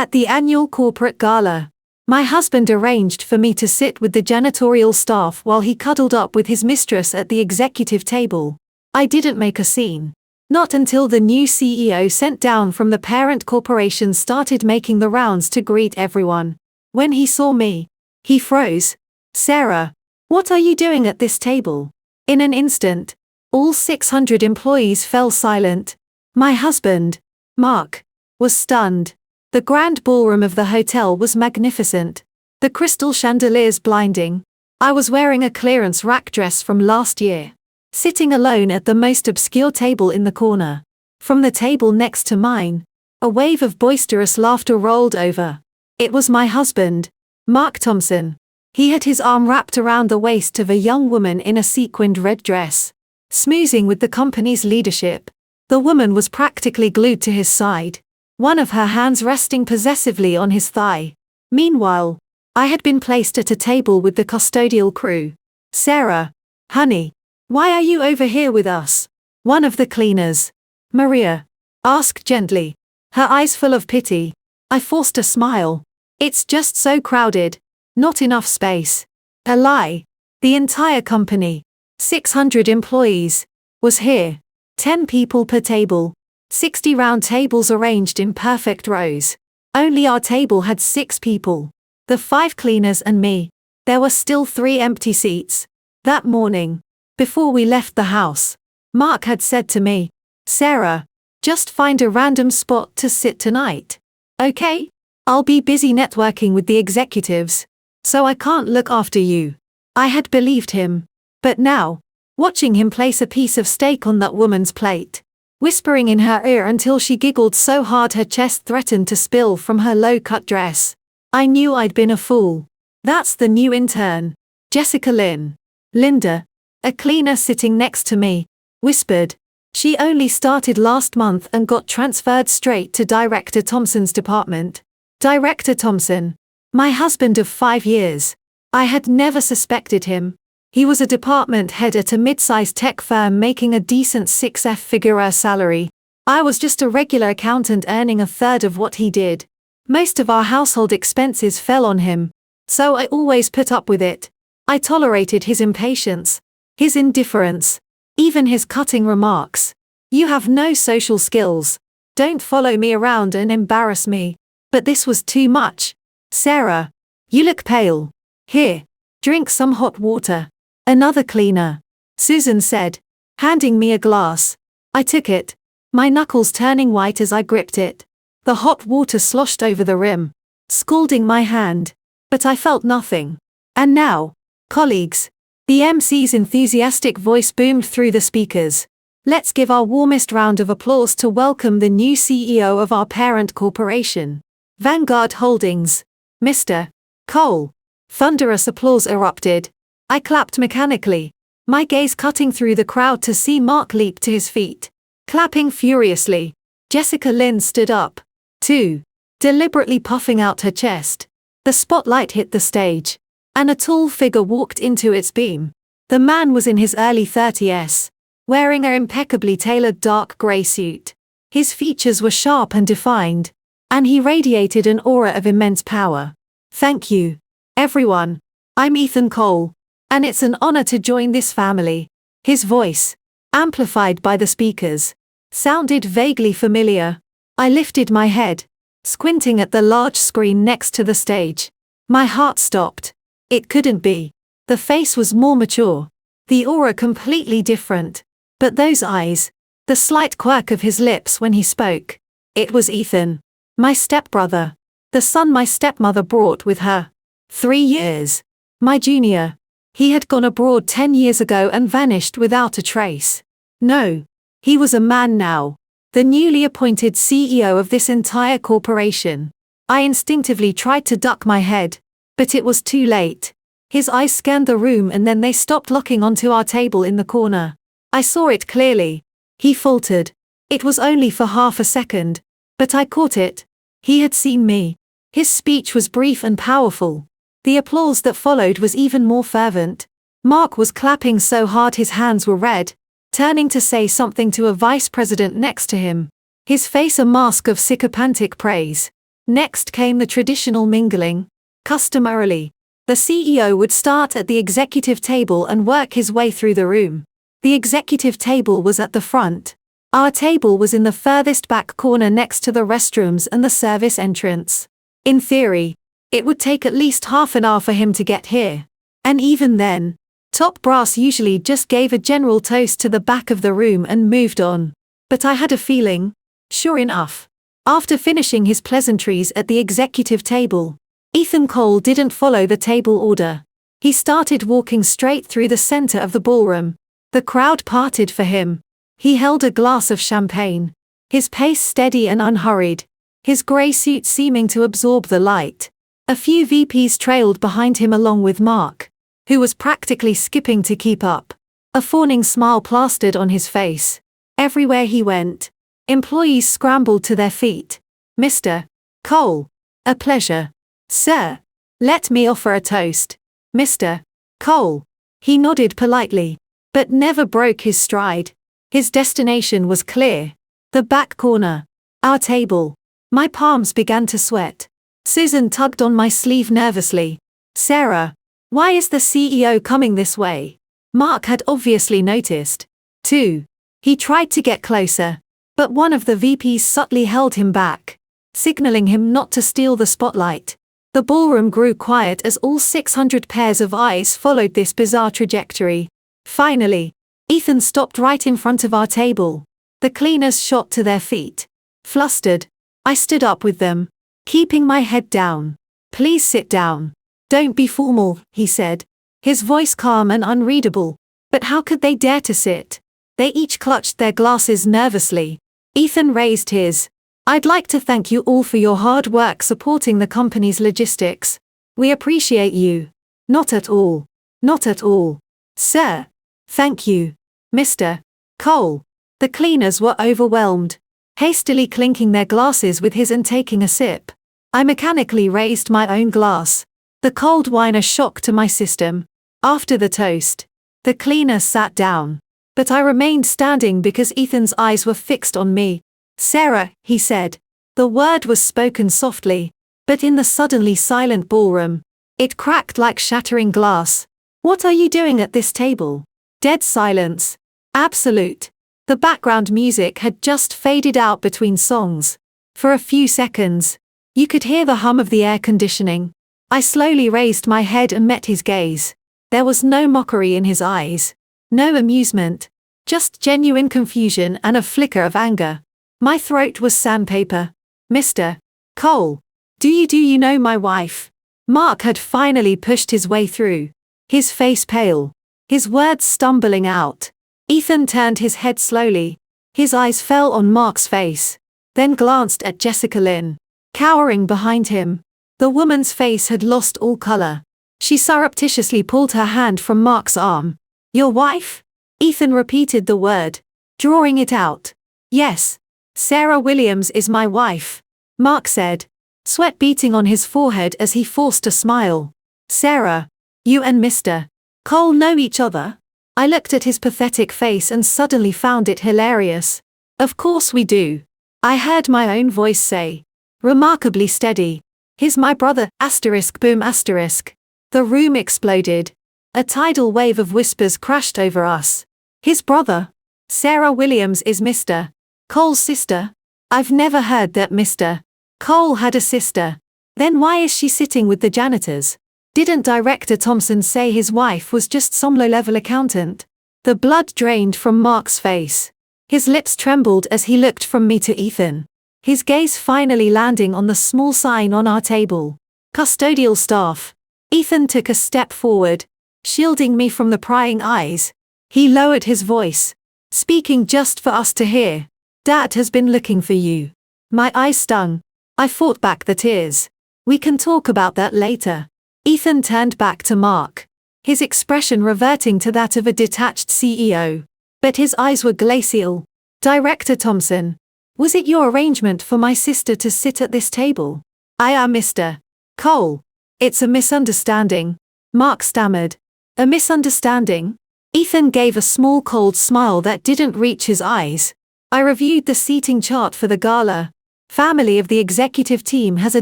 At the annual corporate gala, my husband arranged for me to sit with the janitorial staff while he cuddled up with his mistress at the executive table. I didn't make a scene. Not until the new CEO sent down from the parent corporation started making the rounds to greet everyone. When he saw me, he froze. "Sarah, what are you doing at this table?" In an instant, all 600 employees fell silent. My husband, Mark, was stunned. The grand ballroom of the hotel was magnificent. The crystal chandeliers blinding. I was wearing a clearance rack dress from last year, sitting alone at the most obscure table in the corner. From the table next to mine, a wave of boisterous laughter rolled over. It was my husband, Mark Thompson. He had his arm wrapped around the waist of a young woman in a sequined red dress, smoozing with the company's leadership. The woman was practically glued to his side, one of her hands resting possessively on his thigh. Meanwhile, I had been placed at a table with the custodial crew. "Sarah, honey, why are you over here with us?" one of the cleaners, Maria, asked gently, her eyes full of pity. I forced a smile. "It's just so crowded. Not enough space." A lie. The entire company, 600 employees, was here. 10 people per table. 60 round tables arranged in perfect rows. Only our table had 6 people. The 5 cleaners and me. There were still 3 empty seats. That morning, before we left the house, Mark had said to me, "Sarah, just find a random spot to sit tonight. Okay? I'll be busy networking with the executives, so I can't look after you." I had believed him. But now, watching him place a piece of steak on that woman's plate, whispering in her ear until she giggled so hard her chest threatened to spill from her low-cut dress, I knew I'd been a fool. "That's the new intern, Jessica Lynn." Linda, a cleaner sitting next to me, whispered. "She only started last month and got transferred straight to Director Thompson's department." Director Thompson, my husband of 5 years. I had never suspected him. He was a department head at a mid-sized tech firm making a decent 6-figure salary. I was just a regular accountant earning a third of what he did. Most of our household expenses fell on him, so I always put up with it. I tolerated his impatience, his indifference, even his cutting remarks. "You have no social skills. Don't follow me around and embarrass me." But this was too much. "Sarah, you look pale. Here, drink some hot water." Another cleaner, Susan said, handing me a glass. I took it, my knuckles turning white as I gripped it. The hot water sloshed over the rim, scalding my hand, but I felt nothing. "And now, colleagues," the MC's enthusiastic voice boomed through the speakers, "let's give our warmest round of applause to welcome the new CEO of our parent corporation, Vanguard Holdings, Mr. Cole." Thunderous applause erupted. I clapped mechanically, my gaze cutting through the crowd to see Mark leap to his feet. Clapping furiously, Jessica Lynn stood up, too, deliberately puffing out her chest. The spotlight hit the stage, and a tall figure walked into its beam. The man was in his early 30s, wearing an impeccably tailored dark grey suit. His features were sharp and defined, and he radiated an aura of immense power. "Thank you, everyone. I'm Ethan Cole, and it's an honor to join this family." His voice, amplified by the speakers, sounded vaguely familiar. I lifted my head, squinting at the large screen next to the stage. My heart stopped. It couldn't be. The face was more mature, the aura completely different. But those eyes, the slight quirk of his lips when he spoke. It was Ethan, my stepbrother, the son my stepmother brought with her. 3 years. My junior. He had gone abroad 10 years ago and vanished without a trace. No. He was a man now, the newly appointed CEO of this entire corporation. I instinctively tried to duck my head, but it was too late. His eyes scanned the room and then they stopped locking onto our table in the corner. I saw it clearly. He faltered. It was only for half a second, but I caught it. He had seen me. His speech was brief and powerful. The applause that followed was even more fervent. Mark was clapping so hard his hands were red, turning to say something to a vice president next to him, his face a mask of sycophantic praise. Next came the traditional mingling. Customarily, the CEO would start at the executive table and work his way through the room. The executive table was at the front. Our table was in the furthest back corner next to the restrooms and the service entrance. In theory, it would take at least half an hour for him to get here. And even then, top brass usually just gave a general toast to the back of the room and moved on. But I had a feeling, sure enough, after finishing his pleasantries at the executive table, Ethan Cole didn't follow the table order. He started walking straight through the center of the ballroom. The crowd parted for him. He held a glass of champagne, his pace steady and unhurried, his grey suit seeming to absorb the light. A few VPs trailed behind him along with Mark, who was practically skipping to keep up, a fawning smile plastered on his face. Everywhere he went, employees scrambled to their feet. "Mr. Cole, a pleasure. Sir, let me offer a toast. Mr. Cole." He nodded politely, but never broke his stride. His destination was clear. The back corner. Our table. My palms began to sweat. Susan tugged on my sleeve nervously. "Sarah, why is the CEO coming this way?" Mark had obviously noticed, too. He tried to get closer, but one of the VPs subtly held him back, signaling him not to steal the spotlight. The ballroom grew quiet as all 600 pairs of eyes followed this bizarre trajectory. Finally, Ethan stopped right in front of our table. The cleaners shot to their feet. Flustered, I stood up with them, keeping my head down. "Please sit down. Don't be formal," he said, his voice calm and unreadable. But how could they dare to sit? They each clutched their glasses nervously. Ethan raised his. "I'd like to thank you all for your hard work supporting the company's logistics. We appreciate you." "Not at all. Not at all. Sir. Thank you, Mr. Cole." The cleaners were overwhelmed, hastily clinking their glasses with his and taking a sip. I mechanically raised my own glass, the cold wine a shock to my system. After the toast, the cleaner sat down, but I remained standing because Ethan's eyes were fixed on me. "Sarah," he said. The word was spoken softly, but in the suddenly silent ballroom, it cracked like shattering glass. "What are you doing at this table?" Dead silence. Absolute. The background music had just faded out between songs. For a few seconds, you could hear the hum of the air conditioning. I slowly raised my head and met his gaze. There was no mockery in his eyes, no amusement, just genuine confusion and a flicker of anger. My throat was sandpaper. "Mr. Cole, do you know my wife?" Mark had finally pushed his way through, his face pale, his words stumbling out. Ethan turned his head slowly. His eyes fell on Mark's face, then glanced at Jessica Lynn, cowering behind him. The woman's face had lost all color. She surreptitiously pulled her hand from Mark's arm. "Your wife?" Ethan repeated the word, drawing it out. "Yes. Sarah Williams is my wife," Mark said, sweat beating on his forehead as he forced a smile. "Sarah, you and Mr. Cole know each other?" I looked at his pathetic face and suddenly found it hilarious. "Of course we do," I heard my own voice say, remarkably steady. "He's my brother, asterisk boom asterisk." The room exploded. A tidal wave of whispers crashed over us. "His brother? Sarah Williams is Mr. Cole's sister? I've never heard that Mr. Cole had a sister. Then why is she sitting with the janitors? Didn't Director Thompson say his wife was just some low-level accountant?" The blood drained from Mark's face. His lips trembled as he looked from me to Ethan, his gaze finally landing on the small sign on our table. "Custodial staff." Ethan took a step forward, shielding me from the prying eyes. He lowered his voice, speaking just for us to hear. "Dad has been looking for you." My eyes stung. I fought back the tears. "We can talk about that later." Ethan turned back to Mark, his expression reverting to that of a detached CEO. But his eyes were glacial. "Director Thompson, was it your arrangement for my sister to sit at this table?" "I am Mr. Cole. It's a misunderstanding," Mark stammered. "A misunderstanding?" Ethan gave a small cold smile that didn't reach his eyes. "I reviewed the seating chart for the gala. Family of the executive team has a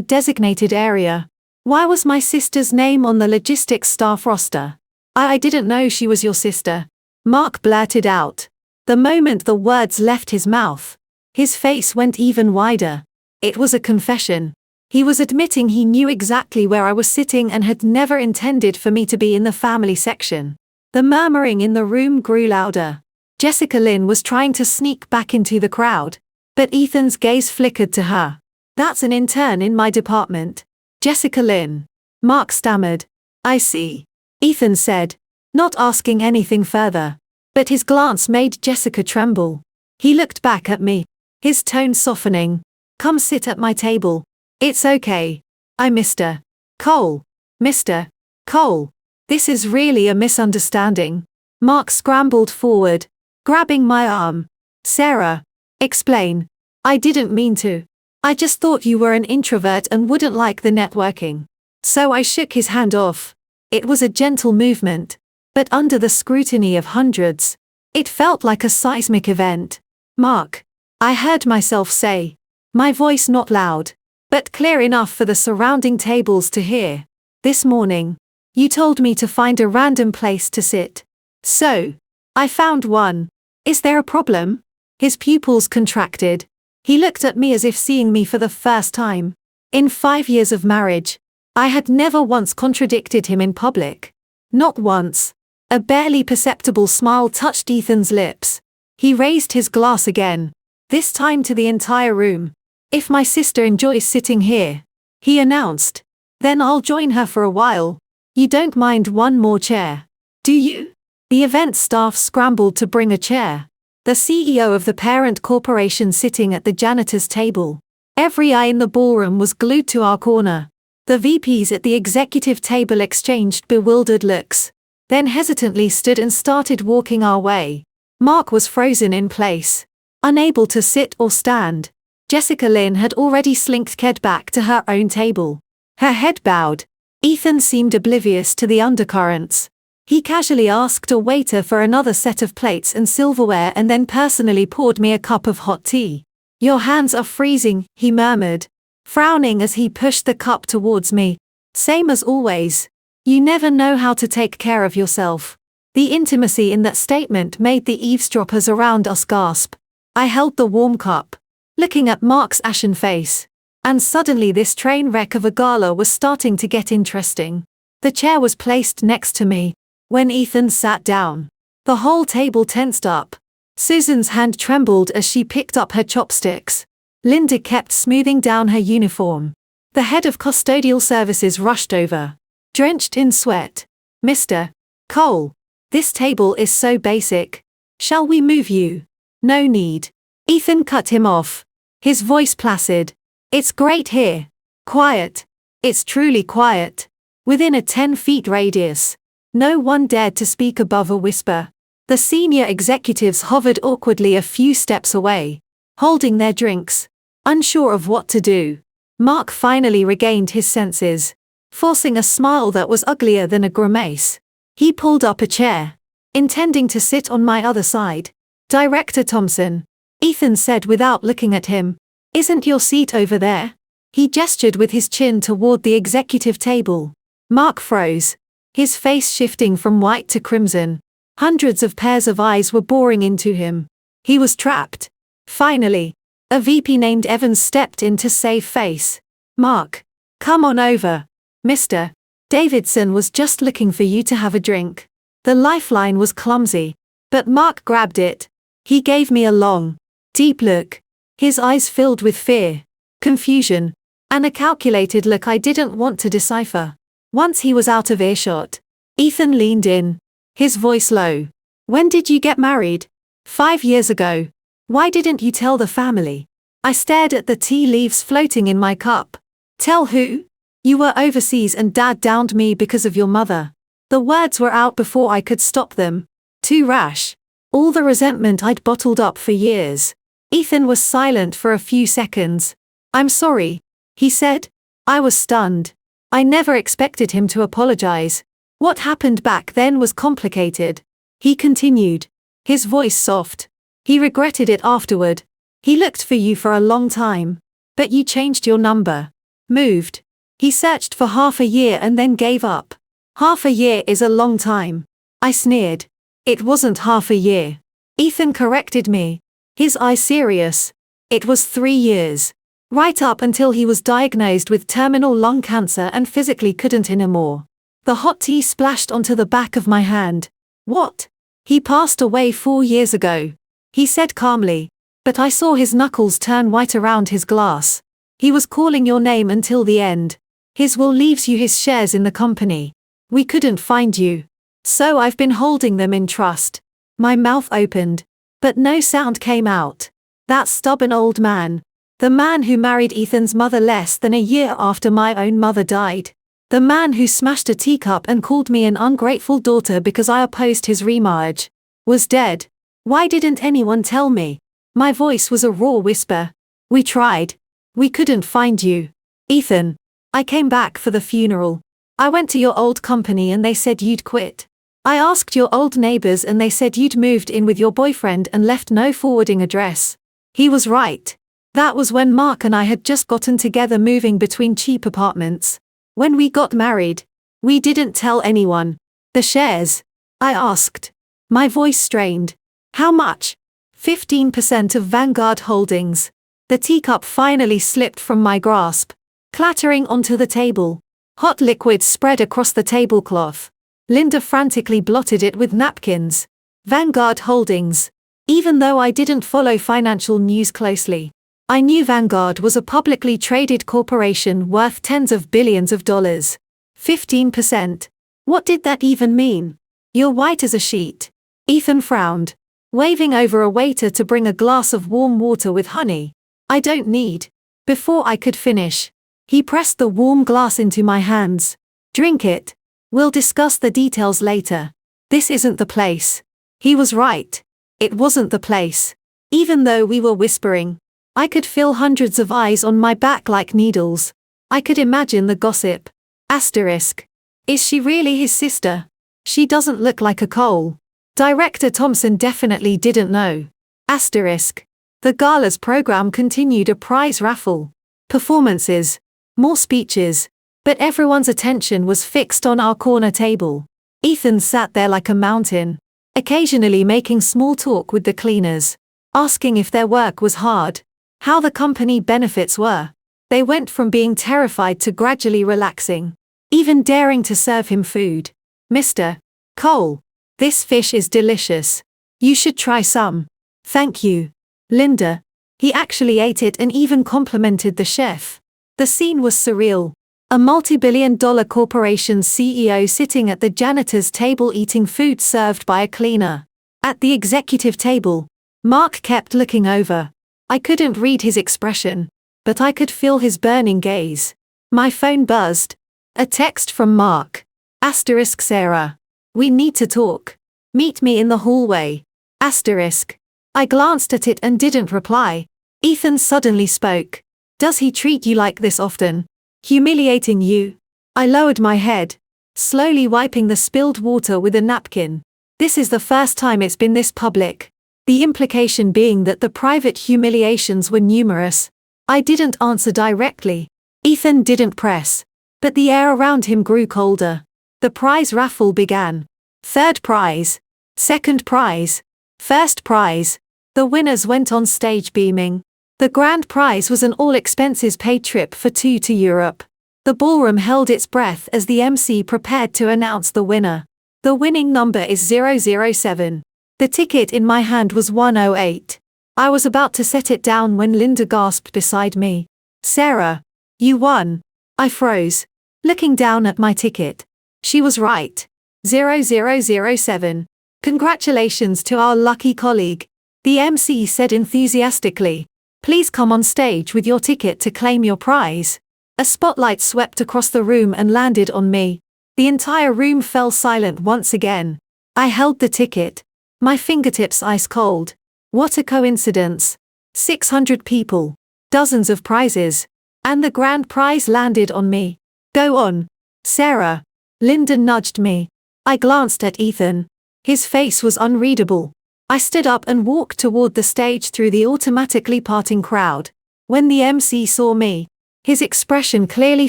designated area. Why was my sister's name on the logistics staff roster? I didn't know she was your sister. Mark blurted out. The moment the words left his mouth, his face went even wider. It was a confession. He was admitting he knew exactly where I was sitting and had never intended for me to be in the family section. The murmuring in the room grew louder. Jessica Lynn was trying to sneak back into the crowd, but Ethan's gaze flickered to her. That's an intern in my department. Jessica Lynn. Mark stammered. I see. Ethan said, not asking anything further. But his glance made Jessica tremble. He looked back at me, his tone softening. Come sit at my table. It's okay. I'm Mr. Cole. Mr. Cole. This is really a misunderstanding. Mark scrambled forward, grabbing my arm. Sarah. Explain. I didn't mean to. I just thought you were an introvert and wouldn't like the networking. So I shook his hand off. It was a gentle movement, but under the scrutiny of hundreds, it felt like a seismic event. Mark. I heard myself say, my voice not loud, but clear enough for the surrounding tables to hear. This morning, you told me to find a random place to sit. So, I found one. Is there a problem? His pupils contracted. He looked at me as if seeing me for the first time. In 5 years of marriage, I had never once contradicted him in public. Not once. A barely perceptible smile touched Ethan's lips. He raised his glass again, this time to the entire room. If my sister enjoys sitting here, he announced, then I'll join her for a while. You don't mind one more chair, do you? The event staff scrambled to bring a chair. The CEO of the parent corporation sitting at the janitor's table. Every eye in the ballroom was glued to our corner. The VPs at the executive table exchanged bewildered looks, then hesitantly stood and started walking our way. Mark was frozen in place, unable to sit or stand. Jessica Lynn had already slinked back to her own table. Her head bowed. Ethan seemed oblivious to the undercurrents. He casually asked a waiter for another set of plates and silverware and then personally poured me a cup of hot tea. Your hands are freezing, he murmured, frowning as he pushed the cup towards me. Same as always. You never know how to take care of yourself. The intimacy in that statement made the eavesdroppers around us gasp. I held the warm cup, looking at Mark's ashen face. And suddenly this train wreck of a gala was starting to get interesting. The chair was placed next to me. When Ethan sat down, the whole table tensed up. Susan's hand trembled as she picked up her chopsticks. Linda kept smoothing down her uniform. The head of custodial services rushed over, drenched in sweat. Mr. Cole, this table is so basic. Shall we move you? No need. Ethan cut him off, his voice placid. It's great here. Quiet. It's truly quiet. Within a 10-foot radius. No one dared to speak above a whisper. The senior executives hovered awkwardly a few steps away, holding their drinks, unsure of what to do. Mark finally regained his senses, forcing a smile that was uglier than a grimace. He pulled up a chair, intending to sit on my other side. Director Thompson, Ethan said without looking at him. Isn't your seat over there? He gestured with his chin toward the executive table. Mark froze, his face shifting from white to crimson. Hundreds of pairs of eyes were boring into him. He was trapped. Finally, a VP named Evans stepped in to save face. Mark, come on over. Mr. Davidson was just looking for you to have a drink. The lifeline was clumsy, but Mark grabbed it. He gave me a long, deep look. His eyes filled with fear, confusion, and a calculated look I didn't want to decipher. Once he was out of earshot, Ethan leaned in, his voice low. When did you get married? 5 years ago. Why didn't you tell the family? I stared at the tea leaves floating in my cup. Tell who? You were overseas and Dad downed me because of your mother. The words were out before I could stop them. Too rash. All the resentment I'd bottled up for years. Ethan was silent for a few seconds. I'm sorry, he said. I was stunned. I never expected him to apologize. What happened back then was complicated. He continued, his voice soft. He regretted it afterward. He looked for you for a long time. But you changed your number. Moved. He searched for half a year and then gave up. Half a year is a long time. I sneered. It wasn't half a year. Ethan corrected me. His eye serious. It was 3 years. Right up until he was diagnosed with terminal lung cancer and physically couldn't anymore. The hot tea splashed onto the back of my hand. What? He passed away 4 years ago. He said calmly. But I saw his knuckles turn white around his glass. He was calling your name until the end. His will leaves you his shares in the company. We couldn't find you. So I've been holding them in trust. My mouth opened. But no sound came out. That stubborn old man. The man who married Ethan's mother less than a year after my own mother died. The man who smashed a teacup and called me an ungrateful daughter because I opposed his remarriage. Was dead. Why didn't anyone tell me? My voice was a raw whisper. We tried. We couldn't find you. Ethan. I came back for the funeral. I went to your old company and they said you'd quit. I asked your old neighbors and they said you'd moved in with your boyfriend and left no forwarding address. He was right. That was when Mark and I had just gotten together moving between cheap apartments. When we got married, we didn't tell anyone. The shares? I asked. My voice strained. How much? 15% of Vanguard Holdings. The teacup finally slipped from my grasp, clattering onto the table. Hot liquid spread across the tablecloth. Linda frantically blotted it with napkins. Vanguard Holdings. Even though I didn't follow financial news closely, I knew Vanguard was a publicly traded corporation worth tens of billions of dollars. 15%. What did that even mean? You're white as a sheet. Ethan frowned, waving over a waiter to bring a glass of warm water with honey. I don't need. Before I could finish, he pressed the warm glass into my hands. Drink it. We'll discuss the details later. This isn't the place. He was right. It wasn't the place. Even though we were whispering, I could feel hundreds of eyes on my back like needles. I could imagine the gossip. Asterisk. Is she really his sister? She doesn't look like a Cole. Director Thompson definitely didn't know. Asterisk. The gala's program continued a prize raffle. Performances. More speeches. But everyone's attention was fixed on our corner table. Ethan sat there like a mountain, occasionally making small talk with the cleaners, asking if their work was hard, how the company benefits were. They went from being terrified to gradually relaxing, even daring to serve him food. Mr. Cole, this fish is delicious. You should try some. Thank you. Linda. He actually ate it and even complimented the chef. The scene was surreal. A multi-billion-dollar corporation's CEO sitting at the janitor's table eating food served by a cleaner. At the executive table, Mark kept looking over. I couldn't read his expression, but I could feel his burning gaze. My phone buzzed. A text from Mark. Asterisk Sarah. We need to talk. Meet me in the hallway. Asterisk. I glanced at it and didn't reply. Ethan suddenly spoke. Does he treat you like this often? Humiliating you? I lowered my head, slowly wiping the spilled water with a napkin. This is the first time it's been this public. The implication being that the private humiliations were numerous. I didn't answer directly. Ethan didn't press. But the air around him grew colder. The prize raffle began. Third prize. Second prize. First prize. The winners went on stage beaming. The grand prize was an all-expenses-paid trip for 2 to Europe. The ballroom held its breath as the MC prepared to announce the winner. The winning number is 007. The ticket in my hand was 108. I was about to set it down when Linda gasped beside me. Sarah, you won. I froze, looking down at my ticket. She was right. 0007. Congratulations to our lucky colleague, the MC said enthusiastically. Please come on stage with your ticket to claim your prize. A spotlight swept across the room and landed on me. The entire room fell silent once again. I held the ticket, my fingertips ice cold. What a coincidence. 600 people, dozens of prizes, and the grand prize landed on me. Go on, Sarah. Linda nudged me. I glanced at Ethan. His face was unreadable. I stood up and walked toward the stage through the automatically parting crowd. When the MC saw me, his expression clearly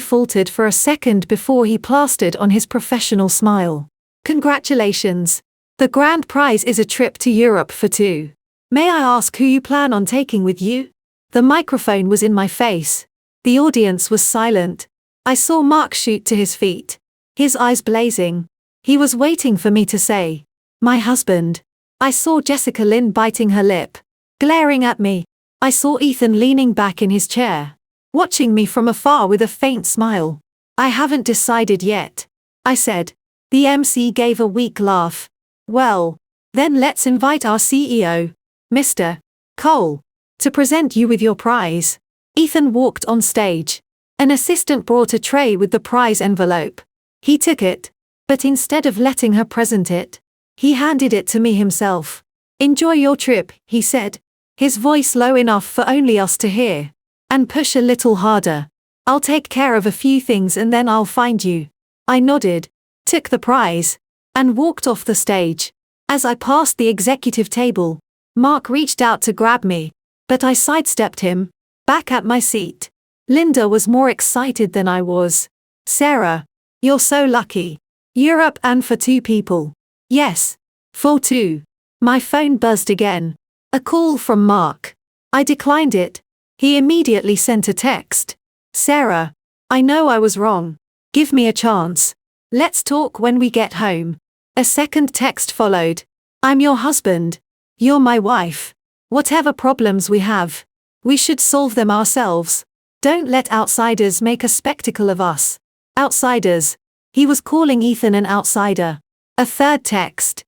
faltered for a second before he plastered on his professional smile. Congratulations. The grand prize is a trip to Europe for two. May I ask who you plan on taking with you? The microphone was in my face. The audience was silent. I saw Mark shoot to his feet, his eyes blazing. He was waiting for me to say, "My husband." I saw Jessica Lynn biting her lip, glaring at me. I saw Ethan leaning back in his chair, watching me from afar with a faint smile. "I haven't decided yet," I said. The MC gave a weak laugh. "Well, then let's invite our CEO, Mr. Cole, to present you with your prize." Ethan walked on stage. An assistant brought a tray with the prize envelope. He took it, but instead of letting her present it, he handed it to me himself. "Enjoy your trip," he said, his voice low enough for only us to hear. "And push a little harder. I'll take care of a few things and then I'll find you." I nodded, took the prize, and walked off the stage. As I passed the executive table, Mark reached out to grab me, but I sidestepped him, back at my seat. Linda was more excited than I was. "Sarah, you're so lucky. Europe and for two people." "Yes, for two." My phone buzzed again. A call from Mark. I declined it. He immediately sent a text. "Sarah, I know I was wrong. Give me a chance. Let's talk when we get home." A second text followed. "I'm your husband. You're my wife. Whatever problems we have, we should solve them ourselves. Don't let outsiders make a spectacle of us." Outsiders. He was calling Ethan an outsider. A third text.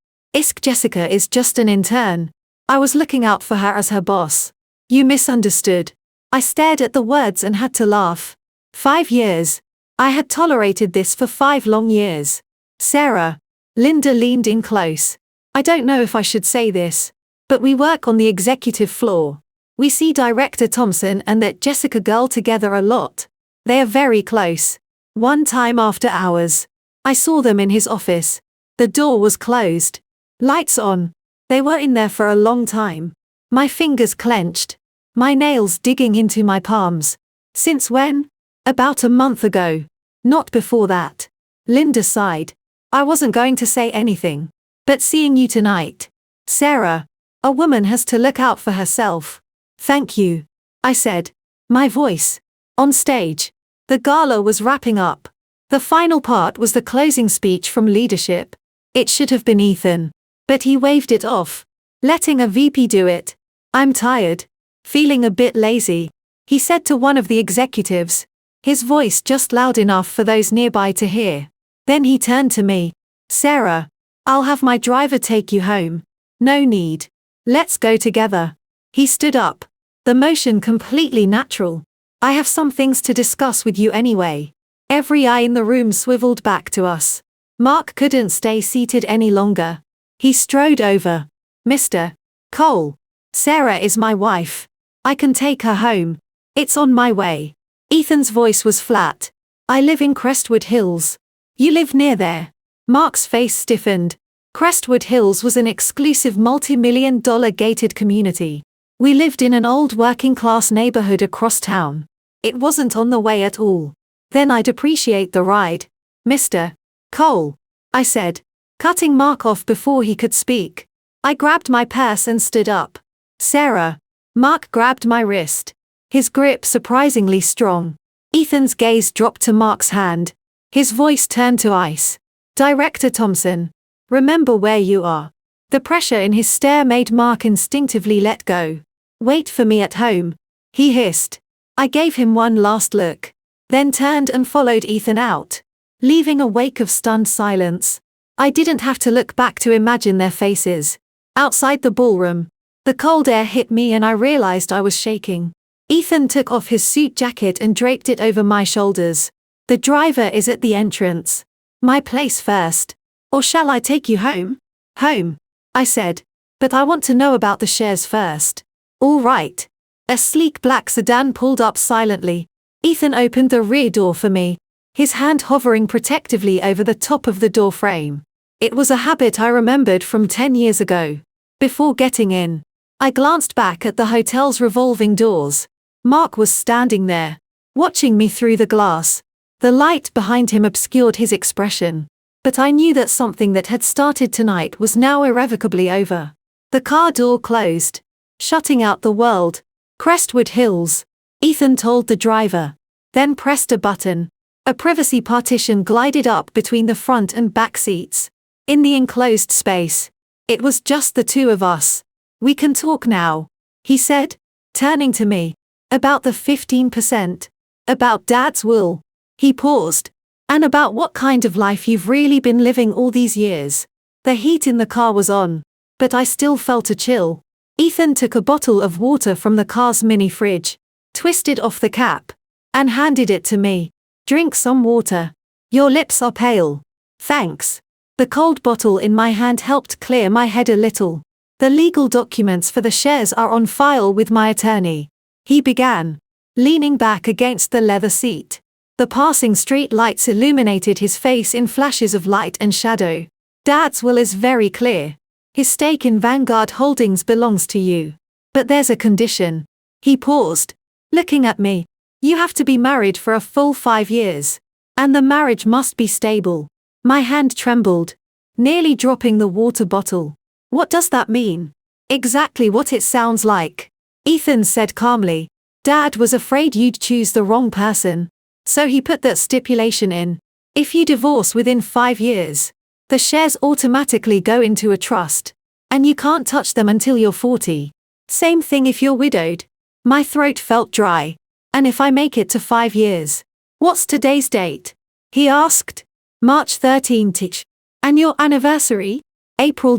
Jessica is just an intern. I was looking out for her as her boss." "You misunderstood." I stared at the words and had to laugh. 5 years. I had tolerated this for 5 long years. "Sarah." Linda leaned in close. "I don't know if I should say this, but we work on the executive floor. We see Director Thompson and that Jessica girl together a lot. They are very close. One time after hours, I saw them in his office. The door was closed. Lights on. They were in there for a long time." My fingers clenched, my nails digging into my palms. "Since when?" "About a month ago. Not before that." Linda sighed. "I wasn't going to say anything, but seeing you tonight." "Sarah, a woman has to look out for herself." "Thank you," I said, my voice on stage. The gala was wrapping up. The final part was the closing speech from leadership. It should have been Ethan, but he waved it off, letting a VP do it. "I'm tired. Feeling a bit lazy," he said to one of the executives, his voice just loud enough for those nearby to hear. Then he turned to me. "Sarah, I'll have my driver take you home." "No need. Let's go together." He stood up, the motion completely natural. "I have some things to discuss with you anyway." Every eye in the room swiveled back to us. Mark couldn't stay seated any longer. He strode over. "Mr. Cole, Sarah is my wife. I can take her home. It's on my way." Ethan's voice was flat. "I live in Crestwood Hills. You live near there." Mark's face stiffened. Crestwood Hills was an exclusive multi-million-dollar gated community. We lived in an old working-class neighborhood across town. It wasn't on the way at all. "Then I'd appreciate the ride, Mr. Cole," I said, cutting Mark off before he could speak. I grabbed my purse and stood up. "Sarah." Mark grabbed my wrist, his grip surprisingly strong. Ethan's gaze dropped to Mark's hand. His voice turned to ice. "Director Thompson, remember where you are." The pressure in his stare made Mark instinctively let go. "Wait for me at home," he hissed. I gave him one last look, then turned and followed Ethan out, leaving a wake of stunned silence. I didn't have to look back to imagine their faces. Outside the ballroom, the cold air hit me and I realized I was shaking. Ethan took off his suit jacket and draped it over my shoulders. "The driver is at the entrance. My place first. Or shall I take you home?" "Home," I said. "But I want to know about the shares first." "All right." A sleek black sedan pulled up silently. Ethan opened the rear door for me, his hand hovering protectively over the top of the door frame. It was a habit I remembered from 10 years ago. Before getting in, I glanced back at the hotel's revolving doors. Mark was standing there, watching me through the glass. The light behind him obscured his expression. But I knew that something that had started tonight was now irrevocably over. The car door closed, shutting out the world. Crestwood Hills, Ethan told the driver, then pressed a button. A privacy partition glided up between the front and back seats. In the enclosed space, it was just the two of us. We can talk now, he said, turning to me. About the 15%. About Dad's will. He paused. And about what kind of life you've really been living all these years. The heat in the car was on, but I still felt a chill. Ethan took a bottle of water from the car's mini fridge, twisted off the cap, and handed it to me. Drink some water. Your lips are pale. Thanks. The cold bottle in my hand helped clear my head a little. The legal documents for the shares are on file with my attorney, he began, leaning back against the leather seat. The passing street lights illuminated his face in flashes of light and shadow. Dad's will is very clear. His stake in Vanguard Holdings belongs to you. But there's a condition. He paused, looking at me. You have to be married for a full 5 years. And the marriage must be stable. My hand trembled, nearly dropping the water bottle. What does that mean? Exactly what it sounds like. Ethan said calmly. Dad was afraid you'd choose the wrong person. So he put that stipulation in. If you divorce within 5 years, the shares automatically go into a trust. And you can't touch them until you're 40. Same thing if you're widowed. My throat felt dry. And if I make it to 5 years? What's today's date? He asked. March 13th. And your anniversary? April.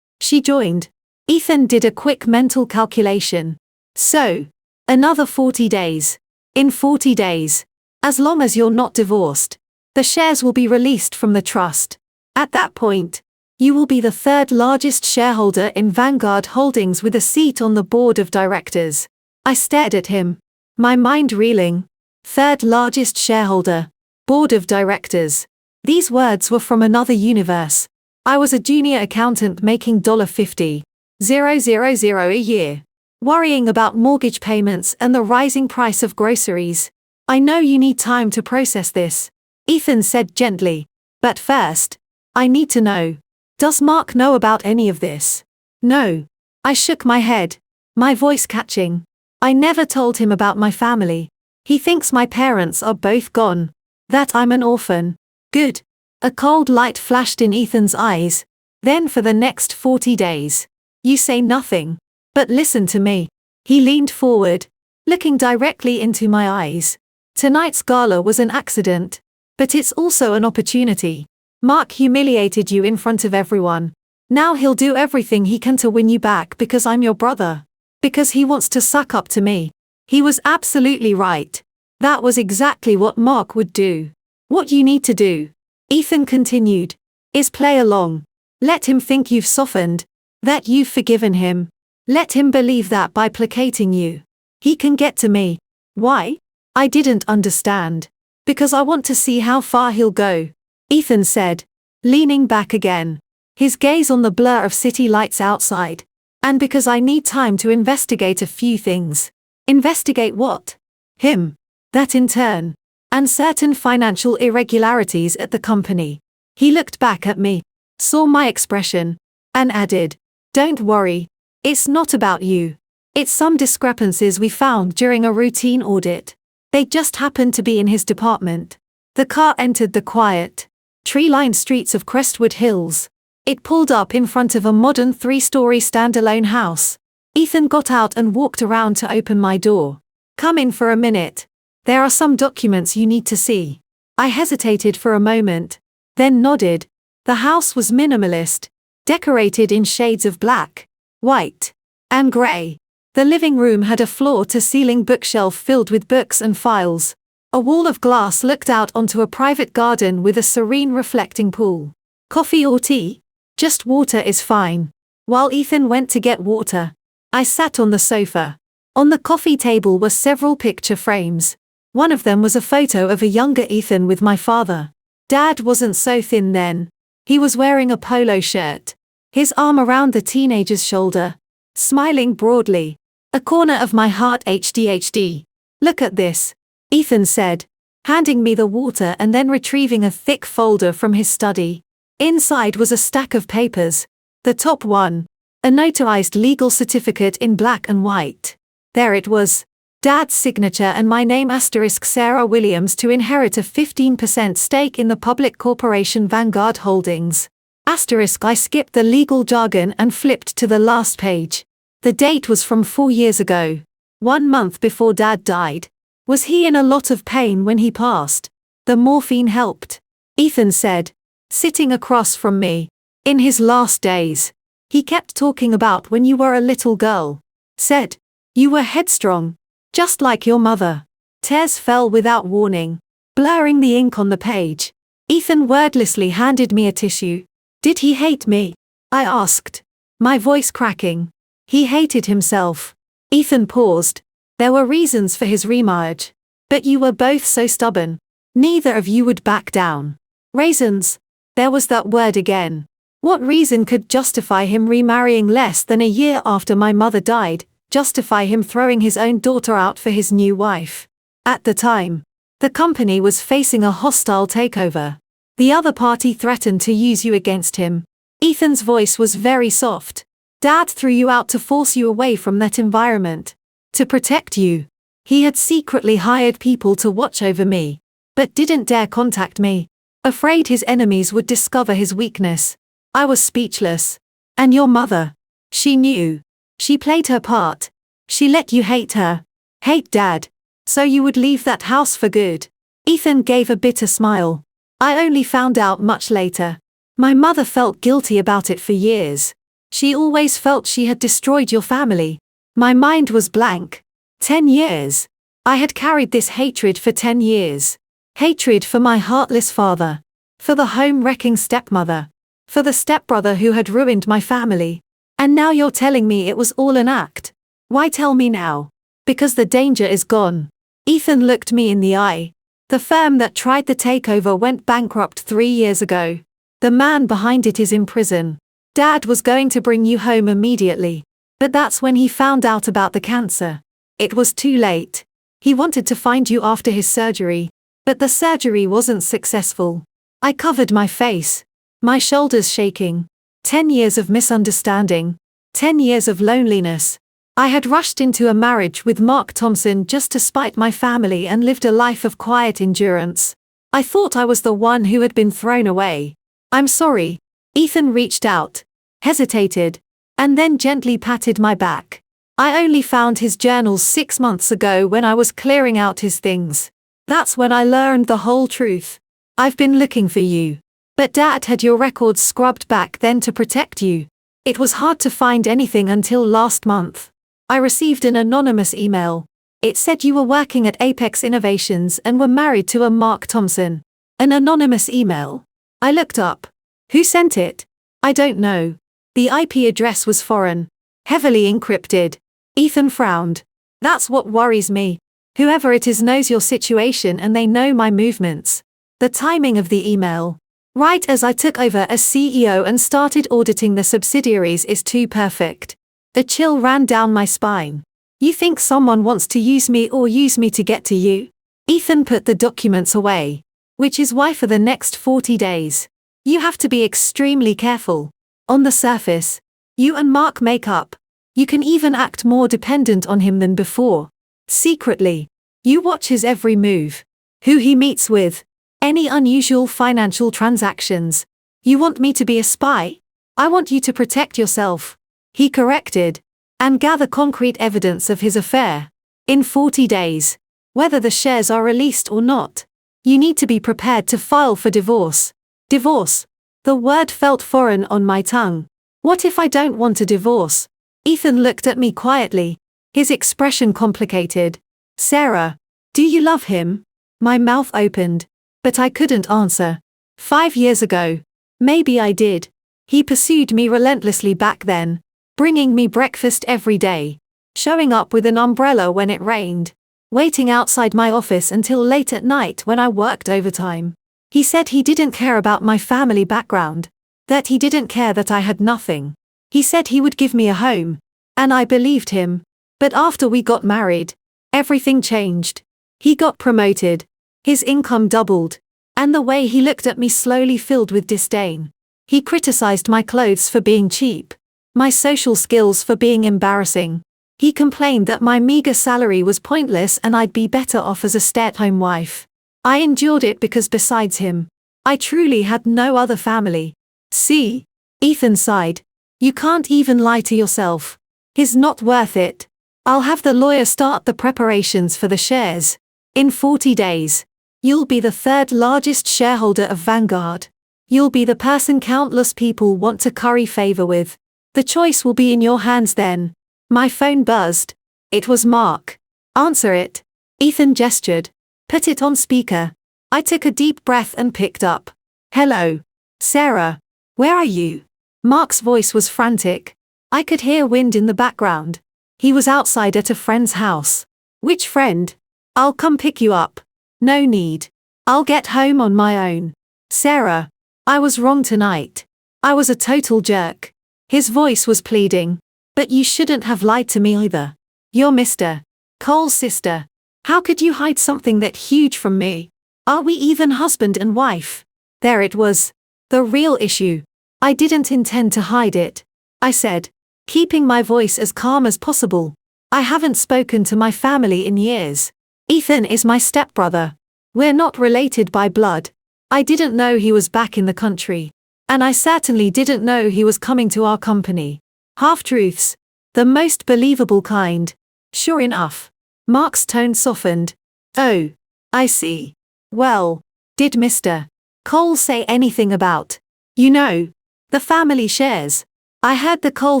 She joined. Ethan did a quick mental calculation. So, another 40 days. In 40 days. As long as you're not divorced, the shares will be released from the trust. At that point, you will be the third largest shareholder in Vanguard Holdings with a seat on the board of directors. I stared at him, my mind reeling. Third largest shareholder, board of directors. These words were from another universe. I was a junior accountant making $50,000 a year, worrying about mortgage payments and the rising price of groceries. I know you need time to process this, Ethan said gently. But first, I need to know. Does Mark know about any of this? No. I shook my head, my voice catching. I never told him about my family. He thinks my parents are both gone. That I'm an orphan. Good. A cold light flashed in Ethan's eyes. Then for the next 40 days. You say nothing. But listen to me. He leaned forward, looking directly into my eyes. Tonight's gala was an accident. But it's also an opportunity. Mark humiliated you in front of everyone. Now he'll do everything he can to win you back because I'm your brother. Because he wants to suck up to me. He was absolutely right. That was exactly what Mark would do. What you need to do, Ethan continued, is play along. Let him think you've softened, that you've forgiven him. Let him believe that by placating you, he can get to me. Why? I didn't understand. Because I want to see how far he'll go, Ethan said, leaning back again, his gaze on the blur of city lights outside. And because I need time to investigate a few things. Investigate what? Him. That in turn. And certain financial irregularities at the company. He looked back at me, saw my expression, and added, Don't worry. It's not about you. It's some discrepancies we found during a routine audit. They just happened to be in his department. The car entered the quiet, tree-lined streets of Crestwood Hills. It pulled up in front of a modern 3-story standalone house. Ethan got out and walked around to open my door. Come in for a minute. There are some documents you need to see. I hesitated for a moment, then nodded. The house was minimalist, decorated in shades of black, white, and grey. The living room had a floor-to-ceiling bookshelf filled with books and files. A wall of glass looked out onto a private garden with a serene reflecting pool. Coffee or tea? Just water is fine. While Ethan went to get water, I sat on the sofa. On the coffee table were several picture frames. One of them was a photo of a younger Ethan with my father. Dad wasn't so thin then. He was wearing a polo shirt, his arm around the teenager's shoulder, smiling broadly. A corner of my heart HDHD. Look at this, Ethan said, handing me the water and then retrieving a thick folder from his study. Inside was a stack of papers. The top one, a notarized legal certificate in black and white. There it was. Dad's signature and my name * Sarah Williams to inherit a 15% stake in the public corporation Vanguard Holdings. * I skipped the legal jargon and flipped to the last page. The date was from 4 years ago. 1 month before Dad died. Was he in a lot of pain when he passed? The morphine helped, Ethan said, sitting across from me. In his last days. He kept talking about when you were a little girl. Said, you were headstrong. Just like your mother. Tears fell without warning, blurring the ink on the page. Ethan wordlessly handed me a tissue. Did he hate me? I asked, my voice cracking. He hated himself. Ethan paused. There were reasons for his remarriage. But you were both so stubborn. Neither of you would back down. Reasons. There was that word again. What reason could justify him remarrying less than a year after my mother died? Justify him throwing his own daughter out for his new wife? At the time, the company was facing a hostile takeover. The other party threatened to use you against him. Ethan's voice was very soft. Dad threw you out to force you away from that environment. To protect you. He had secretly hired people to watch over me, but didn't dare contact me. Afraid his enemies would discover his weakness. I was speechless. And your mother? She knew. She played her part. She let you hate her. Hate Dad. So you would leave that house for good. Ethan gave a bitter smile. I only found out much later. My mother felt guilty about it for years. She always felt she had destroyed your family. My mind was blank. 10 years. I had carried this hatred for 10 years. Hatred for my heartless father. For the home-wrecking stepmother. For the stepbrother who had ruined my family. And now you're telling me it was all an act. Why tell me now? Because the danger is gone. Ethan looked me in the eye. The firm that tried the takeover went bankrupt 3 years ago. The man behind it is in prison. Dad was going to bring you home immediately. But that's when he found out about the cancer. It was too late. He wanted to find you after his surgery. But the surgery wasn't successful. I covered my face. My shoulders shaking. 10 years of misunderstanding. 10 years of loneliness. I had rushed into a marriage with Mark Thompson just to spite my family and lived a life of quiet endurance. I thought I was the one who had been thrown away. I'm sorry. Ethan reached out, hesitated, and then gently patted my back. I only found his journals 6 months ago when I was clearing out his things. That's when I learned the whole truth. I've been looking for you. But Dad had your records scrubbed back then to protect you. It was hard to find anything until last month. I received an anonymous email. It said you were working at Apex Innovations and were married to a Mark Thompson. An anonymous email. I looked up. Who sent it? I don't know. The IP address was foreign. Heavily encrypted. Ethan frowned. That's what worries me. Whoever it is knows your situation and they know my movements. The timing of the email. Right as I took over as CEO and started auditing the subsidiaries is too perfect. A chill ran down my spine. You think someone wants to use me or use me to get to you? Ethan put the documents away. Which is why for the next 40 days, you have to be extremely careful. On the surface, you and Mark make up. You can even act more dependent on him than before. Secretly, you watch his every move. Who he meets with. Any unusual financial transactions. You want me to be a spy? I want you to protect yourself. He corrected. And gather concrete evidence of his affair. In 40 days. Whether the shares are released or not. You need to be prepared to file for divorce. Divorce. The word felt foreign on my tongue. What if I don't want a divorce? Ethan looked at me quietly. His expression complicated. Sarah, do you love him? My mouth opened. But I couldn't answer. 5 years ago. Maybe I did. He pursued me relentlessly back then. Bringing me breakfast every day. Showing up with an umbrella when it rained. Waiting outside my office until late at night when I worked overtime. He said he didn't care about my family background. That he didn't care that I had nothing. He said he would give me a home. And I believed him. But after we got married, everything changed. He got promoted. His income doubled. And the way he looked at me slowly filled with disdain. He criticized my clothes for being cheap. My social skills for being embarrassing. He complained that my meager salary was pointless and I'd be better off as a stay-at-home wife. I endured it because besides him, I truly had no other family. See? Ethan sighed. You can't even lie to yourself. He's not worth it. I'll have the lawyer start the preparations for the shares. In 40 days. You'll be the third largest shareholder of Vanguard. You'll be the person countless people want to curry favor with. The choice will be in your hands then. My phone buzzed. It was Mark. Answer it. Ethan gestured. Put it on speaker. I took a deep breath and picked up. Hello. Sarah. Where are you? Mark's voice was frantic. I could hear wind in the background. He was outside at a friend's house. Which friend? I'll come pick you up. No need. I'll get home on my own. Sarah. I was wrong tonight. I was a total jerk. His voice was pleading. But you shouldn't have lied to me either. You're Mr. Cole's sister. How could you hide something that huge from me? Are we even husband and wife? There it was. The real issue. I didn't intend to hide it. I said, keeping my voice as calm as possible. I haven't spoken to my family in years. Ethan is my stepbrother. We're not related by blood. I didn't know he was back in the country. And I certainly didn't know he was coming to our company. Half-truths. The most believable kind. Sure enough. Mark's tone softened. Oh. I see. Well. Did Mr. Cole say anything about, the family shares? I heard the Cole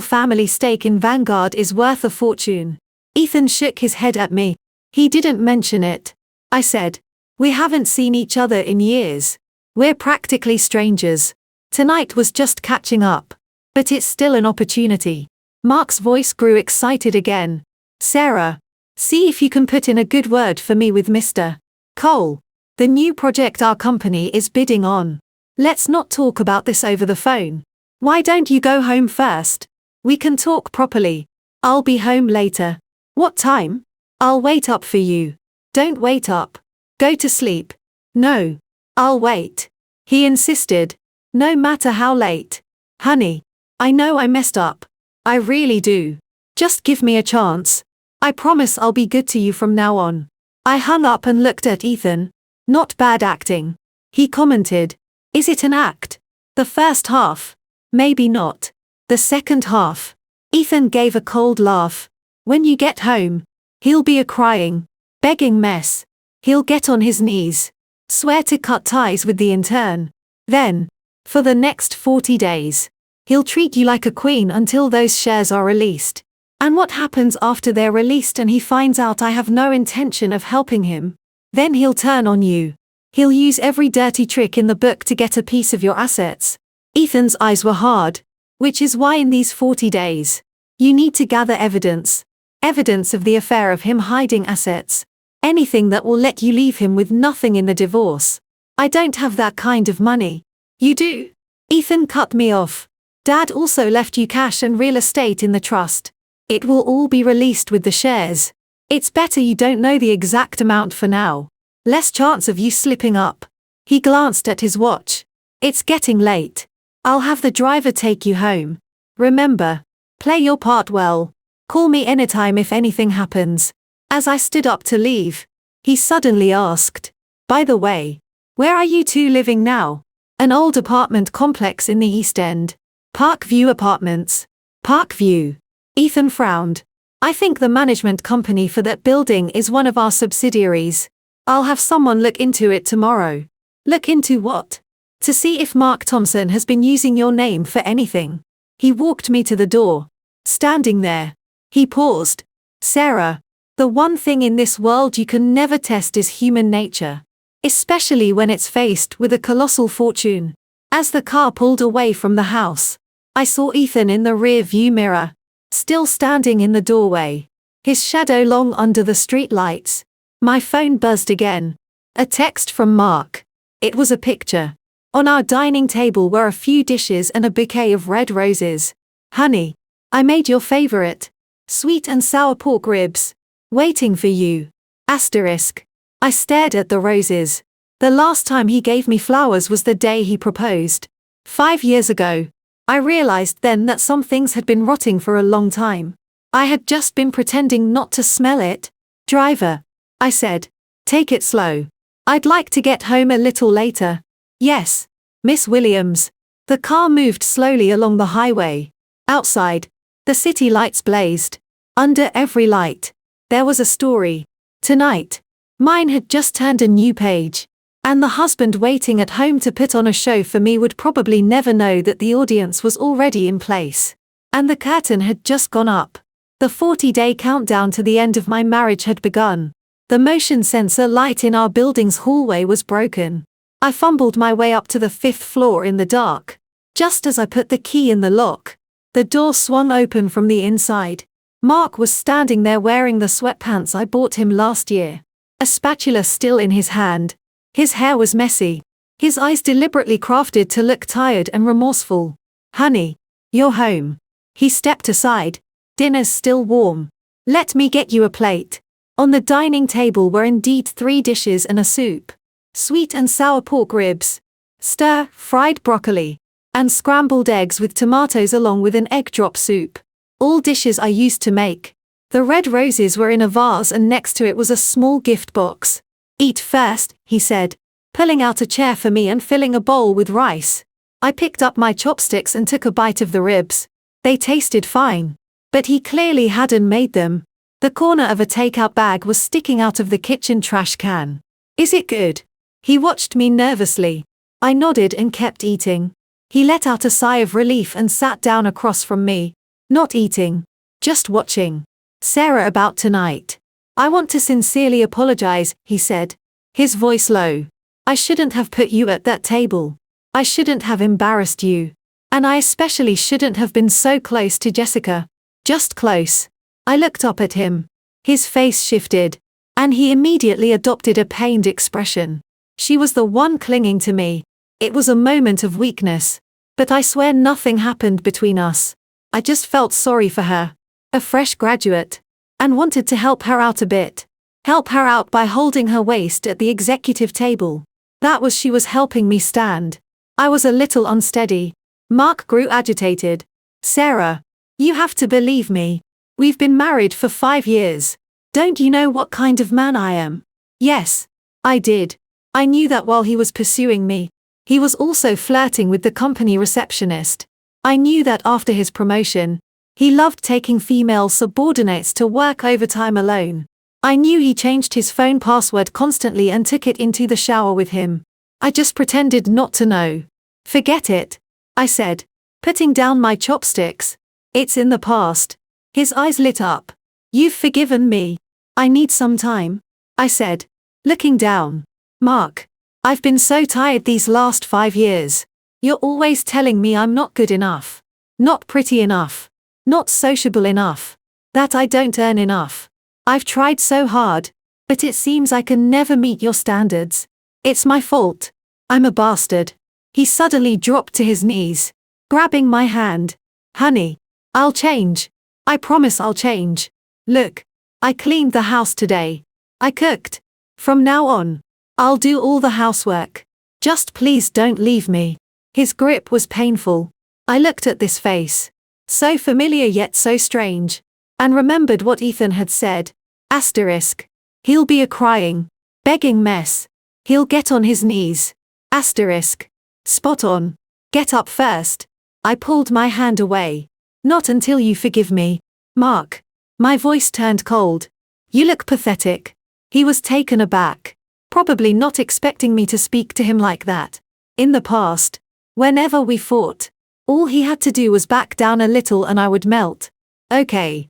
family stake in Vanguard is worth a fortune. Ethan shook his head at me. He didn't mention it. I said. We haven't seen each other in years. We're practically strangers. Tonight was just catching up. But it's still an opportunity. Mark's voice grew excited again. Sarah. See if you can put in a good word for me with Mr. Cole. The new project our company is bidding on. Let's not talk about this over the phone. Why don't you go home first? We can talk properly. I'll be home later. What time? I'll wait up for you. Don't wait up. Go to sleep. No. I'll wait. He insisted. No matter how late. Honey. I know I messed up. I really do. Just give me a chance. I promise I'll be good to you from now on. I hung up and looked at Ethan. Not bad acting. He commented. Is it an act? The first half. Maybe not. The second half. Ethan gave a cold laugh. When you get home, he'll be a crying, begging mess. He'll get on his knees. Swear to cut ties with the intern. Then, for the next 40 days, he'll treat you like a queen until those shares are released. And what happens after they're released and he finds out I have no intention of helping him? Then he'll turn on you. He'll use every dirty trick in the book to get a piece of your assets. Ethan's eyes were hard. Which is why in these 40 days, you need to gather evidence. Evidence of the affair of him hiding assets. Anything that will let you leave him with nothing in the divorce. I don't have that kind of money. You do? Ethan cut me off. Dad also left you cash and real estate in the trust. It will all be released with the shares. It's better you don't know the exact amount for now. Less chance of you slipping up. He glanced at his watch. It's getting late. I'll have the driver take you home. Remember, play your part well. Call me anytime if anything happens. As I stood up to leave, he suddenly asked, by the way, where are you two living now? An old apartment complex in the East End. Parkview Apartments. Parkview. Ethan frowned. I think the management company for that building is one of our subsidiaries. I'll have someone look into it tomorrow. Look into what? To see if Mark Thompson has been using your name for anything. He walked me to the door. Standing there, he paused. Sarah, the one thing in this world you can never test is human nature. Especially when it's faced with a colossal fortune. As the car pulled away from the house, I saw Ethan in the rear view mirror, still standing in the doorway, his shadow long under the street lights. My phone buzzed again. A text from Mark. It was a picture. On our dining table were a few dishes and a bouquet of red roses. Honey, I made your favorite. Sweet and sour pork ribs. Waiting for you. Asterisk. I stared at the roses. The last time he gave me flowers was the day he proposed. 5 years ago. I realized then that some things had been rotting for a long time. I had just been pretending not to smell it. Driver. I said. Take it slow. I'd like to get home a little later. Yes. Miss Williams. The car moved slowly along the highway. Outside, the city lights blazed. Under every light, there was a story. Tonight, mine had just turned a new page. And the husband waiting at home to put on a show for me would probably never know that the audience was already in place. And the curtain had just gone up. The 40-day countdown to the end of my marriage had begun. The motion sensor light in our building's hallway was broken. I fumbled my way up to the 5th floor in the dark. Just as I put the key in the lock, the door swung open from the inside. Mark was standing there wearing the sweatpants I bought him last year. A spatula still in his hand. His hair was messy. His eyes deliberately crafted to look tired and remorseful. Honey, you're home. He stepped aside. Dinner's still warm. Let me get you a plate. On the dining table were indeed 3 dishes and a soup. Sweet and sour pork ribs. Stir-fried broccoli. And scrambled eggs with tomatoes along with an egg drop soup. All dishes I used to make. The red roses were in a vase and next to it was a small gift box. Eat first, he said, pulling out a chair for me and filling a bowl with rice. I picked up my chopsticks and took a bite of the ribs. They tasted fine. But he clearly hadn't made them. The corner of a takeout bag was sticking out of the kitchen trash can. Is it good? He watched me nervously. I nodded and kept eating. He let out a sigh of relief and sat down across from me. Not eating. Just watching. Sarah, about tonight. I want to sincerely apologize, he said. His voice low. I shouldn't have put you at that table. I shouldn't have embarrassed you. And I especially shouldn't have been so close to Jessica. Just close. I looked up at him. His face shifted. And he immediately adopted a pained expression. She was the one clinging to me. It was a moment of weakness. But I swear nothing happened between us. I just felt sorry for her. A fresh graduate. And wanted to help her out a bit. Help her out by holding her waist at the executive table. That was she was helping me stand. I was a little unsteady. Mark grew agitated. Sarah, you have to believe me. We've been married for 5 years. Don't you know what kind of man I am? Yes, I did. I knew that while he was pursuing me, he was also flirting with the company receptionist. I knew that after his promotion, he loved taking female subordinates to work overtime alone. I knew he changed his phone password constantly and took it into the shower with him. I just pretended not to know. Forget it, I said, putting down my chopsticks. It's in the past. His eyes lit up. You've forgiven me. I need some time, I said, looking down. Mark, I've been so tired these last 5 years. You're always telling me I'm not good enough. Not pretty enough. Not sociable enough. That I don't earn enough. I've tried so hard, but it seems I can never meet your standards. It's my fault. I'm a bastard. He suddenly dropped to his knees, grabbing my hand. Honey, I'll change. I promise I'll change. Look, I cleaned the house today. I cooked. From now on, I'll do all the housework. Just please don't leave me. His grip was painful. I looked at this face. So familiar yet so strange. And remembered what Ethan had said. Asterisk. He'll be a crying, begging mess. He'll get on his knees. Asterisk. Spot on. Get up first. I pulled my hand away. Not until you forgive me. Mark. My voice turned cold. You look pathetic. He was taken aback. Probably not expecting me to speak to him like that. In the past, whenever we fought, all he had to do was back down a little and I would melt. Okay.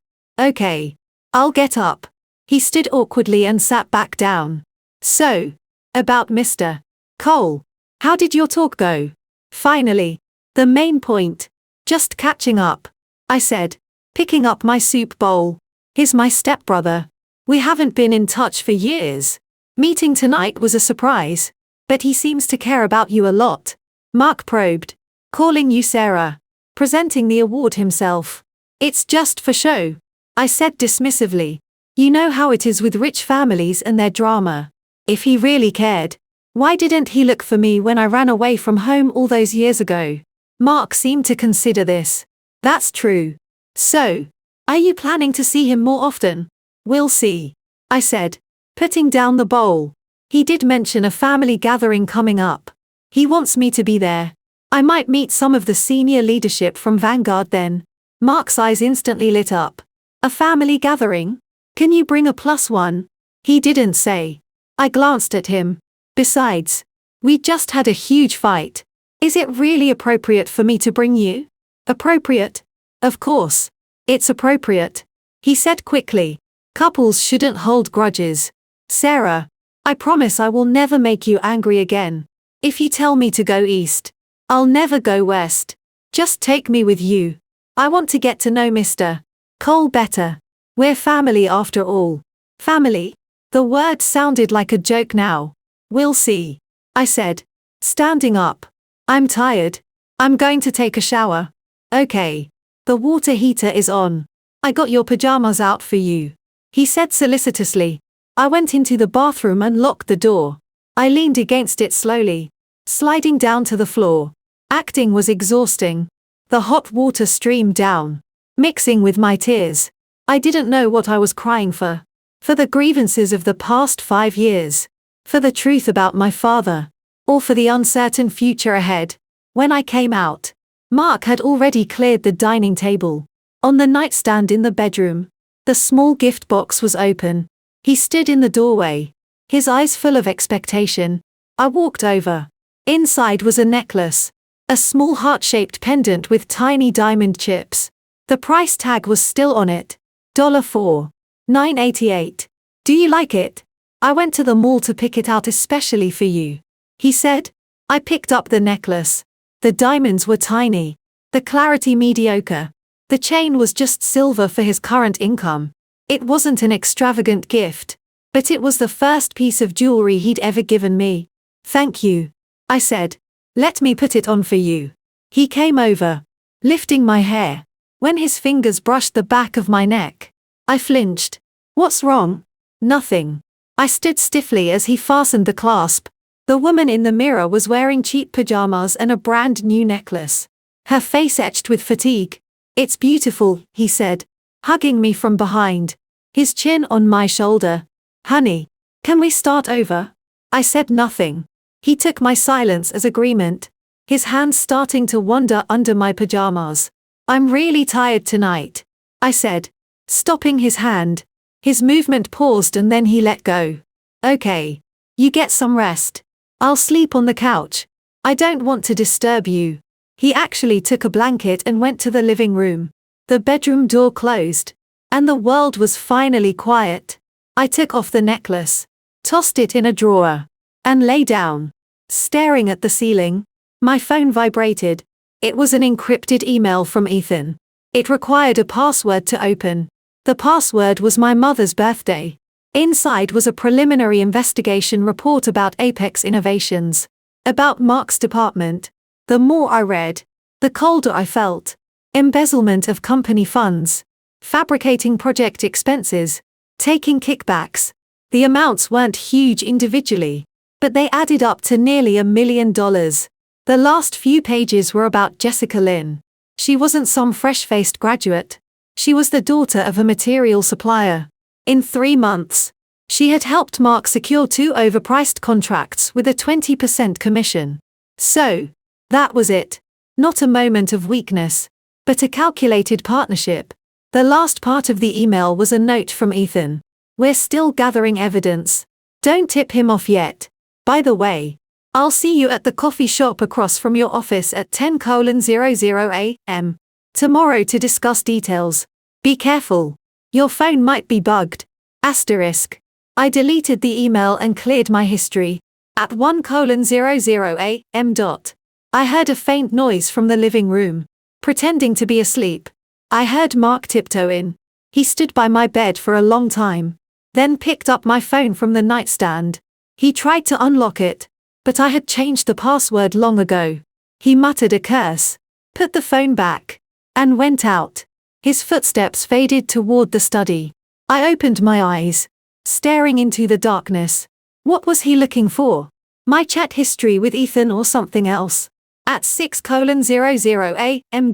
I'll get up. He stood awkwardly and sat back down. So, about Mr. Cole. How did your talk go? Finally. The main point. Just catching up. I said, picking up my soup bowl. He's my stepbrother. We haven't been in touch for years. Meeting tonight was a surprise. But he seems to care about you a lot. Mark probed. Calling you Sarah. Presenting the award himself. It's just for show. I said dismissively. You know how it is with rich families and their drama. If he really cared, why didn't he look for me when I ran away from home all those years ago? Mark seemed to consider this. That's true. So, are you planning to see him more often? We'll see, I said, putting down the bowl. He did mention a family gathering coming up. He wants me to be there. I might meet some of the senior leadership from Vanguard then. Mark's eyes instantly lit up. A family gathering? Can you bring a +1? He didn't say. I glanced at him. Besides, we just had a huge fight. Is it really appropriate for me to bring you? Appropriate? Of course. It's appropriate, he said quickly. Couples shouldn't hold grudges. Sarah, I promise I will never make you angry again. If you tell me to go east, I'll never go west. Just take me with you. I want to get to know Mr. Cole better. We're family after all. Family? The word sounded like a joke now. We'll see, I said, standing up. I'm tired. I'm going to take a shower. Okay. The water heater is on. I got your pajamas out for you, he said solicitously. I went into the bathroom and locked the door. I leaned against it slowly, sliding down to the floor. Acting was exhausting. The hot water streamed down, mixing with my tears. I didn't know what I was crying for. For the grievances of the past 5 years. For the truth about my father. Or for the uncertain future ahead. When I came out, Mark had already cleared the dining table. On the nightstand in the bedroom, the small gift box was open. He stood in the doorway, his eyes full of expectation. I walked over. Inside was a necklace. A small heart-shaped pendant with tiny diamond chips. The price tag was still on it. $4. $9.88. Do you like it? I went to the mall to pick it out especially for you, he said. I picked up the necklace. The diamonds were tiny. The clarity mediocre. The chain was just silver for his current income. It wasn't an extravagant gift, but it was the first piece of jewelry he'd ever given me. Thank you, I said. Let me put it on for you. He came over, lifting my hair. When his fingers brushed the back of my neck, I flinched. What's wrong? Nothing. I stood stiffly as he fastened the clasp. The woman in the mirror was wearing cheap pajamas and a brand new necklace. Her face etched with fatigue. It's beautiful, he said, hugging me from behind, his chin on my shoulder. Honey, can we start over? I said nothing. He took my silence as agreement, his hands starting to wander under my pajamas. I'm really tired tonight, I said, stopping his hand. His movement paused and then he let go. Okay. You get some rest. I'll sleep on the couch. I don't want to disturb you. He actually took a blanket and went to the living room. The bedroom door closed, and the world was finally quiet. I took off the necklace, tossed it in a drawer, and lay down, staring at the ceiling. My phone vibrated. It was an encrypted email from Ethan. It required a password to open. The password was my mother's birthday. Inside was a preliminary investigation report about Apex Innovations. About Mark's department. The more I read, the colder I felt. Embezzlement of company funds. Fabricating project expenses. Taking kickbacks. The amounts weren't huge individually, but they added up to nearly $1 million. The last few pages were about Jessica Lynn. She wasn't some fresh-faced graduate. She was the daughter of a material supplier. In 3 months, she had helped Mark secure 2 overpriced contracts with a 20% commission. So, that was it. Not a moment of weakness, but a calculated partnership. The last part of the email was a note from Ethan. We're still gathering evidence. Don't tip him off yet. By the way, I'll see you at the coffee shop across from your office at 10:00 a.m. tomorrow to discuss details. Be careful. Your phone might be bugged. Asterisk. I deleted the email and cleared my history. At 1:00 a.m. I heard a faint noise from the living room. Pretending to be asleep, I heard Mark tiptoe in. He stood by my bed for a long time, then picked up my phone from the nightstand. He tried to unlock it, but I had changed the password long ago. He muttered a curse, put the phone back, and went out. His footsteps faded toward the study. I opened my eyes, staring into the darkness. What was he looking for? My chat history with Ethan or something else? At 6:00 a.m.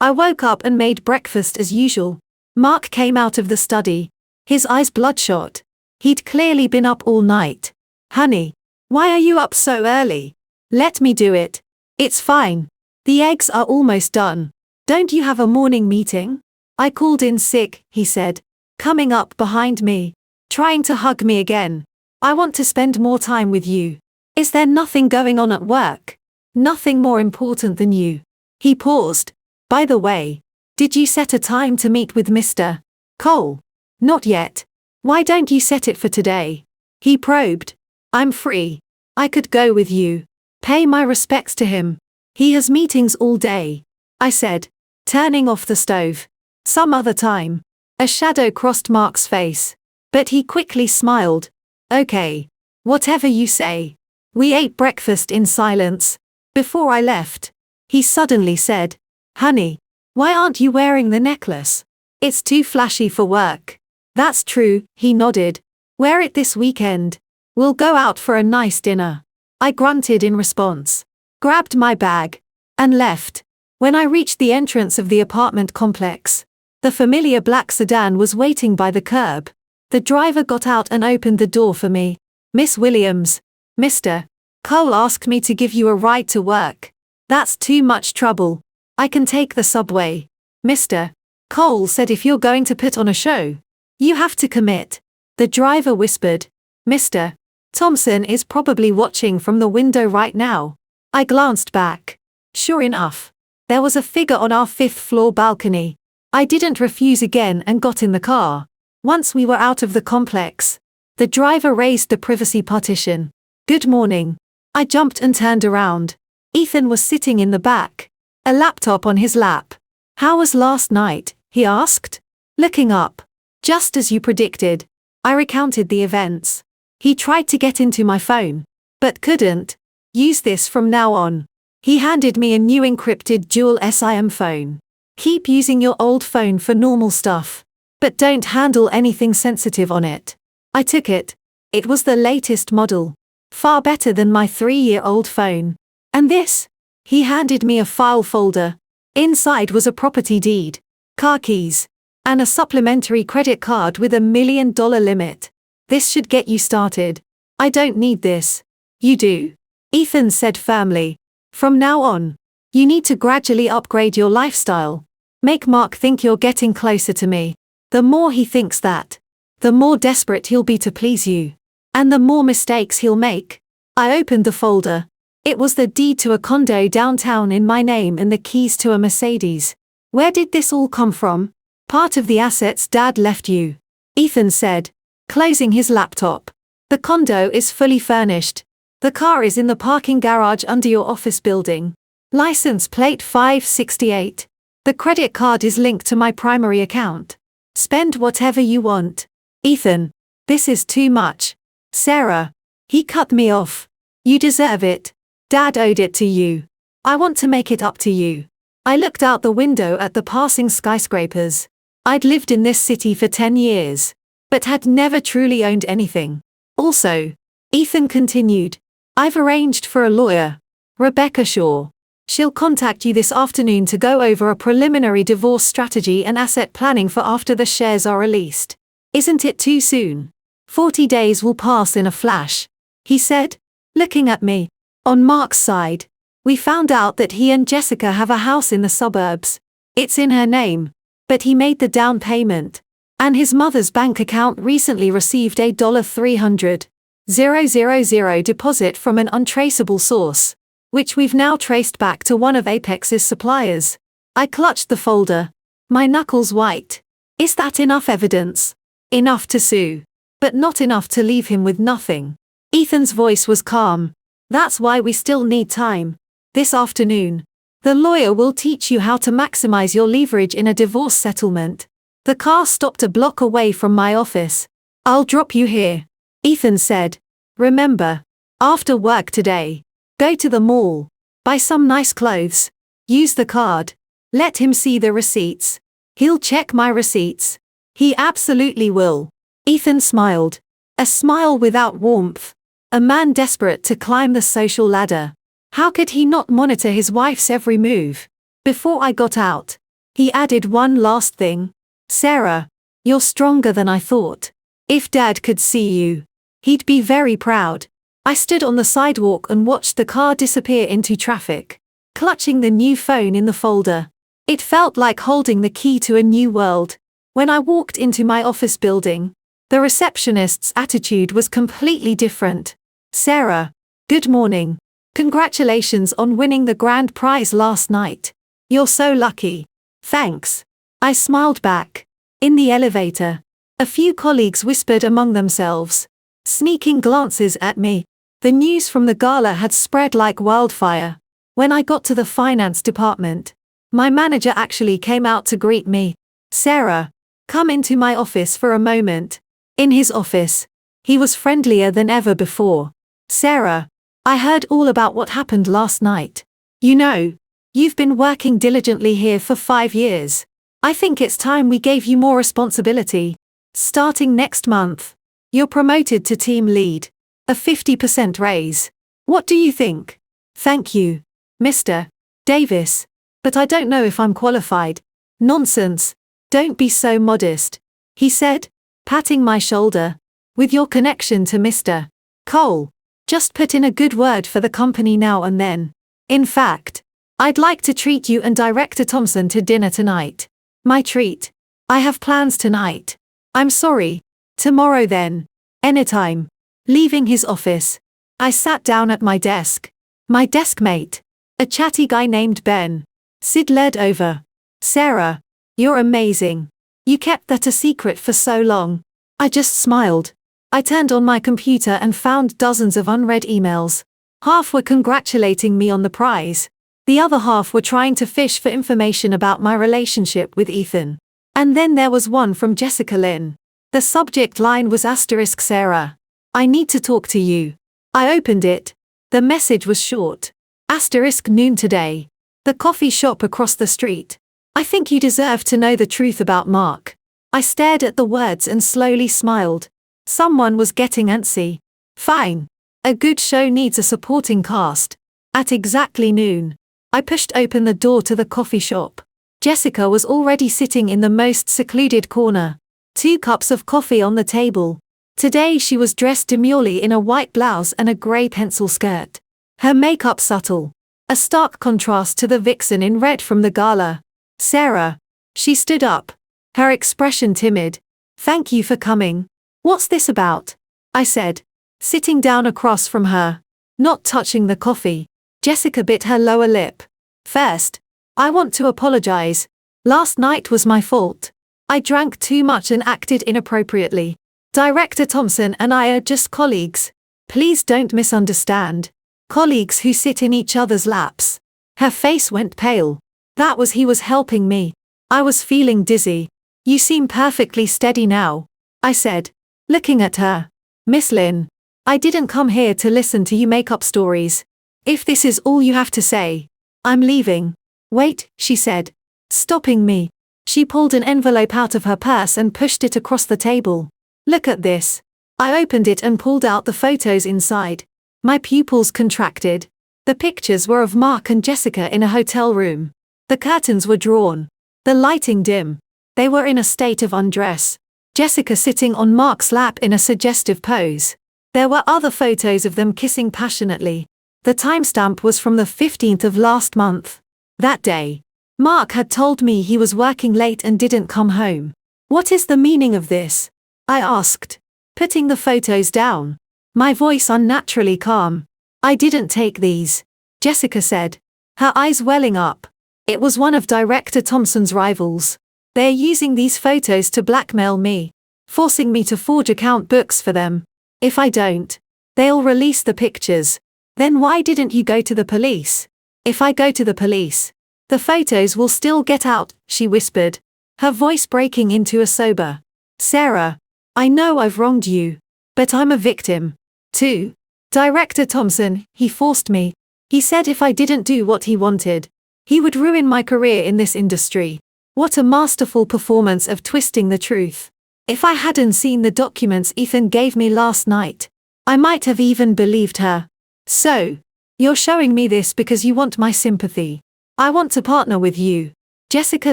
I woke up and made breakfast as usual. Mark came out of the study, his eyes bloodshot. He'd clearly been up all night. Honey, why are you up so early? Let me do it. It's fine. The eggs are almost done. Don't you have a morning meeting? I called in sick, he said, coming up behind me, trying to hug me again. I want to spend more time with you. Is there nothing going on at work? Nothing more important than you. He paused. By the way, did you set a time to meet with Mr. Cole? Not yet. Why don't you set it for today? He probed. I'm free. I could go with you. Pay my respects to him. He has meetings all day, I said, turning off the stove. Some other time. A shadow crossed Mark's face, but he quickly smiled. Okay. Whatever you say. We ate breakfast in silence. Before I left, he suddenly said, Honey, why aren't you wearing the necklace? It's too flashy for work. That's true, he nodded. Wear it this weekend. We'll go out for a nice dinner. I grunted in response, grabbed my bag, and left. When I reached the entrance of the apartment complex, the familiar black sedan was waiting by the curb. The driver got out and opened the door for me. Miss Williams, Mr. Cole asked me to give you a ride to work. That's too much trouble. I can take the subway. Mr. Cole said if you're going to put on a show, you have to commit. The driver whispered. Mr. Thompson is probably watching from the window right now. I glanced back. Sure enough, there was a figure on our 5th floor balcony. I didn't refuse again and got in the car. Once we were out of the complex, the driver raised the privacy partition. Good morning. I jumped and turned around. Ethan was sitting in the back, a laptop on his lap. How was last night? He asked, looking up. Just as you predicted. I recounted the events. He tried to get into my phone, but couldn't. Use this from now on. He handed me a new encrypted dual SIM phone. Keep using your old phone for normal stuff, but don't handle anything sensitive on it. I took it. It was the latest model. Far better than my 3-year-old phone. And this? He handed me a file folder. Inside was a property deed, car keys, and a supplementary credit card with $1 million limit. This should get you started. I don't need this. You do. Ethan said firmly. From now on, you need to gradually upgrade your lifestyle. Make Mark think you're getting closer to me. The more he thinks that, the more desperate he'll be to please you. And the more mistakes he'll make. I opened the folder. It was the deed to a condo downtown in my name and the keys to a Mercedes. Where did this all come from? Part of the assets Dad left you. Ethan said, closing his laptop. The condo is fully furnished. The car is in the parking garage under your office building. License plate 568. The credit card is linked to my primary account. Spend whatever you want. Ethan, this is too much. Sarah. He cut me off. You deserve it. Dad owed it to you. I want to make it up to you. I looked out the window at the passing skyscrapers. I'd lived in this city for 10 years, but had never truly owned anything. Also, Ethan continued, I've arranged for a lawyer, Rebecca Shaw. She'll contact you this afternoon to go over a preliminary divorce strategy and asset planning for after the shares are released. Isn't it too soon? 40 days will pass in a flash, he said, looking at me. On Mark's side, we found out that he and Jessica have a house in the suburbs. It's in her name, but he made the down payment, and his mother's bank account recently received a $300,000 deposit from an untraceable source, which we've now traced back to one of Apex's suppliers. I clutched the folder, my knuckles white. Is that enough evidence? Enough to sue, but not enough to leave him with nothing. Ethan's voice was calm. That's why we still need time. This afternoon, the lawyer will teach you how to maximize your leverage in a divorce settlement. The car stopped a block away from my office. I'll drop you here, Ethan said. Remember, after work today, go to the mall, buy some nice clothes, use the card, let him see the receipts. He'll check my receipts. He absolutely will. Ethan smiled. A smile without warmth. A man desperate to climb the social ladder. How could he not monitor his wife's every move? Before I got out, he added one last thing. Sarah, you're stronger than I thought. If Dad could see you, he'd be very proud. I stood on the sidewalk and watched the car disappear into traffic, clutching the new phone in the folder. It felt like holding the key to a new world. When I walked into my office building, the receptionist's attitude was completely different. Sarah, good morning. Congratulations on winning the grand prize last night. You're so lucky. Thanks. I smiled back. In the elevator, a few colleagues whispered among themselves, sneaking glances at me. The news from the gala had spread like wildfire. When I got to the finance department, my manager actually came out to greet me. Sarah, come into my office for a moment. In his office, he was friendlier than ever before. Sarah, I heard all about what happened last night. You know, you've been working diligently here for 5 years. I think it's time we gave you more responsibility. Starting next month, you're promoted to team lead. A 50% raise. What do you think? Thank you, Mr. Davis. But I don't know if I'm qualified. Nonsense. Don't be so modest, he said, patting my shoulder. With your connection to Mr. Cole, just put in a good word for the company now and then. In fact, I'd like to treat you and Director Thompson to dinner tonight. My treat. I have plans tonight. I'm sorry. Tomorrow then. Anytime. Leaving his office, I sat down at my desk. My desk mate, a chatty guy named Ben, Sid, led over. Sarah, you're amazing. You kept that a secret for so long. I just smiled. I turned on my computer and found dozens of unread emails. Half were congratulating me on the prize. The other half were trying to fish for information about my relationship with Ethan. And then there was one from Jessica Lynn. The subject line was * Sarah. I need to talk to you. I opened it. The message was short. * noon today. The coffee shop across the street. I think you deserve to know the truth about Mark. I stared at the words and slowly smiled. Someone was getting antsy. Fine. A good show needs a supporting cast. At exactly noon, I pushed open the door to the coffee shop. Jessica was already sitting in the most secluded corner. 2 cups of coffee on the table. Today she was dressed demurely in a white blouse and a grey pencil skirt. Her makeup subtle. A stark contrast to the vixen in red from the gala. Sarah. She stood up. Her expression timid. Thank you for coming. What's this about? I said, sitting down across from her. Not touching the coffee. Jessica bit her lower lip. First, I want to apologize. Last night was my fault. I drank too much and acted inappropriately. Director Thompson and I are just colleagues. Please don't misunderstand. Colleagues who sit in each other's laps. Her face went pale. That was he was helping me. I was feeling dizzy. You seem perfectly steady now, I said, looking at her. Miss Lynn, I didn't come here to listen to you make up stories. If this is all you have to say, I'm leaving. Wait, she said, stopping me. She pulled an envelope out of her purse and pushed it across the table. Look at this. I opened it and pulled out the photos inside. My pupils contracted. The pictures were of Mark and Jessica in a hotel room. The curtains were drawn. The lighting dim. They were in a state of undress. Jessica sitting on Mark's lap in a suggestive pose. There were other photos of them kissing passionately. The timestamp was from the 15th of last month. That day, Mark had told me he was working late and didn't come home. What is the meaning of this? I asked, putting the photos down. My voice unnaturally calm. I didn't take these, Jessica said, her eyes welling up. It was one of Director Thompson's rivals. They're using these photos to blackmail me, forcing me to forge account books for them. If I don't, they'll release the pictures. Then why didn't you go to the police? If I go to the police, the photos will still get out, she whispered, her voice breaking into a sober. Sarah, I know I've wronged you, but I'm a victim, too. Director Thompson, he forced me. He said if I didn't do what he wanted, he would ruin my career in this industry. What a masterful performance of twisting the truth. If I hadn't seen the documents Ethan gave me last night, I might have even believed her. So, you're showing me this because you want my sympathy. I want to partner with you. Jessica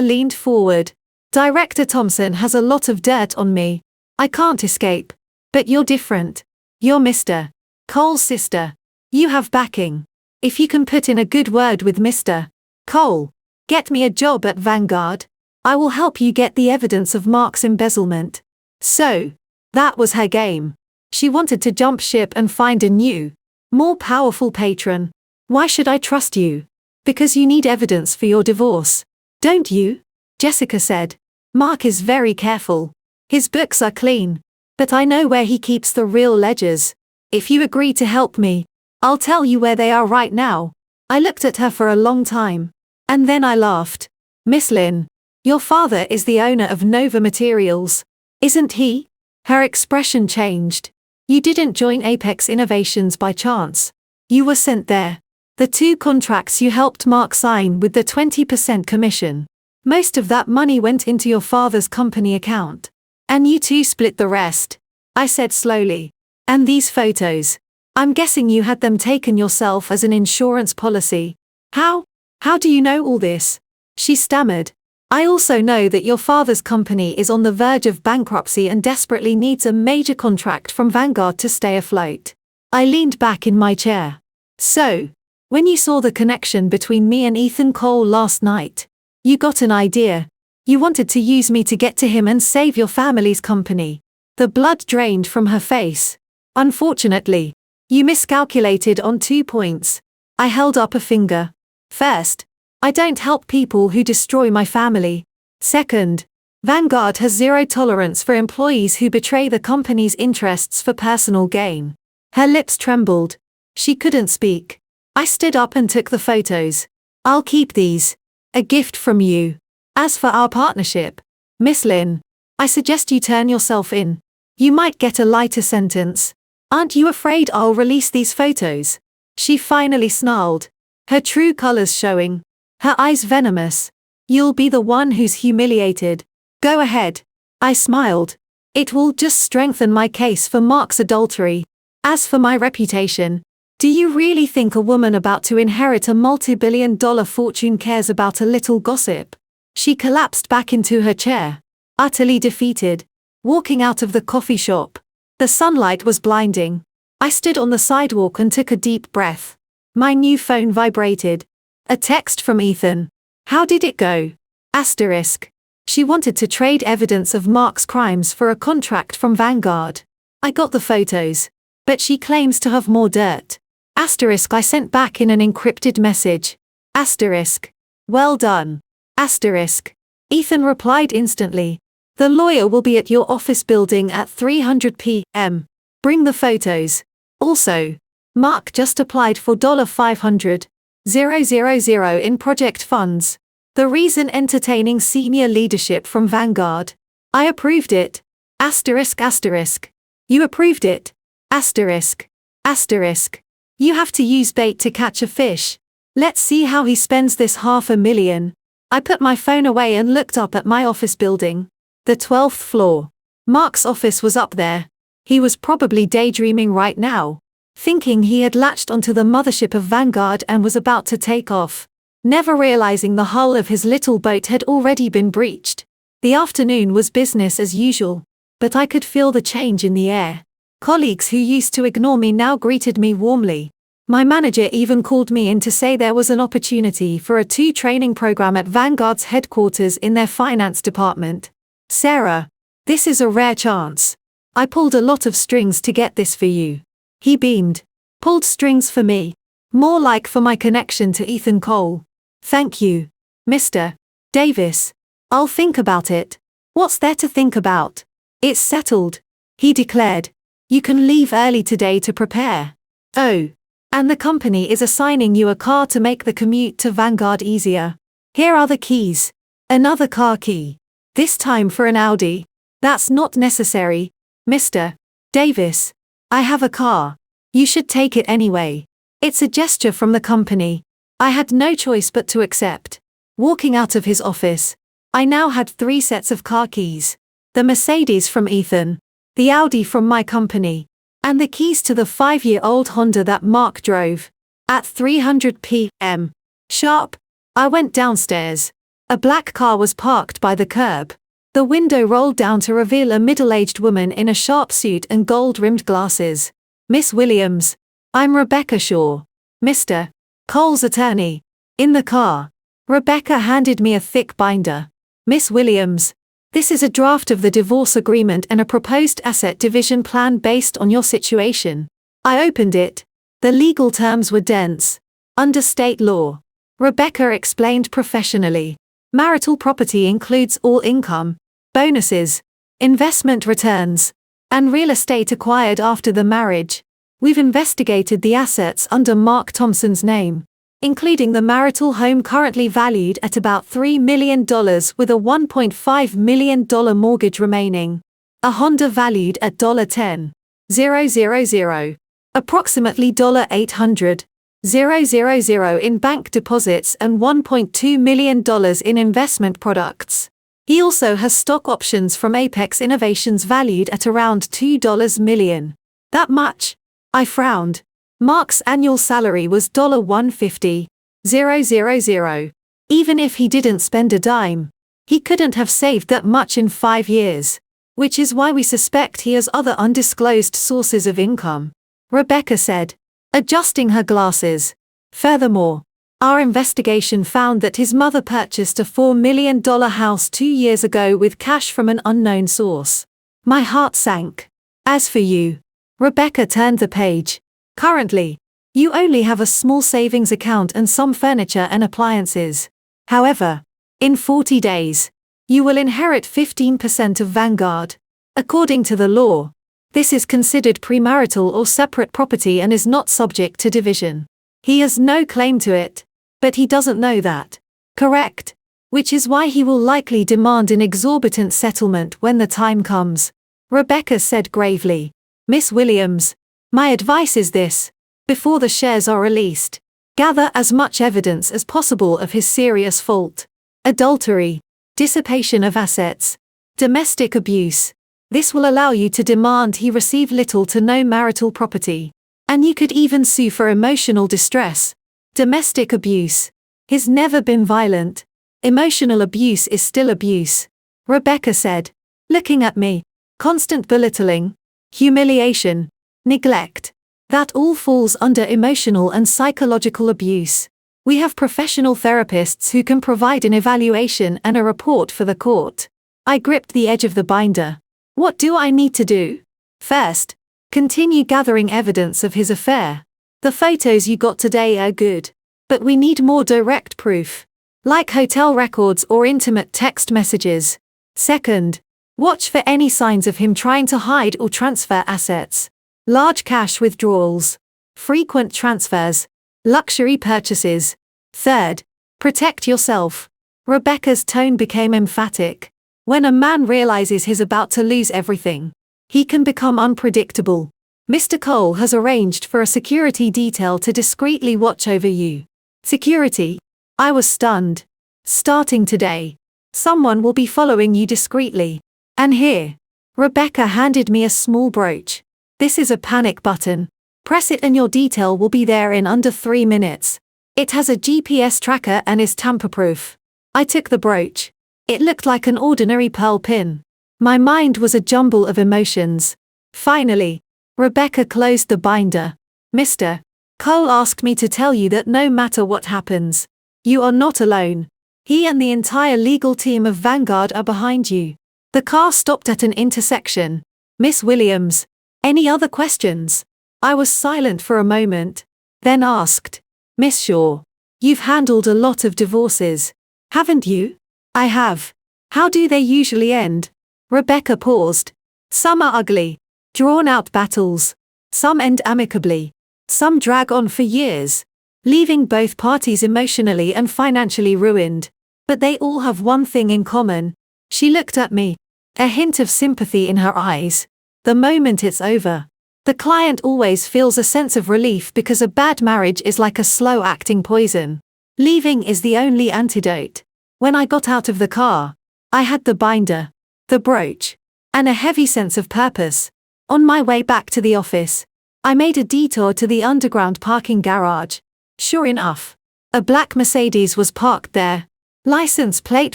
leaned forward. Director Thompson has a lot of dirt on me. I can't escape. But you're different. You're Mr. Cole's sister. You have backing. If you can put in a good word with Mr. Cole, get me a job at Vanguard, I will help you get the evidence of Mark's embezzlement. So, that was her game. She wanted to jump ship and find a new, more powerful patron. Why should I trust you? Because you need evidence for your divorce. Don't you? Jessica said. Mark is very careful. His books are clean. But I know where he keeps the real ledgers. If you agree to help me, I'll tell you where they are right now. I looked at her for a long time. And then I laughed. Miss Lynn, your father is the owner of Nova Materials, isn't he? Her expression changed. You didn't join Apex Innovations by chance. You were sent there. The 2 contracts you helped Mark sign with the 20% commission. Most of that money went into your father's company account. And you two split the rest. I said slowly. And these photos. I'm guessing you had them taken yourself as an insurance policy. How? How do you know all this? She stammered. I also know that your father's company is on the verge of bankruptcy and desperately needs a major contract from Vanguard to stay afloat. I leaned back in my chair. So, when you saw the connection between me and Ethan Cole last night, you got an idea. You wanted to use me to get to him and save your family's company. The blood drained from her face. Unfortunately, you miscalculated on 2 points. I held up a finger. First, I don't help people who destroy my family. Second, Vanguard has zero tolerance for employees who betray the company's interests for personal gain. Her lips trembled. She couldn't speak. I stood up and took the photos. I'll keep these. A gift from you. As for our partnership, Miss Lynn, I suggest you turn yourself in. You might get a lighter sentence. Aren't you afraid I'll release these photos? She finally snarled, her true colors showing, her eyes venomous. You'll be the one who's humiliated. Go ahead. I smiled. It will just strengthen my case for Mark's adultery. As for my reputation, do you really think a woman about to inherit a multi-billion-dollar fortune cares about a little gossip? She collapsed back into her chair, utterly defeated, walking out of the coffee shop. The sunlight was blinding. I stood on the sidewalk and took a deep breath. My new phone vibrated. A text from Ethan. How did it go? Asterisk. She wanted to trade evidence of Mark's crimes for a contract from Vanguard. I got the photos. But she claims to have more dirt. Asterisk. I sent back in an encrypted message. Asterisk. Well done. Asterisk. Ethan replied instantly. The lawyer will be at your office building at 3:00 p.m. Bring the photos. Also, Mark just applied for $500,000 in project funds. The reason entertaining senior leadership from Vanguard. I approved it. Asterisk asterisk. You approved it. Asterisk. Asterisk. You have to use bait to catch a fish. Let's see how he spends this $500,000. I put my phone away and looked up at my office building. The 12th floor. Mark's office was up there. He was probably daydreaming right now, thinking he had latched onto the mothership of Vanguard and was about to take off, never realizing the hull of his little boat had already been breached. The afternoon was business as usual, but I could feel the change in the air. Colleagues who used to ignore me now greeted me warmly. My manager even called me in to say there was an opportunity for a 2 training program at Vanguard's headquarters in their finance department. Sarah, this is a rare chance. I pulled a lot of strings to get this for you. He beamed. Pulled strings for me. More like for my connection to Ethan Cole. Thank you, Mr. Davis. I'll think about it. What's there to think about? It's settled, he declared. You can leave early today to prepare. Oh. And the company is assigning you a car to make the commute to Vanguard easier. Here are the keys. Another car key. This time for an Audi. That's not necessary, Mr. Davis. I have a car. You should take it anyway. It's a gesture from the company. I had no choice but to accept. Walking out of his office, I now had 3 sets of car keys. The Mercedes from Ethan, the Audi from my company, and the keys to the 5-year-old Honda that Mark drove. At 300 p.m. sharp, I went downstairs. A black car was parked by the curb. The window rolled down to reveal a middle-aged woman in a sharp suit and gold-rimmed glasses. Miss Williams. I'm Rebecca Shaw. Mr. Cole's attorney. In the car. Rebecca handed me a thick binder. Miss Williams. This is a draft of the divorce agreement and a proposed asset division plan based on your situation. I opened it. The legal terms were dense. Under state law. Rebecca explained professionally. Marital property includes all income, bonuses, investment returns, and real estate acquired after the marriage. We've investigated the assets under Mark Thompson's name, including the marital home currently valued at about $3 million with a $1.5 million mortgage remaining. A Honda valued at $10,000, approximately $800,000 in bank deposits and $1.2 million in investment products. He also has stock options from Apex Innovations valued at around $2 million. That much? I frowned. Mark's annual salary was $150,000. Even if he didn't spend a dime, he couldn't have saved that much in 5 years. Which is why we suspect he has other undisclosed sources of income. Rebecca said, adjusting her glasses. Furthermore, our investigation found that his mother purchased a $4 million house 2 years ago with cash from an unknown source. My heart sank. As for you, Rebecca turned the page. Currently, you only have a small savings account and some furniture and appliances. However, in 40 days, you will inherit 15% of Vanguard. According to the law, this is considered premarital or separate property and is not subject to division. He has no claim to it, but he doesn't know that. Correct? Which is why he will likely demand an exorbitant settlement when the time comes. Rebecca said gravely. Miss Williams, my advice is this. Before the shares are released, gather as much evidence as possible of his serious fault. Adultery, dissipation of assets, domestic abuse. This will allow you to demand he receive little to no marital property. And you could even sue for emotional distress. Domestic abuse. He's never been violent. Emotional abuse is still abuse. Rebecca said, looking at me. Constant belittling, humiliation, neglect. That all falls under emotional and psychological abuse. We have professional therapists who can provide an evaluation and a report for the court. I gripped the edge of the binder. What do I need to do? First, continue gathering evidence of his affair. The photos you got today are good, but we need more direct proof, like hotel records or intimate text messages. Second, watch for any signs of him trying to hide or transfer assets. Large cash withdrawals, frequent transfers, luxury purchases. Third, protect yourself. Rebecca's tone became emphatic. When a man realizes he's about to lose everything, he can become unpredictable. Mr. Cole has arranged for a security detail to discreetly watch over you. Security? I was stunned. Starting today, someone will be following you discreetly. And here, Rebecca handed me a small brooch. This is a panic button. Press it and your detail will be there in under 3 minutes. It has a GPS tracker and is tamper-proof. I took the brooch. It looked like an ordinary pearl pin. My mind was a jumble of emotions. Finally, Rebecca closed the binder. Mr. Cole asked me to tell you that no matter what happens, you are not alone. He and the entire legal team of Vanguard are behind you. The car stopped at an intersection. Miss Williams, any other questions? I was silent for a moment, then asked. Miss Shaw, you've handled a lot of divorces, haven't you? I have. How do they usually end? Rebecca paused. Some are ugly, drawn-out battles. Some end amicably. Some drag on for years, leaving both parties emotionally and financially ruined. But they all have one thing in common. She looked at me, a hint of sympathy in her eyes. The moment it's over, the client always feels a sense of relief because a bad marriage is like a slow-acting poison. Leaving is the only antidote. When I got out of the car, I had the binder, the brooch, and a heavy sense of purpose. On my way back to the office, I made a detour to the underground parking garage. Sure enough, a black Mercedes was parked there. License plate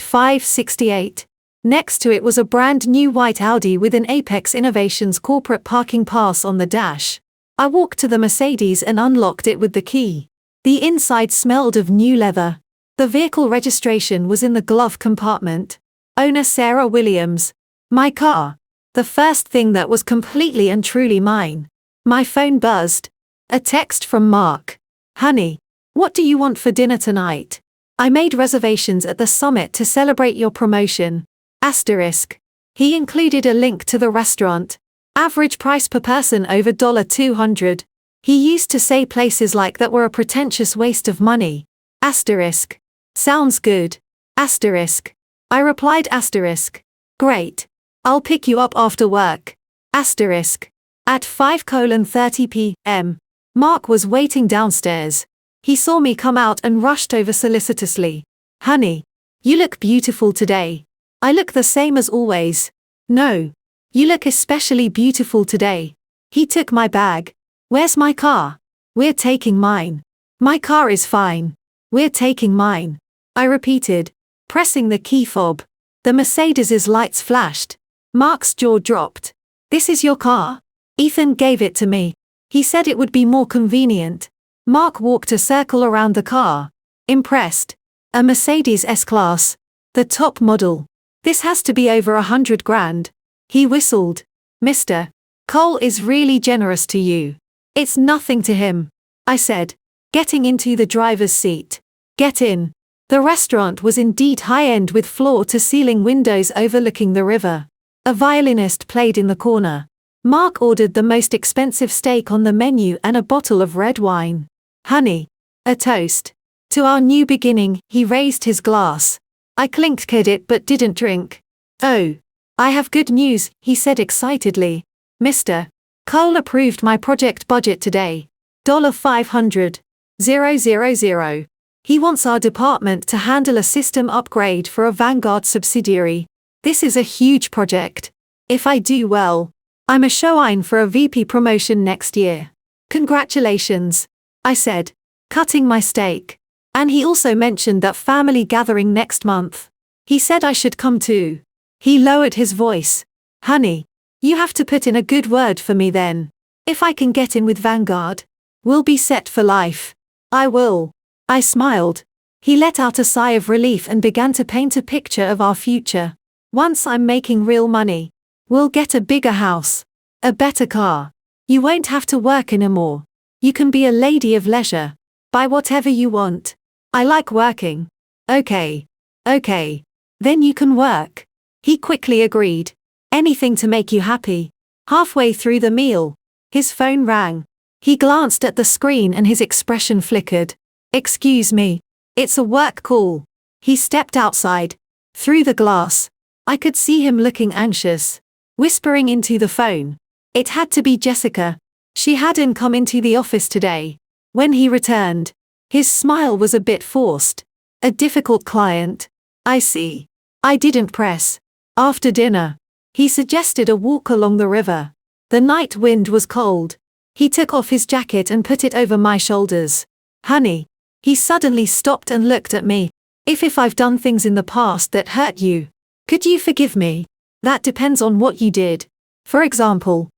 568. Next to it was a brand new white Audi with an Apex Innovations corporate parking pass on the dash. I walked to the Mercedes and unlocked it with the key. The inside smelled of new leather. The vehicle registration was in the glove compartment. Owner Sarah Williams. My car. The first thing that was completely and truly mine. My phone buzzed. A text from Mark. Honey, what do you want for dinner tonight? I made reservations at the summit to celebrate your promotion. Asterisk. He included a link to the restaurant. Average price per person over $200. He used to say places like that were a pretentious waste of money. Asterisk. Sounds good. Asterisk. I replied asterisk. Great. I'll pick you up after work. Asterisk. At 5:30 p.m. Mark was waiting downstairs. He saw me come out and rushed over solicitously. Honey, you look beautiful today. I look the same as always. No. You look especially beautiful today. He took my bag. Where's my car? We're taking mine. My car is fine. We're taking mine. I repeated, pressing the key fob. The Mercedes's lights flashed. Mark's jaw dropped. This is your car? Ethan gave it to me. He said it would be more convenient. Mark walked a circle around the car. Impressed. A Mercedes S-Class. The top model. This has to be over $100,000. He whistled. Mr. Cole is really generous to you. It's nothing to him. I said, getting into the driver's seat. Get in. The restaurant was indeed high-end with floor-to-ceiling windows overlooking the river. A violinist played in the corner. Mark ordered the most expensive steak on the menu and a bottle of red wine. Honey. A toast. To our new beginning, he raised his glass. I clinked it but didn't drink. Oh. I have good news, he said excitedly. Mr. Cole approved my project budget today. $500,000. He wants our department to handle a system upgrade for a Vanguard subsidiary. This is a huge project. If I do well, I'm a showine for a VP promotion next year. Congratulations, I said, cutting my steak. And he also mentioned that family gathering next month. He said I should come too. He lowered his voice. Honey, you have to put in a good word for me then. If I can get in with Vanguard, we'll be set for life. I will. I smiled. He let out a sigh of relief and began to paint a picture of our future. Once I'm making real money, we'll get a bigger house, a better car. You won't have to work anymore. You can be a lady of leisure. Buy whatever you want. I like working. Okay. Then you can work. He quickly agreed. Anything to make you happy. Halfway through the meal, his phone rang. He glanced at the screen and his expression flickered. Excuse me. It's a work call. He stepped outside. Through the glass, I could see him looking anxious. Whispering into the phone. It had to be Jessica. She hadn't come into the office today. When he returned, his smile was a bit forced. A difficult client. I see. I didn't press. After dinner, he suggested a walk along the river. The night wind was cold. He took off his jacket and put it over my shoulders. Honey. He suddenly stopped and looked at me. If I've done things in the past that hurt you, could you forgive me? That depends on what you did. For example,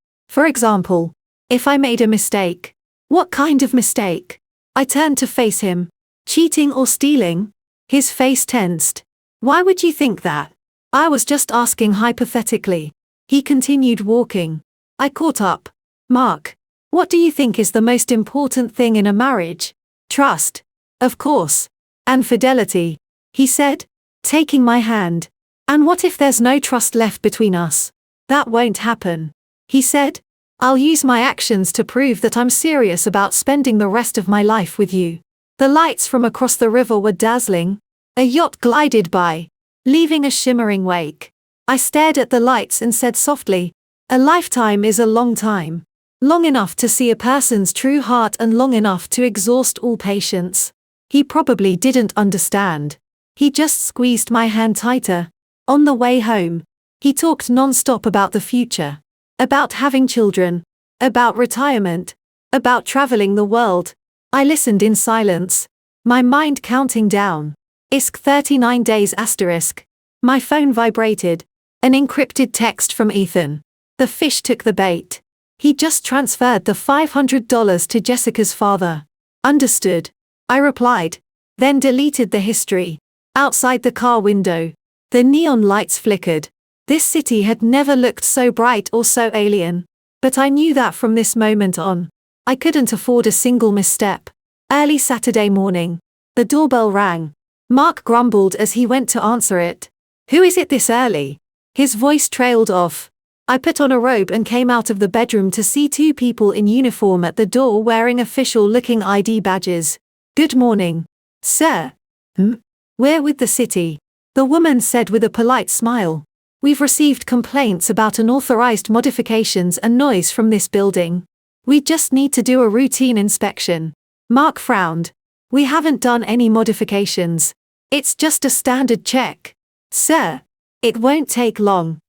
if I made a mistake. What kind of mistake? I turned to face him. Cheating or stealing? His face tensed. Why would you think that? I was just asking hypothetically. He continued walking. I caught up. Mark, what do you think is the most important thing in a marriage? Trust. Of course. And fidelity. He said, taking my hand. And what if there's no trust left between us? That won't happen. He said, I'll use my actions to prove that I'm serious about spending the rest of my life with you. The lights from across the river were dazzling. A yacht glided by, leaving a shimmering wake. I stared at the lights and said softly, a lifetime is a long time. Long enough to see a person's true heart and long enough to exhaust all patience. He probably didn't understand. He just squeezed my hand tighter. On the way home, he talked non-stop about the future, about having children, about retirement, about traveling the world. I listened in silence, my mind counting down. 39 days asterisk. My phone vibrated. An encrypted text from Ethan. The fish took the bait. He just transferred the $500 to Jessica's father. Understood. I replied. Then deleted the history. Outside the car window, the neon lights flickered. This city had never looked so bright or so alien. But I knew that from this moment on, I couldn't afford a single misstep. Early Saturday morning. The doorbell rang. Mark grumbled as he went to answer it. Who is it this early? His voice trailed off. I put on a robe and came out of the bedroom to see two people in uniform at the door wearing official-looking ID badges. Good morning, sir. We're with the city, the woman said with a polite smile. We've received complaints about unauthorized modifications and noise from this building. We just need to do a routine inspection. Mark frowned. We haven't done any modifications. It's just a standard check. Sir, it won't take long.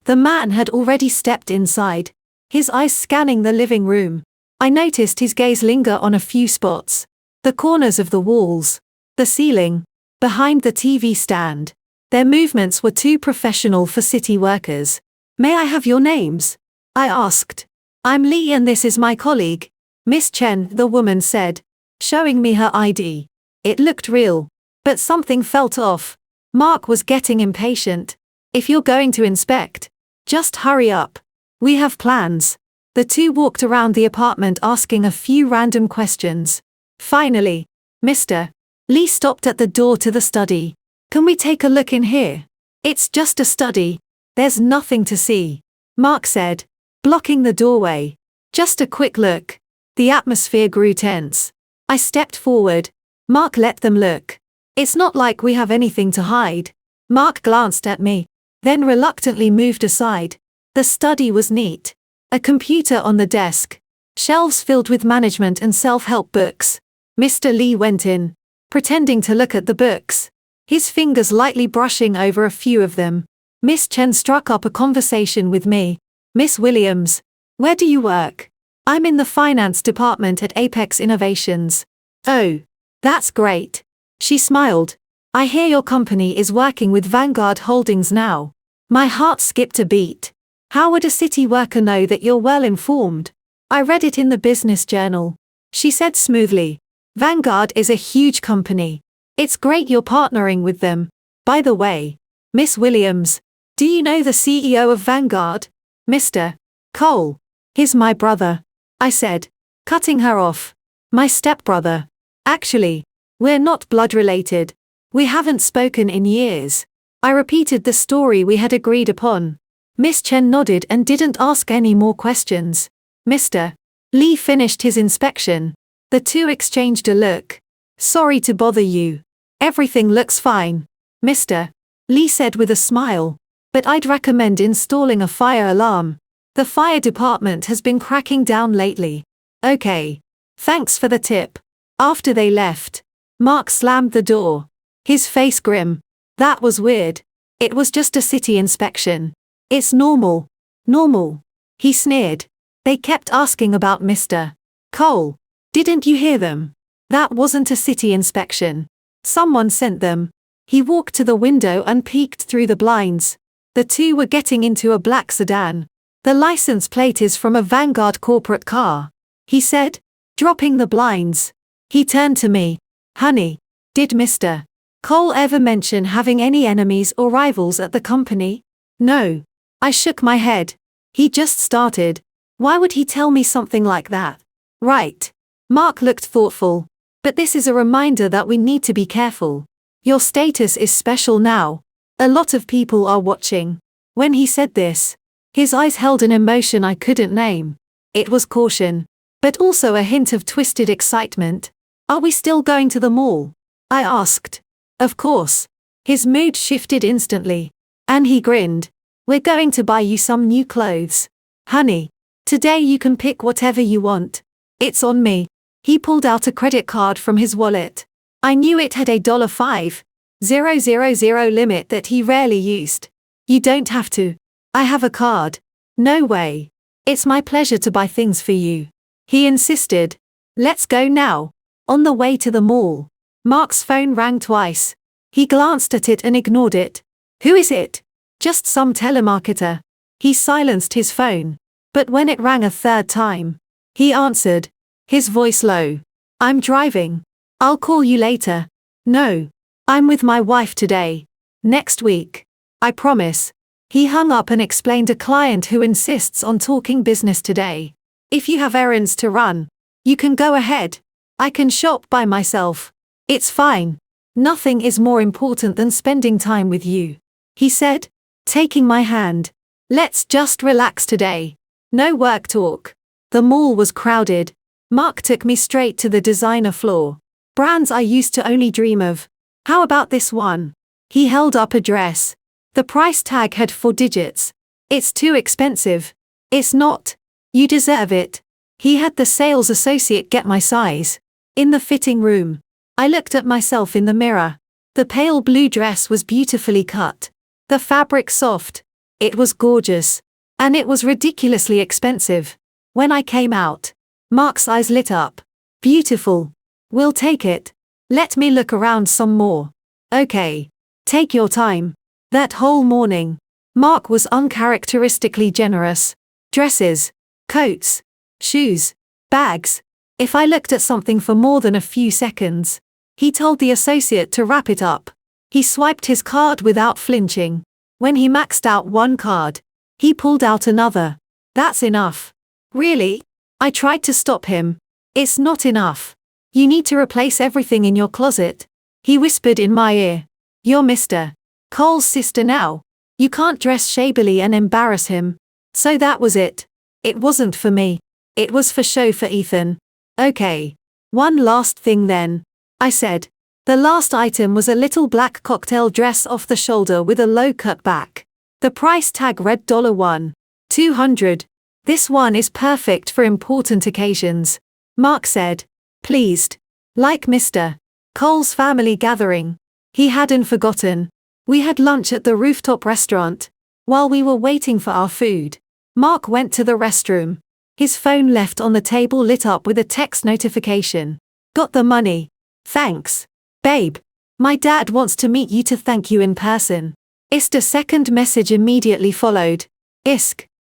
The man had already stepped inside, his eyes scanning the living room. I noticed his gaze linger on a few spots. The corners of the walls, the ceiling, behind the TV stand. Their movements were too professional for city workers. May I have your names? I asked. I'm Lee and this is my colleague, Miss Chen, the woman said, showing me her ID. It looked real, but something felt off. Mark was getting impatient. If you're going to inspect, just hurry up. We have plans. The two walked around the apartment asking a few random questions. Finally, Mr. Lee stopped at the door to the study. Can we take a look in here? It's just a study. There's nothing to see, Mark said, blocking the doorway. Just a quick look. The atmosphere grew tense. I stepped forward. Mark let them look. It's not like we have anything to hide. Mark glanced at me, then reluctantly moved aside. The study was neat. A computer on the desk. Shelves filled with management and self-help books. Mr. Lee went in, pretending to look at the books, his fingers lightly brushing over a few of them. Miss Chen struck up a conversation with me. Miss Williams, where do you work? I'm in the finance department at Apex Innovations. Oh, that's great. She smiled. I hear your company is working with Vanguard Holdings now. My heart skipped a beat. How would a city worker know that you're well informed? I read it in the business journal. She said smoothly. Vanguard is a huge company. It's great you're partnering with them. By the way, Miss Williams, do you know the CEO of Vanguard? Mr. Cole. He's my brother, I said, cutting her off. My stepbrother. Actually, we're not blood related. We haven't spoken in years. I repeated the story we had agreed upon. Miss Chen nodded and didn't ask any more questions. Mr. Lee finished his inspection. The two exchanged a look. Sorry to bother you. Everything looks fine, Mr. Lee said with a smile. But I'd recommend installing a fire alarm. The fire department has been cracking down lately. Okay. Thanks for the tip. After they left, Mark slammed the door. His face grim. That was weird. It was just a city inspection. It's normal. Normal. He sneered. They kept asking about Mr. Cole. Didn't you hear them? That wasn't a city inspection. Someone sent them. He walked to the window and peeked through the blinds. The two were getting into a black sedan. The license plate is from a Vanguard corporate car, he said, dropping the blinds. He turned to me. Honey, did Mr. Cole ever mention having any enemies or rivals at the company? No. I shook my head. He just started. Why would he tell me something like that? Right. Mark looked thoughtful. But this is a reminder that we need to be careful. Your status is special now. A lot of people are watching. When he said this, his eyes held an emotion I couldn't name. It was caution, but also a hint of twisted excitement. Are we still going to the mall? I asked. Of course. His mood shifted instantly. And he grinned. We're going to buy you some new clothes. Honey, today you can pick whatever you want. It's on me. He pulled out a credit card from his wallet. I knew it had $5. $000 limit that he rarely used. You don't have to. I have a card. No way. It's my pleasure to buy things for you. He insisted. Let's go now. On the way to the mall, Mark's phone rang twice. He glanced at it and ignored it. Who is it? Just some telemarketer. He silenced his phone. But when it rang a third time, he answered, his voice low. I'm driving. I'll call you later. No. I'm with my wife today. Next week. I promise. He hung up and explained a client who insists on talking business today. If you have errands to run, you can go ahead. I can shop by myself. It's fine. Nothing is more important than spending time with you. He said, taking my hand. Let's just relax today. No work talk. The mall was crowded. Mark took me straight to the designer floor. Brands I used to only dream of. How about this one? He held up a dress. The price tag had 4 digits. It's too expensive. It's not. You deserve it. He had the sales associate get my size. In the fitting room, I looked at myself in the mirror. The pale blue dress was beautifully cut. The fabric soft. It was gorgeous. And it was ridiculously expensive. When I came out, Mark's eyes lit up. Beautiful. We'll take it. Let me look around some more. Okay. Take your time. That whole morning, Mark was uncharacteristically generous. Dresses, coats, shoes, bags. If I looked at something for more than a few seconds, he told the associate to wrap it up. He swiped his card without flinching. When he maxed out one card, he pulled out another. That's enough. Really? I tried to stop him. It's not enough. You need to replace everything in your closet. He whispered in my ear. You're Mr. Cole's sister now. You can't dress shabily and embarrass him. So that was it. It wasn't for me. It was for show for Ethan. Okay. One last thing then. I said. The last item was a little black cocktail dress off the shoulder with a low cut back. The price tag read $1. $200. This one is perfect for important occasions. Mark said. Pleased. Like Mr. Cole's family gathering. He hadn't forgotten. We had lunch at the rooftop restaurant. While we were waiting for our food, Mark went to the restroom. His phone left on the table lit up with a text notification. Got the money. Thanks. Babe. My dad wants to meet you to thank you in person. A second message immediately followed.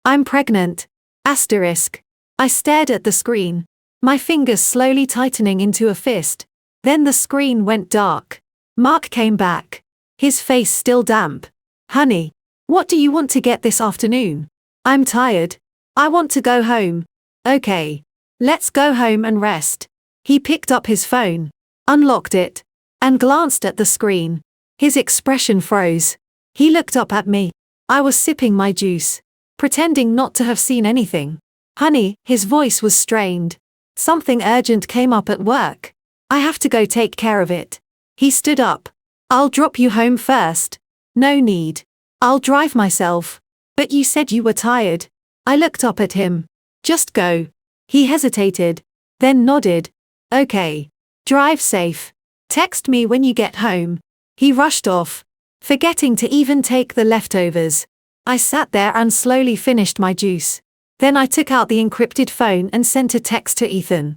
I'm pregnant. Asterisk. I stared at the screen. My fingers slowly tightening into a fist. Then the screen went dark. Mark came back. His face still damp. Honey, what do you want to get this afternoon? I'm tired. I want to go home. Okay. Let's go home and rest. He picked up his phone, unlocked it, and glanced at the screen. His expression froze. He looked up at me. I was sipping my juice, pretending not to have seen anything. Honey, his voice was strained. Something urgent came up at work. I have to go take care of it. He stood up. I'll drop you home first. No need. I'll drive myself. But you said you were tired. I looked up at him. Just go. He hesitated, then nodded. Okay. Drive safe. Text me when you get home. He rushed off, forgetting to even take the leftovers. I sat there and slowly finished my juice. Then I took out the encrypted phone and sent a text to Ethan.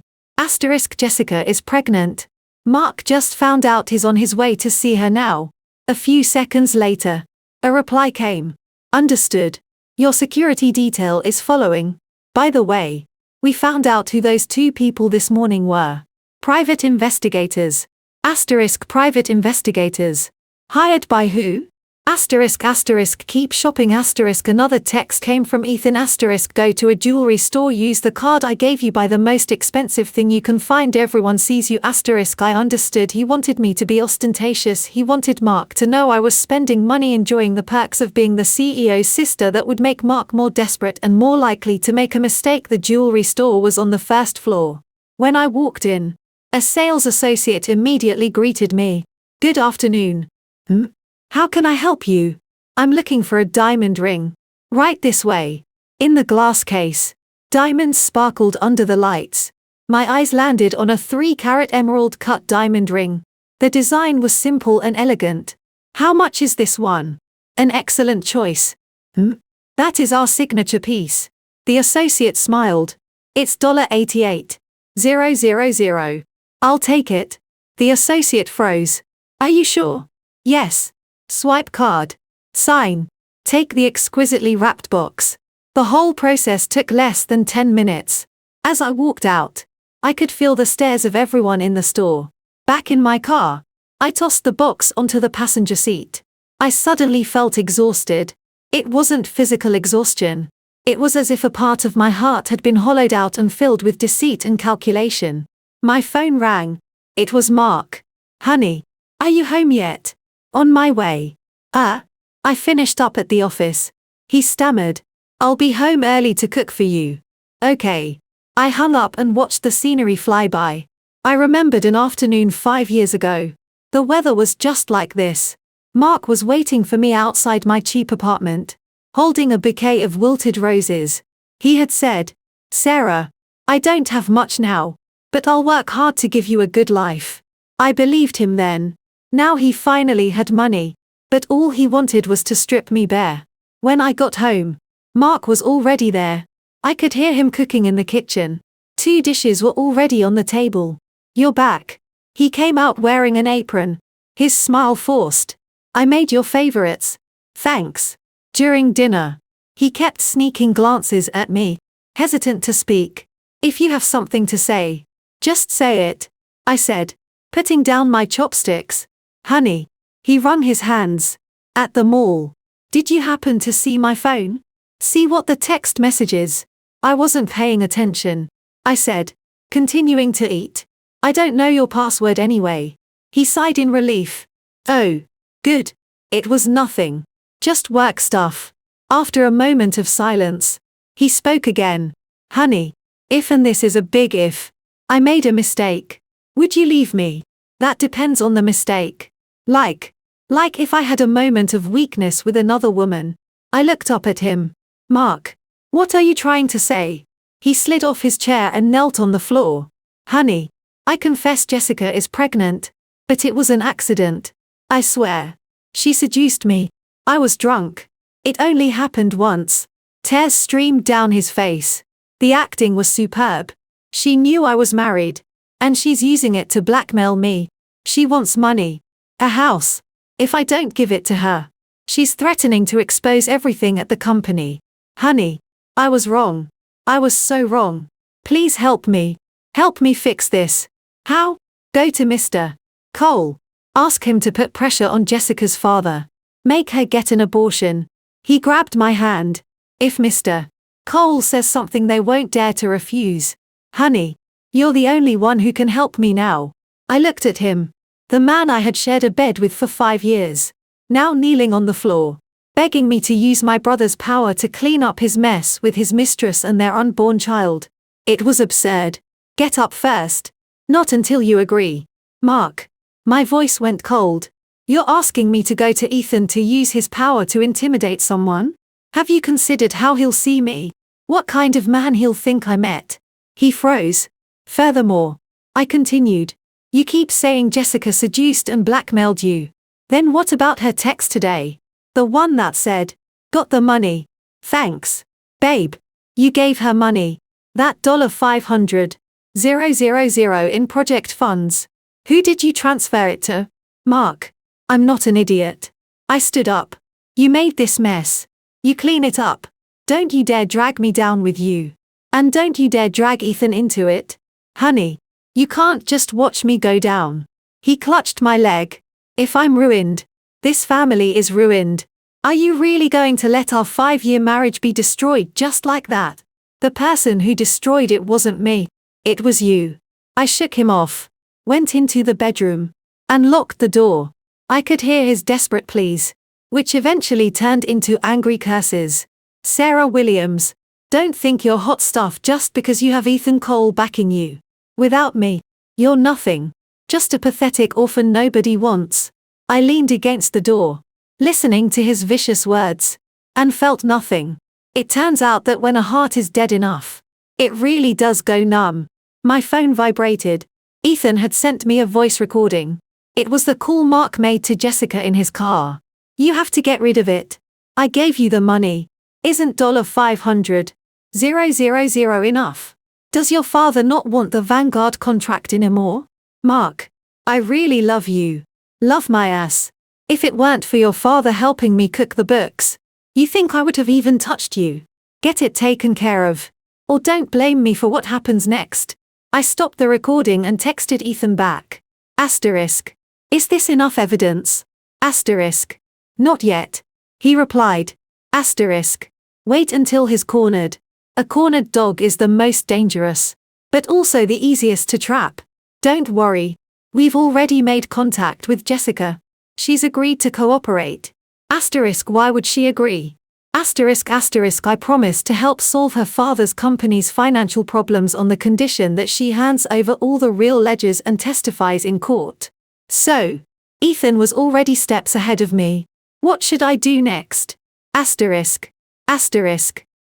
Jessica is pregnant. Mark just found out he's on his way to see her now. A few seconds later, a reply came. Understood. Your security detail is following. By the way, we found out who those 2 people this morning were. Private investigators. Private investigators. Hired by who? Keep shopping Another text came from Ethan Go to a jewelry store, use the card I gave you, buy the most expensive thing you can find, everyone sees you I understood he wanted me to be ostentatious, he wanted Mark to know I was spending money enjoying the perks of being the CEO's sister. That would make Mark more desperate and more likely to make a mistake. The jewelry store was on the 1st floor. When I walked in, a sales associate immediately greeted me. Good afternoon. How can I help you? I'm looking for a diamond ring. Right this way. In the glass case. Diamonds sparkled under the lights. My eyes landed on a 3-carat emerald cut diamond ring. The design was simple and elegant. How much is this one? An excellent choice. That is our signature piece. The associate smiled. It's $88,000. I'll take it. The associate froze. Are you sure? Yes. Swipe card. Sign. Take the exquisitely wrapped box. The whole process took less than 10 minutes. As I walked out, I could feel the stares of everyone in the store. Back in my car, I tossed the box onto the passenger seat. I suddenly felt exhausted. It wasn't physical exhaustion. It was as if a part of my heart had been hollowed out and filled with deceit and calculation. My phone rang. It was Mark. Honey, are you home yet? On my way. I finished up at the office. He stammered. I'll be home early to cook for you. Okay. I hung up and watched the scenery fly by. I remembered an afternoon 5 years ago. The weather was just like this. Mark was waiting for me outside my cheap apartment, holding a bouquet of wilted roses. He had said, Sarah, I don't have much now, but I'll work hard to give you a good life. I believed him then. Now he finally had money, but all he wanted was to strip me bare. When I got home, Mark was already there. I could hear him cooking in the kitchen. 2 dishes were already on the table. You're back. He came out wearing an apron, his smile forced. I made your favorites. Thanks. During dinner, he kept sneaking glances at me, hesitant to speak. If you have something to say, just say it, I said, putting down my chopsticks. Honey. He wrung his hands. At the mall. Did you happen to see my phone? See what the text message is? I wasn't paying attention. I said, continuing to eat. I don't know your password anyway. He sighed in relief. Oh. Good. It was nothing. Just work stuff. After a moment of silence, he spoke again. Honey. If, and this is a big if. I made a mistake. Would you leave me? That depends on the mistake. Like if I had a moment of weakness with another woman. I looked up at him. Mark. What are you trying to say? He slid off his chair and knelt on the floor. Honey. I confess Jessica is pregnant. But it was an accident. I swear. She seduced me. I was drunk. It only happened once. Tears streamed down his face. The acting was superb. She knew I was married. And she's using it to blackmail me. She wants money. A house. If I don't give it to her. She's threatening to expose everything at the company. Honey. I was wrong. I was so wrong. Please help me. Help me fix this. How? Go to Mr. Cole. Ask him to put pressure on Jessica's father. Make her get an abortion. He grabbed my hand. If Mr. Cole says something they won't dare to refuse. Honey. You're the only one who can help me now. I looked at him. The man I had shared a bed with for 5 years. Now kneeling on the floor. Begging me to use my brother's power to clean up his mess with his mistress and their unborn child. It was absurd. Get up first. Not until you agree. Mark. My voice went cold. You're asking me to go to Ethan to use his power to intimidate someone? Have you considered how he'll see me? What kind of man he'll think I met? He froze. Furthermore. I continued. You keep saying Jessica seduced and blackmailed you. Then what about her text today? The one that said, got the money. Thanks. Babe. You gave her money. That $500,000 in project funds. Who did you transfer it to? Mark. I'm not an idiot. I stood up. You made this mess. You clean it up. Don't you dare drag me down with you. And don't you dare drag Ethan into it. Honey. You can't just watch me go down. He clutched my leg. If I'm ruined, this family is ruined. Are you really going to let our 5-year marriage be destroyed just like that? The person who destroyed it wasn't me. It was you. I shook him off, went into the bedroom, and locked the door. I could hear his desperate pleas, which eventually turned into angry curses. Sarah Williams, don't think you're hot stuff just because you have Ethan Cole backing you. Without me, you're nothing. Just a pathetic orphan nobody wants. I leaned against the door, listening to his vicious words, and felt nothing. It turns out that when a heart is dead enough, it really does go numb. My phone vibrated. Ethan had sent me a voice recording. It was the call Mark made to Jessica in his car. You have to get rid of it. I gave you the money. Isn't $500,000 enough? Does your father not want the Vanguard contract anymore? Mark, I really love you. Love my ass. If it weren't for your father helping me cook the books, you think I would have even touched you? Get it taken care of. Or don't blame me for what happens next. I stopped the recording and texted Ethan back. Asterisk. Is this enough evidence? Asterisk. Not yet. He replied. Asterisk. Wait until he's cornered. A cornered dog is the most dangerous, but also the easiest to trap. Don't worry. We've already made contact with Jessica. She's agreed to cooperate. Asterisk. Why would she agree? Asterisk. I promised to help solve her father's company's financial problems on the condition that she hands over all the real ledgers and testifies in court. So, Ethan was already steps ahead of me. What should I do next? Asterisk.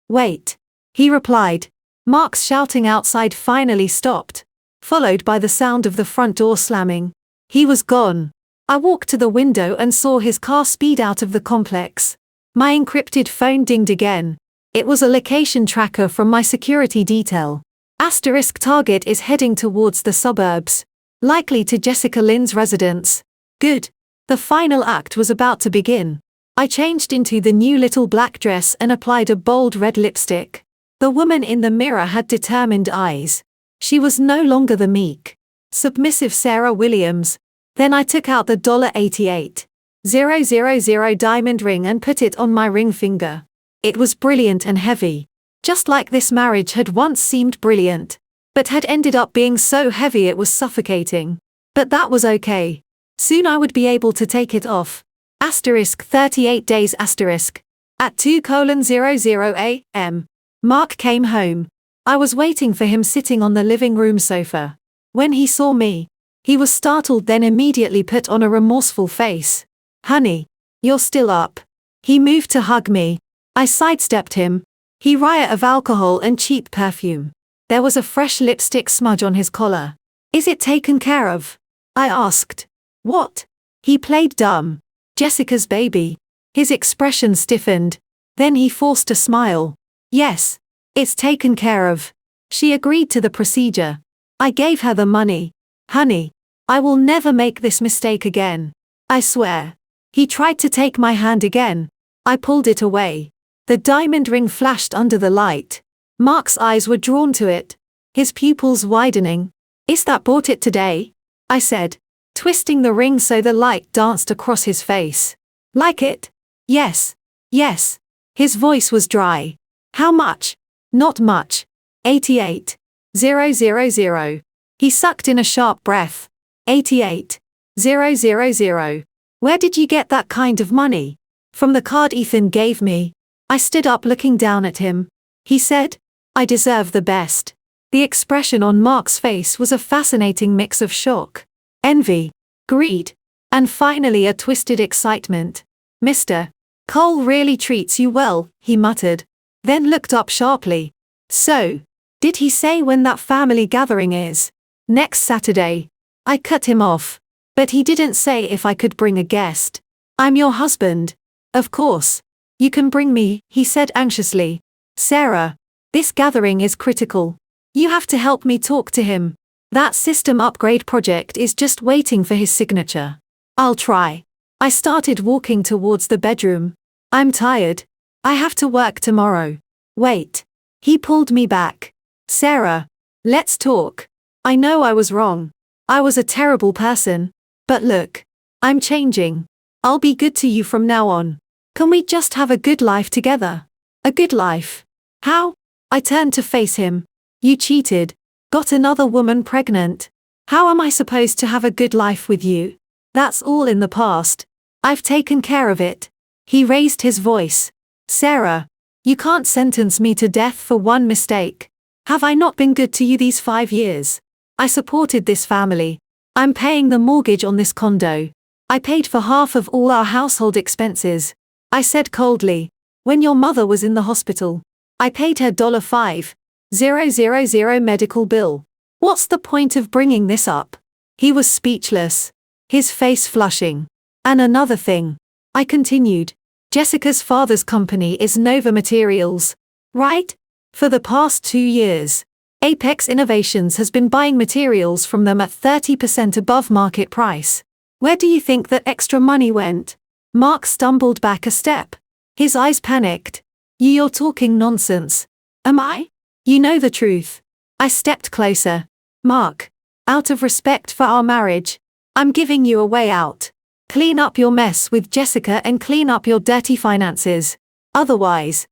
Wait. He replied. Mark's shouting outside finally stopped, followed by the sound of the front door slamming. He was gone. I walked to the window and saw his car speed out of the complex. My encrypted phone dinged again. It was a location tracker from my security detail. Asterisk. Target is heading towards the suburbs, likely to Jessica Lynn's residence. Good. The final act was about to begin. I changed into the new little black dress and applied a bold red lipstick. The woman in the mirror had determined eyes. She was no longer the meek, submissive Sarah Williams. Then I took out the $88,000 diamond ring and put it on my ring finger. It was brilliant and heavy. Just like this marriage had once seemed brilliant, but had ended up being so heavy it was suffocating. But that was okay. Soon I would be able to take it off. Asterisk. 38 days. Asterisk. At 2:00 a.m. Mark came home. I was waiting for him sitting on the living room sofa. When he saw me, he was startled, then immediately put on a remorseful face. Honey, you're still up. He moved to hug me. I sidestepped him. He riot of alcohol and cheap perfume. There was a fresh lipstick smudge on his collar. Is it taken care of? I asked. What? He played dumb. Jessica's baby. His expression stiffened. Then he forced a smile. Yes. It's taken care of. She agreed to the procedure. I gave her the money. Honey, I will never make this mistake again. I swear. He tried to take my hand again. I pulled it away. The diamond ring flashed under the light. Mark's eyes were drawn to it, his pupils widening. Is that bought it today? I said, twisting the ring so the light danced across his face. Like it? Yes. Yes. His voice was dry. How much? Not much. 88,000. He sucked in a sharp breath. 88,000. Where did you get that kind of money? From the card Ethan gave me. I stood up looking down at him. He said, I deserve the best. The expression on Mark's face was a fascinating mix of shock, envy, greed, and finally a twisted excitement. Mr. Cole really treats you well, he muttered, then looked up sharply. So, did he say when that family gathering is? Next Saturday. I cut him off. But he didn't say if I could bring a guest. I'm your husband. Of course. You can bring me, he said anxiously. Sarah, this gathering is critical. You have to help me talk to him. That system upgrade project is just waiting for his signature. I'll try. I started walking towards the bedroom. I'm tired. I have to work tomorrow. Wait. He pulled me back. Sarah, let's talk. I know I was wrong. I was a terrible person. But look. I'm changing. I'll be good to you from now on. Can we just have a good life together? A good life? How? I turned to face him. You cheated. Got another woman pregnant. How am I supposed to have a good life with you? That's all in the past. I've taken care of it. He raised his voice. Sarah, you can't sentence me to death for one mistake. Have I not been good to you these 5 years? I supported this family. I'm paying the mortgage on this condo. I paid for half of all our household expenses. I said coldly, when your mother was in the hospital, I paid her $5,000 medical bill. What's the point of bringing this up? He was speechless. his face flushing. And another thing. I continued. Jessica's father's company is Nova Materials, right? For the past 2 years, Apex Innovations has been buying materials from them at 30% above market price. Where do you think that extra money went? Mark stumbled back a step. His eyes panicked. You're talking nonsense. Am I? You know the truth. I stepped closer. Mark, out of respect for our marriage, I'm giving you a way out. Clean up your mess with Jessica and clean up your dirty finances. Otherwise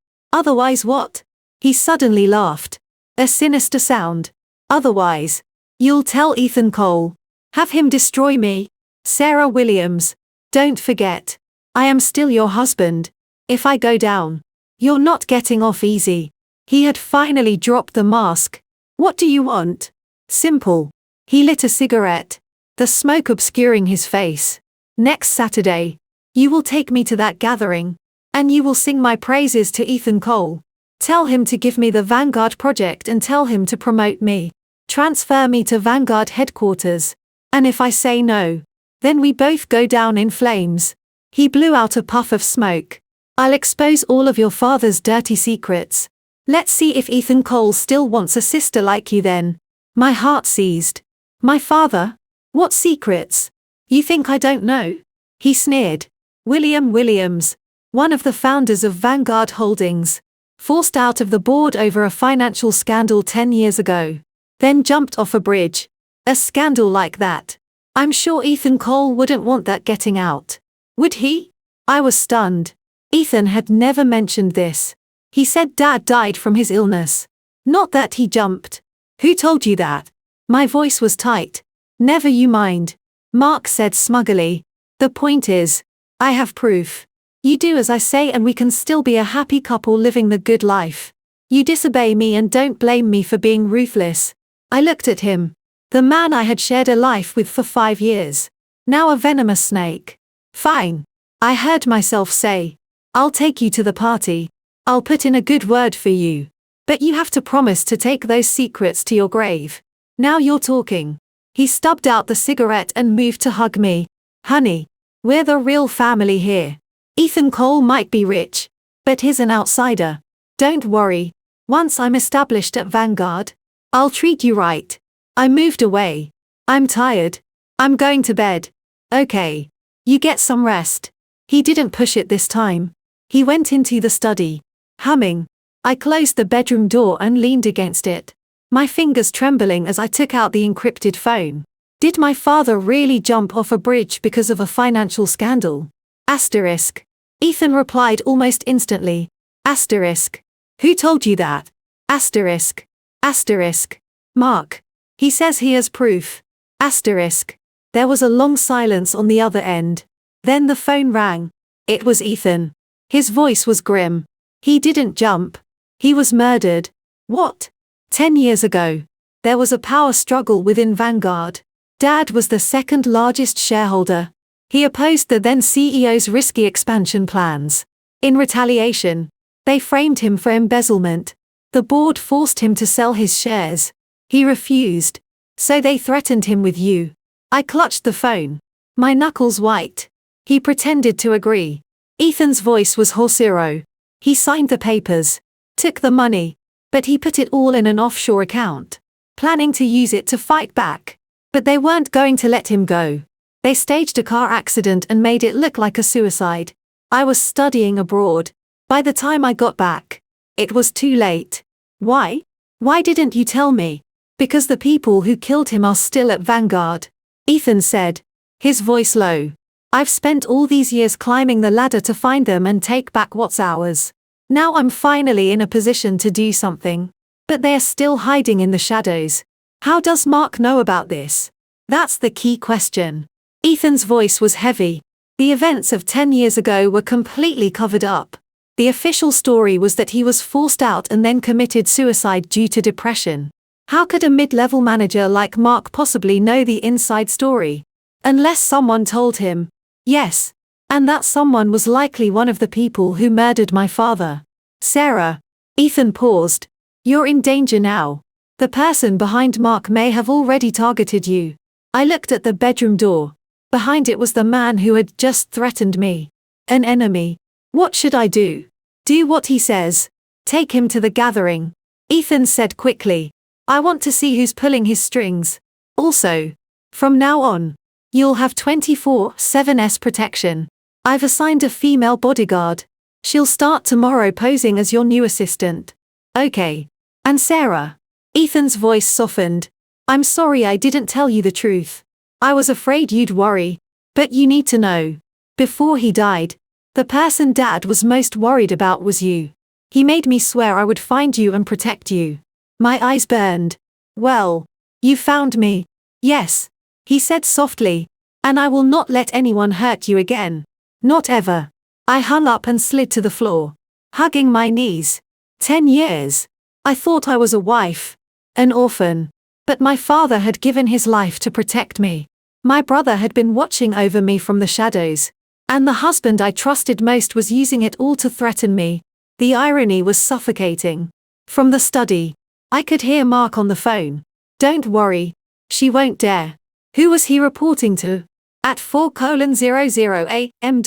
what? He suddenly laughed. A sinister sound. Otherwise, you'll tell Ethan Cole. Have him destroy me. Sarah Williams, don't forget. I am still your husband. If I go down, you're not getting off easy. He had finally dropped the mask. What do you want? Simple. He lit a cigarette, the smoke obscuring his face. Next Saturday, you will take me to that gathering, and you will sing my praises to Ethan Cole. Tell him to give me the Vanguard project and tell him to promote me. Transfer me to Vanguard headquarters. And if I say no, then we both go down in flames. He blew out a puff of smoke. I'll expose all of your father's dirty secrets. Let's see if Ethan Cole still wants a sister like you then. My heart seized. My father? What secrets? You think I don't know? He sneered. William Williams, one of the founders of Vanguard Holdings, forced out of the board over a financial scandal 10 years ago. Then jumped off a bridge. A scandal like that. I'm sure Ethan Cole wouldn't want that getting out. Would he? I was stunned. Ethan had never mentioned this. He said Dad died from his illness. Not that he jumped. Who told you that? My voice was tight. Never you mind. Mark said smugly. The point is, I have proof. You do as I say and we can still be a happy couple living the good life. You disobey me and don't blame me for being ruthless. I looked at him. The man I had shared a life with for 5 years. Now a venomous snake. Fine. I heard myself say. I'll take you to the party. I'll put in a good word for you. But you have to promise to take those secrets to your grave. Now you're talking. He stubbed out the cigarette and moved to hug me. Honey, we're the real family here. Ethan Cole might be rich, but he's an outsider. Don't worry. Once I'm established at Vanguard, I'll treat you right. I moved away. I'm tired. I'm going to bed. Okay. You get some rest. He didn't push it this time. He went into the study, humming. I closed the bedroom door and leaned against it, my fingers trembling as I took out the encrypted phone. Did my father really jump off a bridge because of a financial scandal? Asterisk. Ethan replied almost instantly. Asterisk. Who told you that? Asterisk. Asterisk. Mark. He says he has proof. Asterisk. There was a long silence on the other end. Then the phone rang. It was Ethan. His voice was grim. He didn't jump. He was murdered. What? 10 years ago. There was a power struggle within Vanguard. Dad was the second largest shareholder. He opposed the then CEO's risky expansion plans. In retaliation, they framed him for embezzlement. The board forced him to sell his shares. He refused. So they threatened him with you. I clutched the phone. My knuckles white. He pretended to agree. Ethan's voice was horsero. He signed the papers, took the money, but he put it all in an offshore account, planning to use it to fight back. But they weren't going to let him go. They staged a car accident and made it look like a suicide. I was studying abroad. By the time I got back, it was too late. Why? Why didn't you tell me? Because the people who killed him are still at Vanguard, Ethan said, his voice low. I've spent all these years climbing the ladder to find them and take back what's ours. Now I'm finally in a position to do something. But they're still hiding in the shadows. How does Mark know about this? That's the key question. Ethan's voice was heavy. The events of 10 years ago were completely covered up. The official story was that he was forced out and then committed suicide due to depression. How could a mid-level manager like Mark possibly know the inside story? Unless someone told him. Yes. And that someone was likely one of the people who murdered my father. Sarah. Ethan paused. You're in danger now. The person behind Mark may have already targeted you. I looked at the bedroom door. Behind it was the man who had just threatened me. An enemy. What should I do? Do what he says. Take him to the gathering. Ethan said quickly. I want to see who's pulling his strings. Also, from now on, you'll have 24/7 protection. I've assigned a female bodyguard. She'll start tomorrow posing as your new assistant. Okay. And Sarah? Ethan's voice softened. I'm sorry I didn't tell you the truth. I was afraid you'd worry. But you need to know. Before he died, the person Dad was most worried about was you. He made me swear I would find you and protect you. My eyes burned. Well, you found me. Yes, he said softly. And I will not let anyone hurt you again. Not ever. I hung up and slid to the floor, hugging my knees. 10 years. I thought I was a wife, an orphan. But my father had given his life to protect me. My brother had been watching over me from the shadows. And the husband I trusted most was using it all to threaten me. The irony was suffocating. From the study, I could hear Mark on the phone. Don't worry. She won't dare. Who was he reporting to? At 4:00 a.m.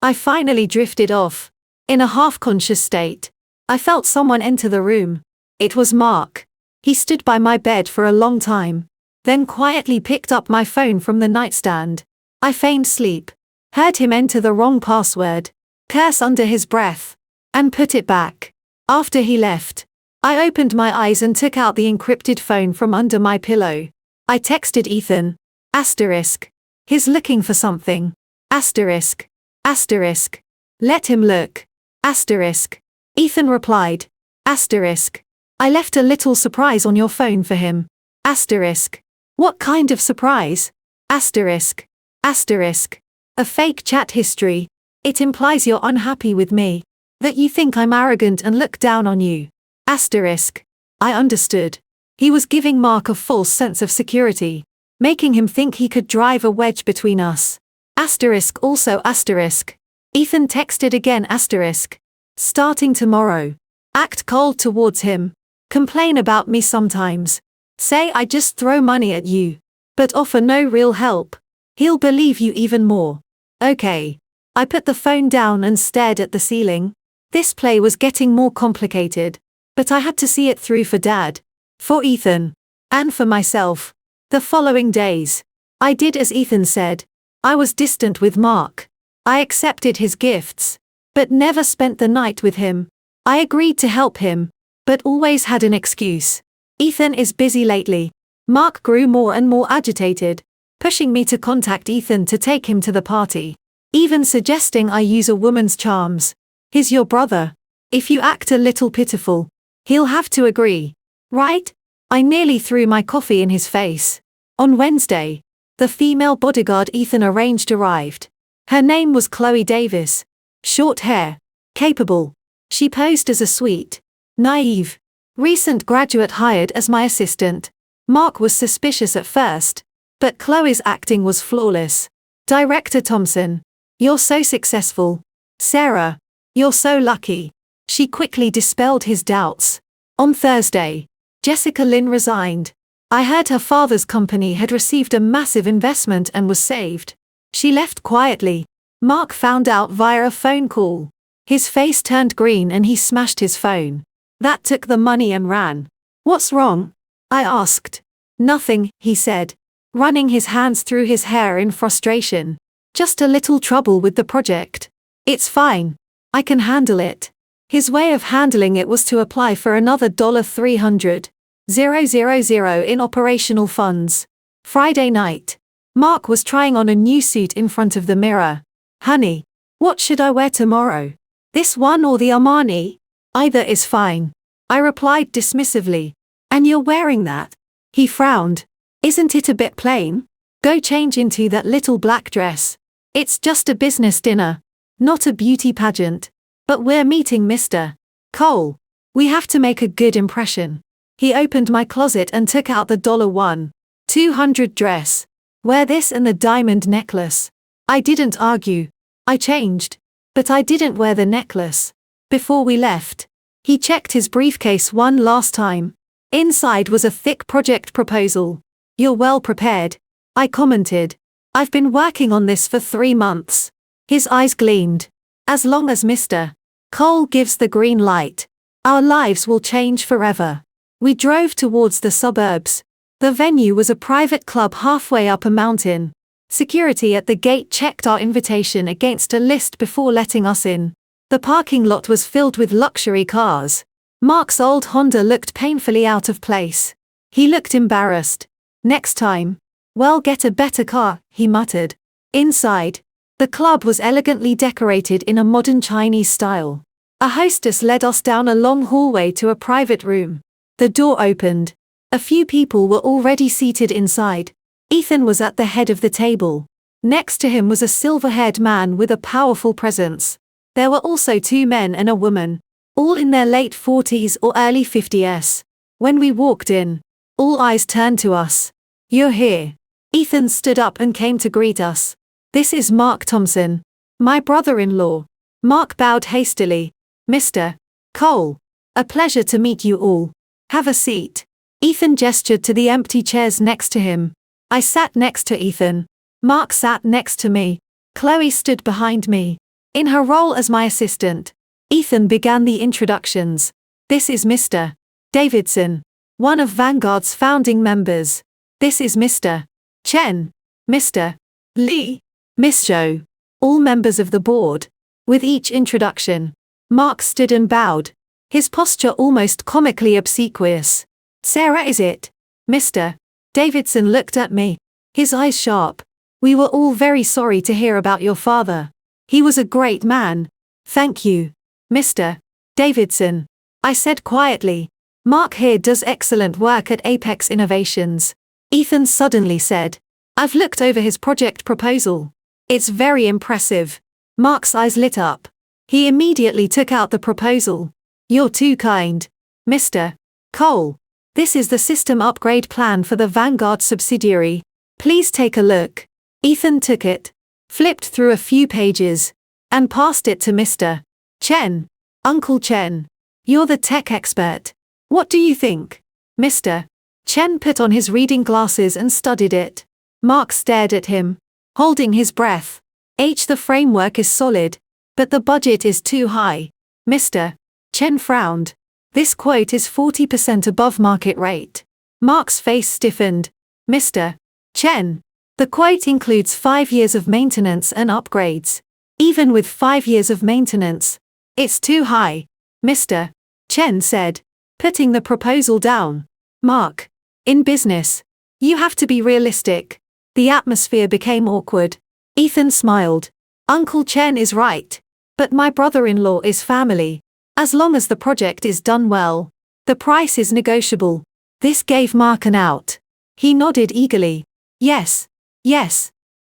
I finally drifted off. In a half-conscious state. I felt someone enter the room. It was Mark. He stood by my bed for a long time. Then quietly picked up my phone from the nightstand. I feigned sleep. Heard him enter the wrong password. Curse under his breath. And put it back. After he left, I opened my eyes and took out the encrypted phone from under my pillow. I texted Ethan. Asterisk. He's looking for something. Asterisk. Asterisk. Let him look. Asterisk. Ethan replied. Asterisk. I left a little surprise on your phone for him. Asterisk. What kind of surprise? Asterisk. Asterisk. A fake chat history. It implies you're unhappy with me. That you think I'm arrogant and look down on you. Asterisk. I understood. He was giving Mark a false sense of security, making him think he could drive a wedge between us. Asterisk also asterisk. Ethan texted again asterisk. Starting tomorrow. Act cold towards him. Complain about me sometimes. Say I just throw money at you. But offer no real help. He'll believe you even more. Okay. I put the phone down and stared at the ceiling. This play was getting more complicated. But I had to see it through for Dad. For Ethan. And for myself. The following days, I did as Ethan said. I was distant with Mark. I accepted his gifts. But never spent the night with him. I agreed to help him. But always had an excuse. Ethan is busy lately. Mark grew more and more agitated, pushing me to contact Ethan to take him to the party. Even suggesting I use a woman's charms. He's your brother. If you act a little pitiful, he'll have to agree. Right? I nearly threw my coffee in his face. On Wednesday, the female bodyguard Ethan arranged arrived. Her name was Chloe Davis. Short hair. Capable. She posed as a sweet, naive, recent graduate hired as my assistant. Mark was suspicious at first, but Chloe's acting was flawless. Director Thompson. You're so successful. Sarah. You're so lucky. She quickly dispelled his doubts. On Thursday, Jessica Lynn resigned. I heard her father's company had received a massive investment and was saved. She left quietly. Mark found out via a phone call. His face turned green and he smashed his phone. That took the money and ran. What's wrong? I asked. Nothing, he said, running his hands through his hair in frustration. Just a little trouble with the project. It's fine. I can handle it. His way of handling it was to apply for another $300,000 in operational funds. Friday night. Mark was trying on a new suit in front of the mirror. Honey, what should I wear tomorrow? This one or the Armani? Either is fine. I replied dismissively. And you're wearing that? He frowned. Isn't it a bit plain? Go change into that little black dress. It's just a business dinner. Not a beauty pageant. But we're meeting Mr. Cole. We have to make a good impression. He opened my closet and took out the $200 dress. Wear this and the diamond necklace. I didn't argue. I changed. But I didn't wear the necklace. Before we left, he checked his briefcase one last time. Inside was a thick project proposal. You're well prepared, I commented. I've been working on this for 3 months. His eyes gleamed. As long as Mr. Cole gives the green light, our lives will change forever. We drove towards the suburbs. The venue was a private club halfway up a mountain. Security at the gate checked our invitation against a list before letting us in. The parking lot was filled with luxury cars. Mark's old Honda looked painfully out of place. He looked embarrassed. Next time, well, get a better car, he muttered. Inside, the club was elegantly decorated in a modern Chinese style. A hostess led us down a long hallway to a private room. The door opened. A few people were already seated inside. Ethan was at the head of the table. Next to him was a silver-haired man with a powerful presence. There were also 2 men and a woman, all in their late 40s or early 50s. When we walked in, all eyes turned to us. "You're here." Ethan stood up and came to greet us. "This is Mark Thompson, my brother-in-law." Mark bowed hastily. "Mr. Cole, a pleasure to meet you all. Have a seat." Ethan gestured to the empty chairs next to him. I sat next to Ethan. Mark sat next to me. Chloe stood behind me. In her role as my assistant, Ethan began the introductions. "This is Mr. Davidson, one of Vanguard's founding members. This is Mr. Chen, Mr. Lee, Miss Zhou, all members of the board." With each introduction, Mark stood and bowed, his posture almost comically obsequious. "Sarah, is it?" Mr. Davidson looked at me, his eyes sharp. "We were all very sorry to hear about your father. He was a great man." "Thank you, Mr. Davidson," I said quietly. "Mark here does excellent work at Apex Innovations." Ethan suddenly said, "I've looked over his project proposal. It's very impressive." Mark's eyes lit up. He immediately took out the proposal. "You're too kind, Mr. Cole. This is the system upgrade plan for the Vanguard subsidiary. Please take a look." Ethan took it, flipped through a few pages, and passed it to Mr. Chen. "Uncle Chen, you're the tech expert. What do you think?" Mr. Chen put on his reading glasses and studied it. Mark stared at him, holding his breath. The framework is solid, but the budget is too high." Mr. Chen frowned. "This quote is 40% above market rate." Mark's face stiffened. "Mr. Chen, the quote includes 5 years of maintenance and upgrades. Even with 5 years of maintenance, it's too high," Mr. Chen said, putting the proposal down. "Mark, in business, you have to be realistic." The atmosphere became awkward. Ethan smiled. "Uncle Chen is right. But my brother-in-law is family. As long as the project is done well, the price is negotiable." This gave Mark an out. He nodded eagerly. Yes,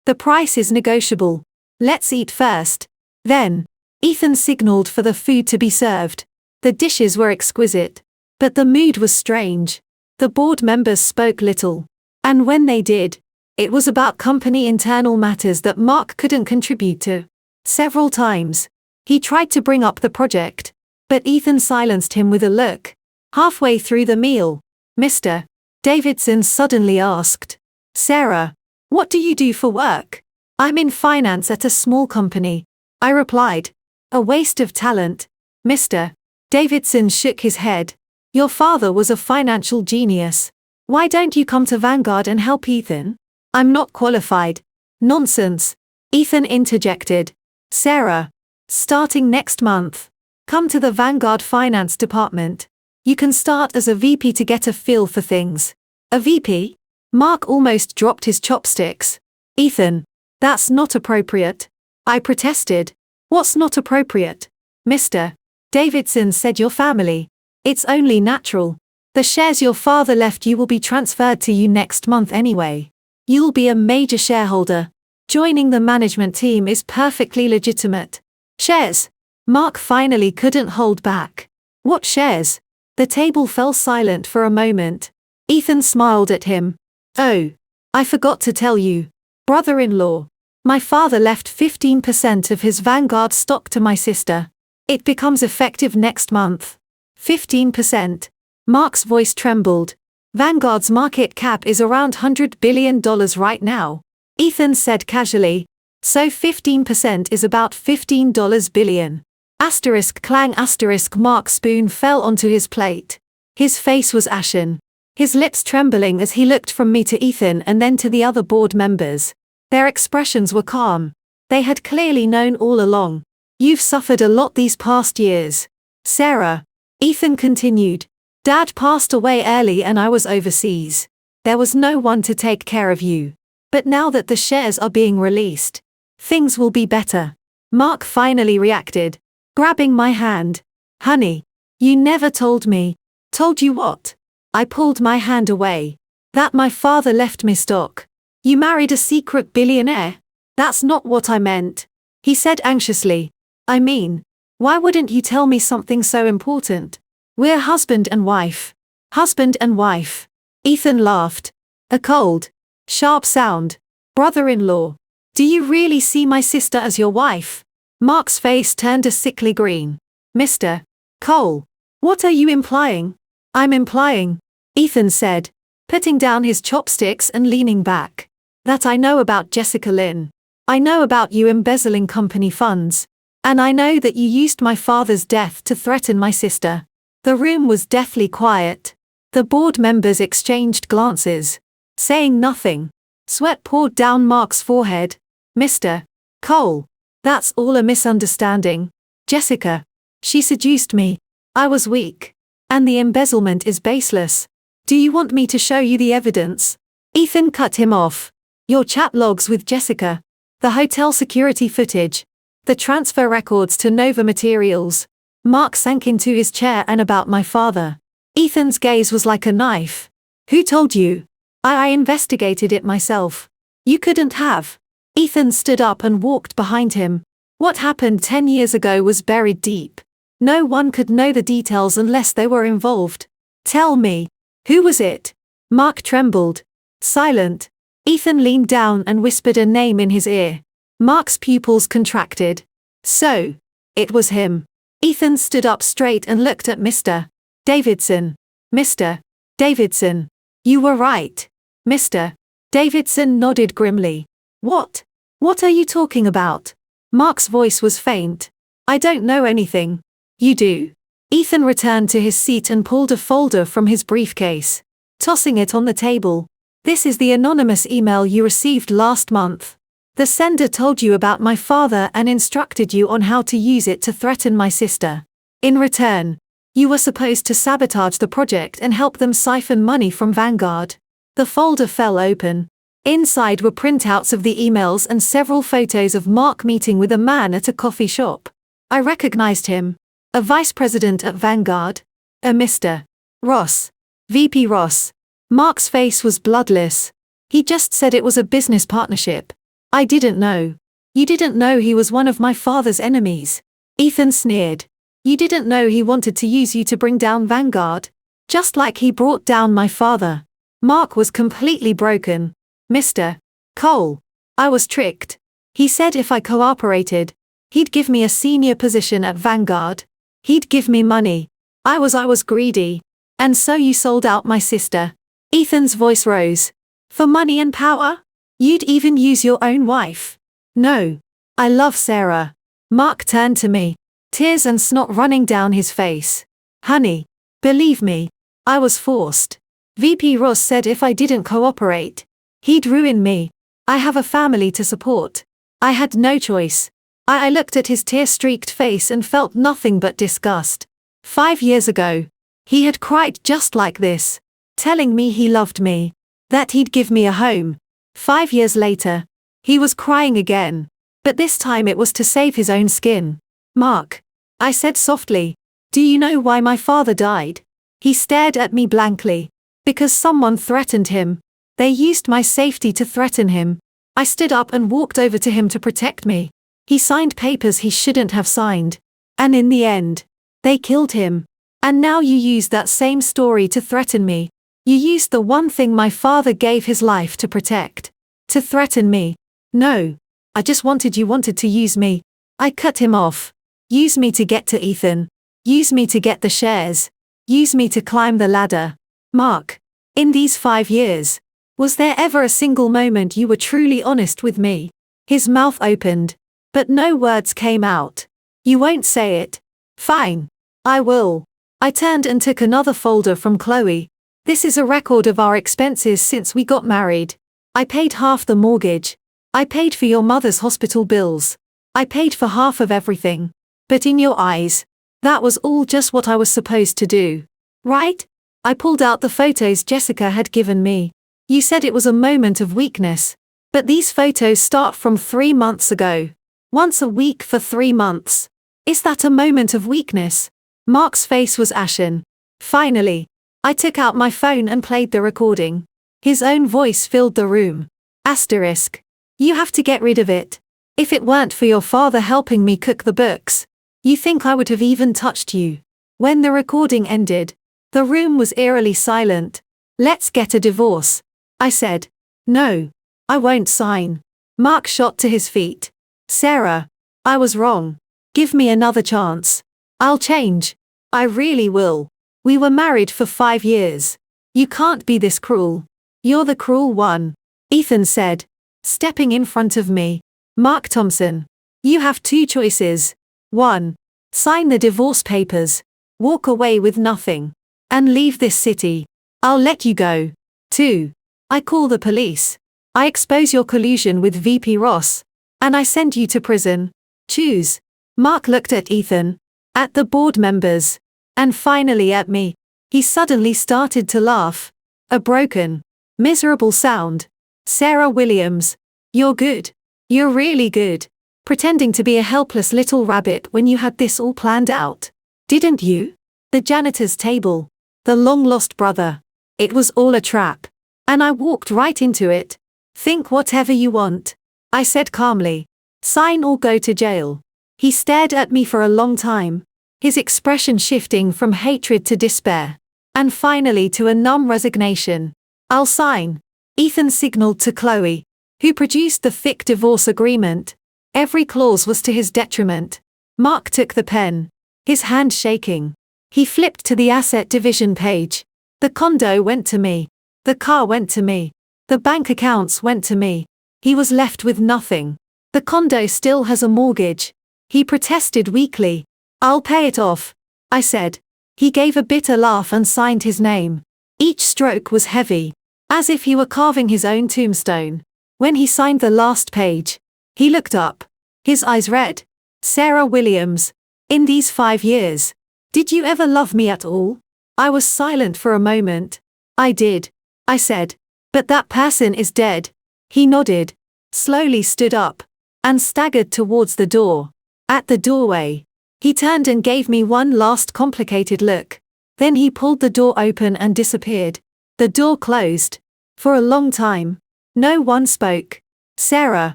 the price is negotiable. Let's eat first. Then, Ethan signaled for the food to be served. The dishes were exquisite, but the mood was strange. The board members spoke little, and when they did, it was about company internal matters that Mark couldn't contribute to. Several times, he tried to bring up the project, but Ethan silenced him with a look. Halfway through the meal, Mr. Davidson suddenly asked, "Sarah, what do you do for work?" "I'm in finance at a small company," I replied. "A waste of talent." Mr. Davidson shook his head. "Your father was a financial genius. Why don't you come to Vanguard and help Ethan?" "I'm not qualified." "Nonsense," Ethan interjected. "Sarah, starting next month, come to the Vanguard Finance Department. You can start as a VP to get a feel for things." "A VP?" Mark almost dropped his chopsticks. "Ethan, that's not appropriate," I protested. "What's not appropriate?" Mr. Davidson said. "Your family. It's only natural. The shares your father left you will be transferred to you next month anyway. You'll be a major shareholder. Joining the management team is perfectly legitimate." "Shares?" Mark finally couldn't hold back. "What shares?" The table fell silent for a moment. Ethan smiled at him. "Oh, I forgot to tell you, brother-in-law. My father left 15% of his Vanguard stock to my sister. It becomes effective next month." 15%. Mark's voice trembled. Vanguard's market cap is around $100 billion right now. Ethan said casually. So 15% is about $15 billion. Asterisk clang asterisk Mark's spoon fell onto his plate. His face was ashen, his lips trembling as he looked from me to Ethan and then to the other board members. Their expressions were calm. They had clearly known all along. You've suffered a lot these past years, Sarah. Ethan continued. Dad passed away early and I was overseas. There was no one to take care of you. But now that the shares are being released, things will be better. Mark finally reacted, grabbing my hand. Honey, you never told me. Told you what? I pulled my hand away. That my father left me stock. You married a secret billionaire? That's not what I meant. He said anxiously. I mean, why wouldn't you tell me something so important? We're husband and wife. Husband and wife. Ethan laughed. A cold, sharp sound. Brother-in-law. Do you really see my sister as your wife? Mark's face turned a sickly green. Mr. Cole, what are you implying? I'm implying, Ethan said, putting down his chopsticks and leaning back, that I know about Jessica Lynn. I know about you embezzling company funds. And I know that you used my father's death to threaten my sister. The room was deathly quiet. The board members exchanged glances, saying nothing. Sweat poured down Mark's forehead. Mr. Cole, that's all a misunderstanding. Jessica, she seduced me. I was weak. And the embezzlement is baseless. Do you want me to show you the evidence? Ethan cut him off. Your chat logs with Jessica. The hotel security footage. The transfer records to Nova Materials. Mark sank into his chair. And about my father. Ethan's gaze was like a knife. Who told you? I investigated it myself. You couldn't have. Ethan stood up and walked behind him. What happened 10 years ago was buried deep. No one could know the details unless they were involved. Tell me. Who was it? Mark trembled. Silent. Ethan leaned down and whispered a name in his ear. Mark's pupils contracted. So, it was him. Ethan stood up straight and looked at Mr. Davidson. Mr. Davidson. You were right. Mr. Davidson nodded grimly. What? What are you talking about? Mark's voice was faint. I don't know anything. You do. Ethan returned to his seat and pulled a folder from his briefcase, tossing it on the table. This is the anonymous email you received last month. The sender told you about my father and instructed you on how to use it to threaten my sister. In return, you were supposed to sabotage the project and help them siphon money from Vanguard. The folder fell open. Inside were printouts of the emails and several photos of Mark meeting with a man at a coffee shop. I recognized him. A vice president at Vanguard. A Mr. Ross. VP Ross. Mark's face was bloodless. He just said it was a business partnership. I didn't know. You didn't know he was one of my father's enemies. Ethan sneered. You didn't know he wanted to use you to bring down Vanguard. Just like he brought down my father. Mark was completely broken. Mr. Cole. I was tricked. He said if I cooperated, he'd give me a senior position at Vanguard. He'd give me money. I was greedy. And so you sold out my sister. Ethan's voice rose. For money and power? You'd even use your own wife. No. I love Sarah. Mark turned to me, tears and snot running down his face. Honey, believe me, I was forced. VP Ross said if I didn't cooperate, he'd ruin me. I have a family to support. I had no choice. I looked at his tear-streaked face and felt nothing but disgust. 5 years ago, he had cried just like this, telling me he loved me, that he'd give me a home. 5 years later, he was crying again, but this time it was to save his own skin. Mark, I said softly, do you know why my father died? He stared at me blankly. Because someone threatened him. They used my safety to threaten him. I stood up and walked over to him to protect me. He signed papers he shouldn't have signed. And in the end, they killed him. And now you use that same story to threaten me. You used the one thing my father gave his life to protect. To threaten me. No. I just wanted to use me. I cut him off. Use me to get to Ethan. Use me to get the shares. Use me to climb the ladder. Mark. In these 5 years, Was there ever a single moment you were truly honest with me? His mouth opened, but no words came out. You won't say it? Fine. I will. I turned and took another folder from Chloe. This is a record of our expenses since we got married. I paid half the mortgage. I paid for your mother's hospital bills. I paid for half of everything. But in your eyes, that was all just what I was supposed to do. Right? I pulled out the photos Jessica had given me. You said it was a moment of weakness. But these photos start from 3 months ago. Once a week for 3 months. Is that a moment of weakness? Mark's face was ashen. Finally, I took out my phone and played the recording. His own voice filled the room. Asterisk. You have to get rid of it. If it weren't for your father helping me cook the books, you think I would have even touched you? When the recording ended, the room was eerily silent. Let's get a divorce, I said. No. I won't sign. Mark shot to his feet. Sarah, I was wrong. Give me another chance. I'll change. I really will. We were married for 5 years. You can't be this cruel. You're the cruel one, Ethan said, stepping in front of me. Mark Thompson, you have 2 choices. 1. Sign the divorce papers. Walk away with nothing. And leave this city. I'll let you go. 2. I call the police. I expose your collusion with VP Ross. And I send you to prison. Choose. Mark looked at Ethan, at the board members, and finally at me. He suddenly started to laugh. A broken, miserable sound. Sarah Williams, you're good. You're really good. Pretending to be a helpless little rabbit when you had this all planned out. Didn't you? The janitor's table. The long-lost brother. It was all a trap. And I walked right into it. Think whatever you want, I said calmly. Sign or go to jail. He stared at me for a long time, his expression shifting from hatred to despair, and finally to a numb resignation. I'll sign. Ethan signaled to Chloe, who produced the thick divorce agreement. Every clause was to his detriment. Mark took the pen, his hand shaking. He flipped to the asset division page. The condo went to me. The car went to me. The bank accounts went to me. He was left with nothing. The condo still has a mortgage. He protested weakly. I'll pay it off, I said. He gave a bitter laugh and signed his name. Each stroke was heavy, as if he were carving his own tombstone. When he signed the last page, he looked up. His eyes red. Sarah Williams, in these 5 years, did you ever love me at all? I was silent for a moment. I did, I said. But that person is dead. He nodded, slowly stood up, and staggered towards the door. At the doorway, he turned and gave me one last complicated look. Then he pulled the door open and disappeared. The door closed. For a long time, no one spoke. Sarah,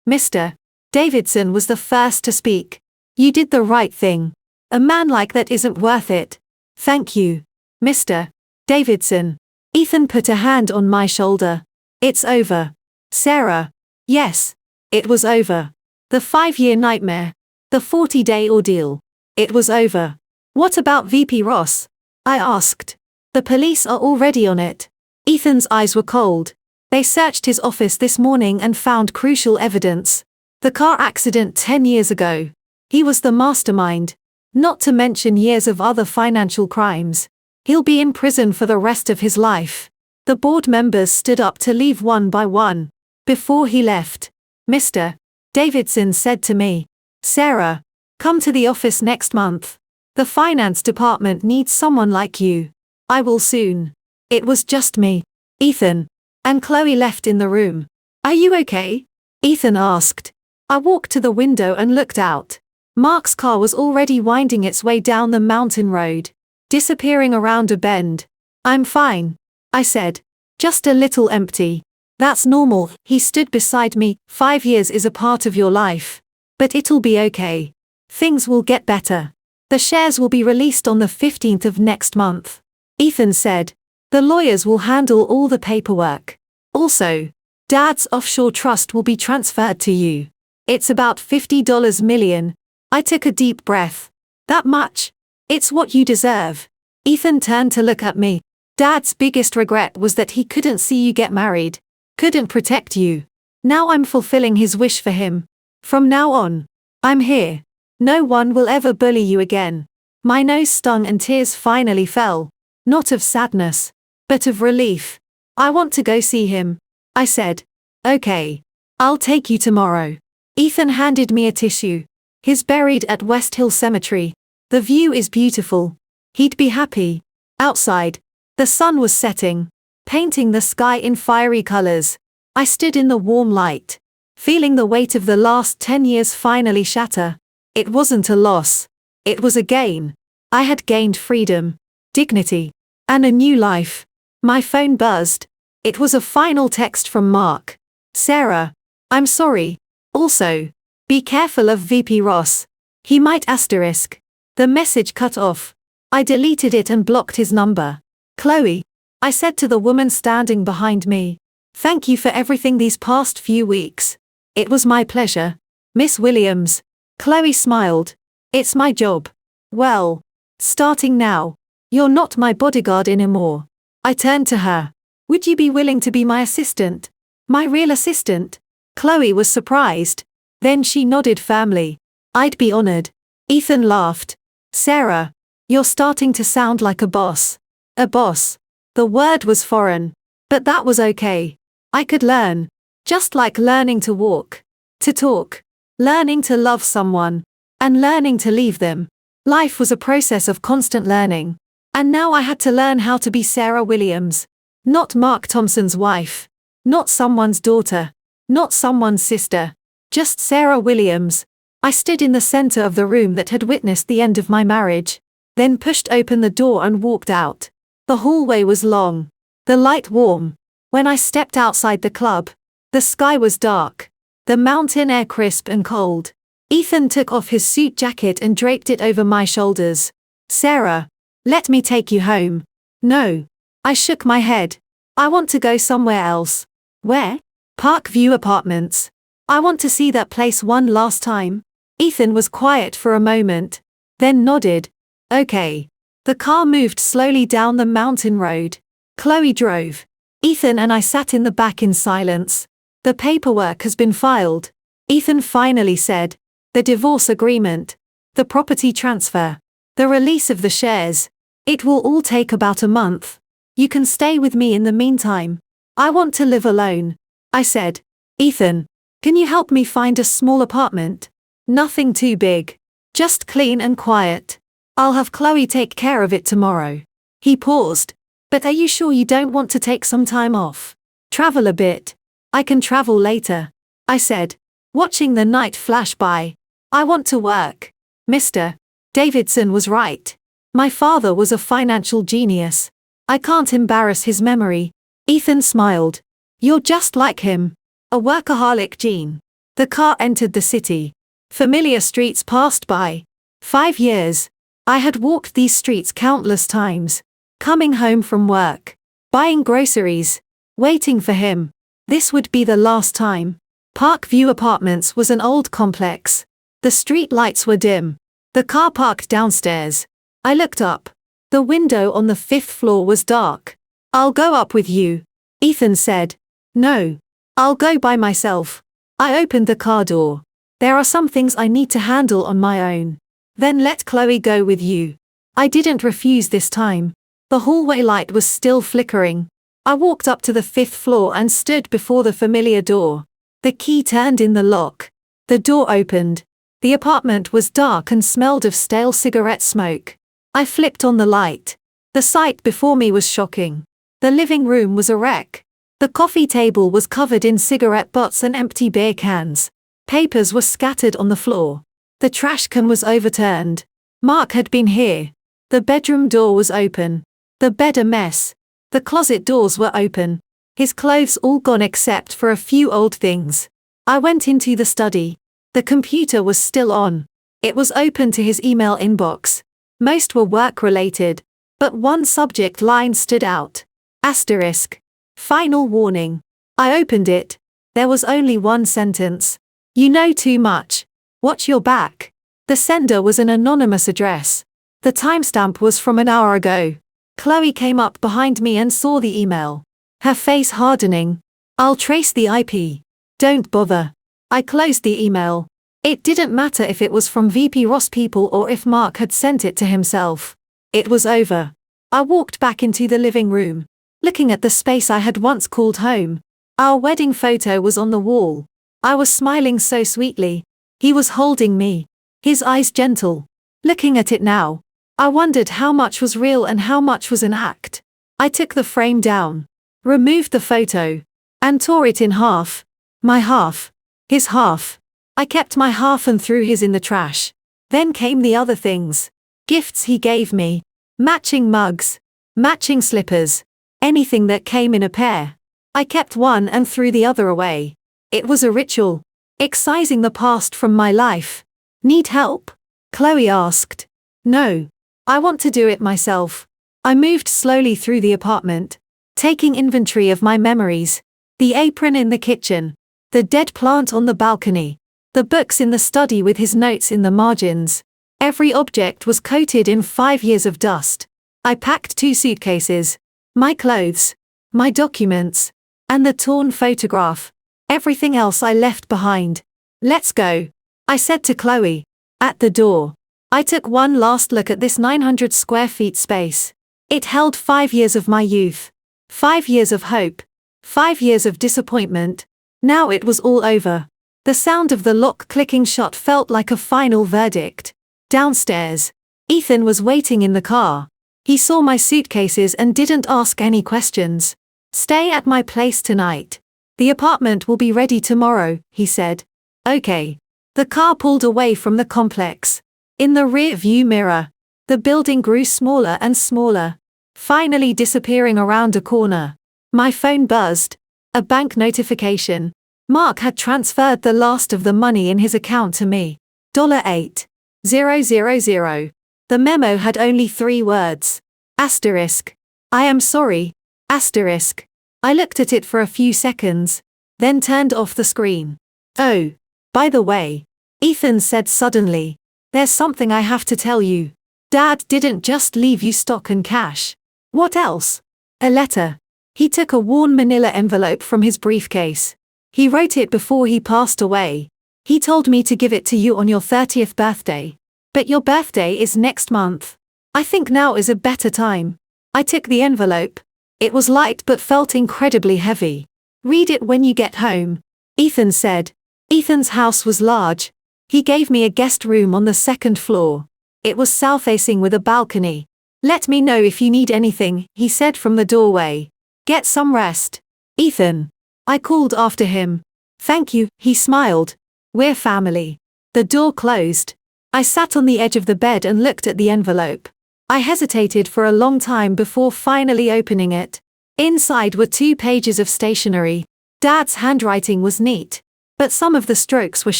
Mr. Davidson was the first to speak. You did the right thing. A man like that isn't worth it. Thank you, Mr. Davidson. Ethan put a hand on my shoulder. It's over. Sarah. Yes. It was over. The 5-year nightmare. The 40-day ordeal. It was over. What about VP Ross? I asked. The police are already on it. Ethan's eyes were cold. They searched his office this morning and found crucial evidence. The car accident 10 years ago. He was the mastermind. Not to mention years of other financial crimes. He'll be in prison for the rest of his life. The board members stood up to leave one by one. Before he left, Mr. Davidson said to me, Sarah, come to the office next month. The finance department needs someone like you. I will soon. It was just me, Ethan, and Chloe left in the room. Are you okay? Ethan asked. I walked to the window and looked out. Mark's car was already winding its way down the mountain road, disappearing around a bend. I'm fine, I said. Just a little empty. That's normal. He stood beside me. 5 years is a part of your life. But it'll be okay. Things will get better. The shares will be released on the 15th of next month. Ethan said. The lawyers will handle all the paperwork. Also, Dad's offshore trust will be transferred to you. It's about $50 million. I took a deep breath. That much? It's what you deserve. Ethan turned to look at me. Dad's biggest regret was that he couldn't see you get married, couldn't protect you. Now I'm fulfilling his wish for him. From now on, I'm here. No one will ever bully you again. My nose stung and tears finally fell. Not of sadness, but of relief. I want to go see him. I said. Okay. I'll take you tomorrow. Ethan handed me a tissue. He's buried at West Hill Cemetery. The view is beautiful. He'd be happy. Outside, the sun was setting, painting the sky in fiery colors. I stood in the warm light, feeling the weight of the last 10 years finally shatter. It wasn't a loss. It was a gain. I had gained freedom, dignity, and a new life. My phone buzzed. It was a final text from Mark. Sarah, I'm sorry. Also, be careful of VP Ross. He might asterisk. The message cut off. I deleted it and blocked his number. Chloe, I said to the woman standing behind me. Thank you for everything these past few weeks. It was my pleasure. Miss Williams. Chloe smiled. It's my job. Well, starting now. You're not my bodyguard anymore. I turned to her. Would you be willing to be my assistant? My real assistant? Chloe was surprised. Then she nodded firmly. I'd be honored. Ethan laughed. Sarah, you're starting to sound like a boss. A boss. The word was foreign. But that was okay. I could learn. Just like learning to walk. To talk. Learning to love someone. And learning to leave them. Life was a process of constant learning. And now I had to learn how to be Sarah Williams. Not Mark Thompson's wife. Not someone's daughter. Not someone's sister. Just Sarah Williams. I stood in the center of the room that had witnessed the end of my marriage. Then pushed open the door and walked out. The hallway was long. The light warm. When I stepped outside the club, the sky was dark. The mountain air crisp and cold. Ethan took off his suit jacket and draped it over my shoulders. Sarah, let me take you home. No. I shook my head. I want to go somewhere else. Where? Parkview Apartments. I want to see that place one last time. Ethan was quiet for a moment, then nodded. Okay. The car moved slowly down the mountain road. Chloe drove. Ethan and I sat in the back in silence. The paperwork has been filed. Ethan finally said. The divorce agreement. The property transfer. The release of the shares. It will all take about a month. You can stay with me in the meantime. I want to live alone. I said. Ethan, can you help me find a small apartment? Nothing too big. Just clean and quiet. I'll have Chloe take care of it tomorrow. He paused. But are you sure you don't want to take some time off? Travel a bit. I can travel later. I said, watching the night flash by. I want to work. Mr. Davidson was right. My father was a financial genius. I can't embarrass his memory. Ethan smiled. You're just like him. A workaholic gene. The car entered the city. Familiar streets passed by. 5 years. I had walked these streets countless times. Coming home from work. Buying groceries. Waiting for him. This would be the last time. Parkview Apartments was an old complex. The street lights were dim. The car parked downstairs. I looked up. The window on the 5th floor was dark. I'll go up with you. Ethan said. No. I'll go by myself. I opened the car door. There are some things I need to handle on my own. Then let Chloe go with you. I didn't refuse this time. The hallway light was still flickering. I walked up to the 5th floor and stood before the familiar door. The key turned in the lock. The door opened. The apartment was dark and smelled of stale cigarette smoke. I flipped on the light. The sight before me was shocking. The living room was a wreck. The coffee table was covered in cigarette butts and empty beer cans. Papers were scattered on the floor. The trash can was overturned. Mark had been here. The bedroom door was open. The bed a mess. The closet doors were open. His clothes all gone except for a few old things. I went into the study. The computer was still on. It was open to his email inbox. Most were work-related. But one subject line stood out. Asterisk. Final warning. I opened it. There was only one sentence. You know too much. Watch your back. The sender was an anonymous address. The timestamp was from an hour ago. Chloe came up behind me and saw the email. Her face hardening. I'll trace the IP. Don't bother. I closed the email. It didn't matter if it was from VP Ross people or if Mark had sent it to himself. It was over. I walked back into the living room, looking at the space I had once called home. Our wedding photo was on the wall. I was smiling so sweetly. He was holding me, his eyes gentle. Looking at it now, I wondered how much was real and how much was an act. I took the frame down, removed the photo, and tore it in half. My half, his half. I kept my half and threw his in the trash. Then came the other things. Gifts he gave me. Matching mugs. Matching slippers. Anything that came in a pair. I kept one and threw the other away. It was a ritual. Excising the past from my life. Need help? Chloe asked. No. I want to do it myself. I moved slowly through the apartment, taking inventory of my memories. The apron in the kitchen. The dead plant on the balcony. The books in the study with his notes in the margins. Every object was coated in 5 years of dust. I packed 2 suitcases. My clothes. My documents. And the torn photograph. Everything else I left behind. Let's go, I said to Chloe. At the door. I took one last look at this 900 square feet space. It held 5 years of my youth. 5 years of hope. 5 years of disappointment. Now it was all over. The sound of the lock clicking shut felt like a final verdict. Downstairs. Ethan was waiting in the car. He saw my suitcases and didn't ask any questions. Stay at my place tonight. The apartment will be ready tomorrow, he said. Okay. The car pulled away from the complex. In the rear view mirror, the building grew smaller and smaller, finally disappearing around a corner. My phone buzzed. A bank notification. Mark had transferred the last of the money in his account to me. $8,000. The memo had only 3 words. Asterisk. I am sorry. Asterisk. I looked at it for a few seconds, then turned off the screen. Oh, by the way, Ethan said suddenly, there's something I have to tell you. Dad didn't just leave you stock and cash. What else? A letter. He took a worn manila envelope from his briefcase. He wrote it before he passed away. He told me to give it to you on your 30th birthday. But your birthday is next month. I think now is a better time. I took the envelope. It was light but felt incredibly heavy. Read it when you get home, Ethan said. Ethan's house was large. He gave me a guest room on the 2nd floor. It was south-facing with a balcony. Let me know if you need anything, he said from the doorway. Get some rest, Ethan. I called after him. Thank you, he smiled. We're family. The door closed. I sat on the edge of the bed and looked at the envelope. I hesitated for a long time before finally opening it. Inside were 2 pages of stationery. Dad's handwriting was neat, but some of the strokes were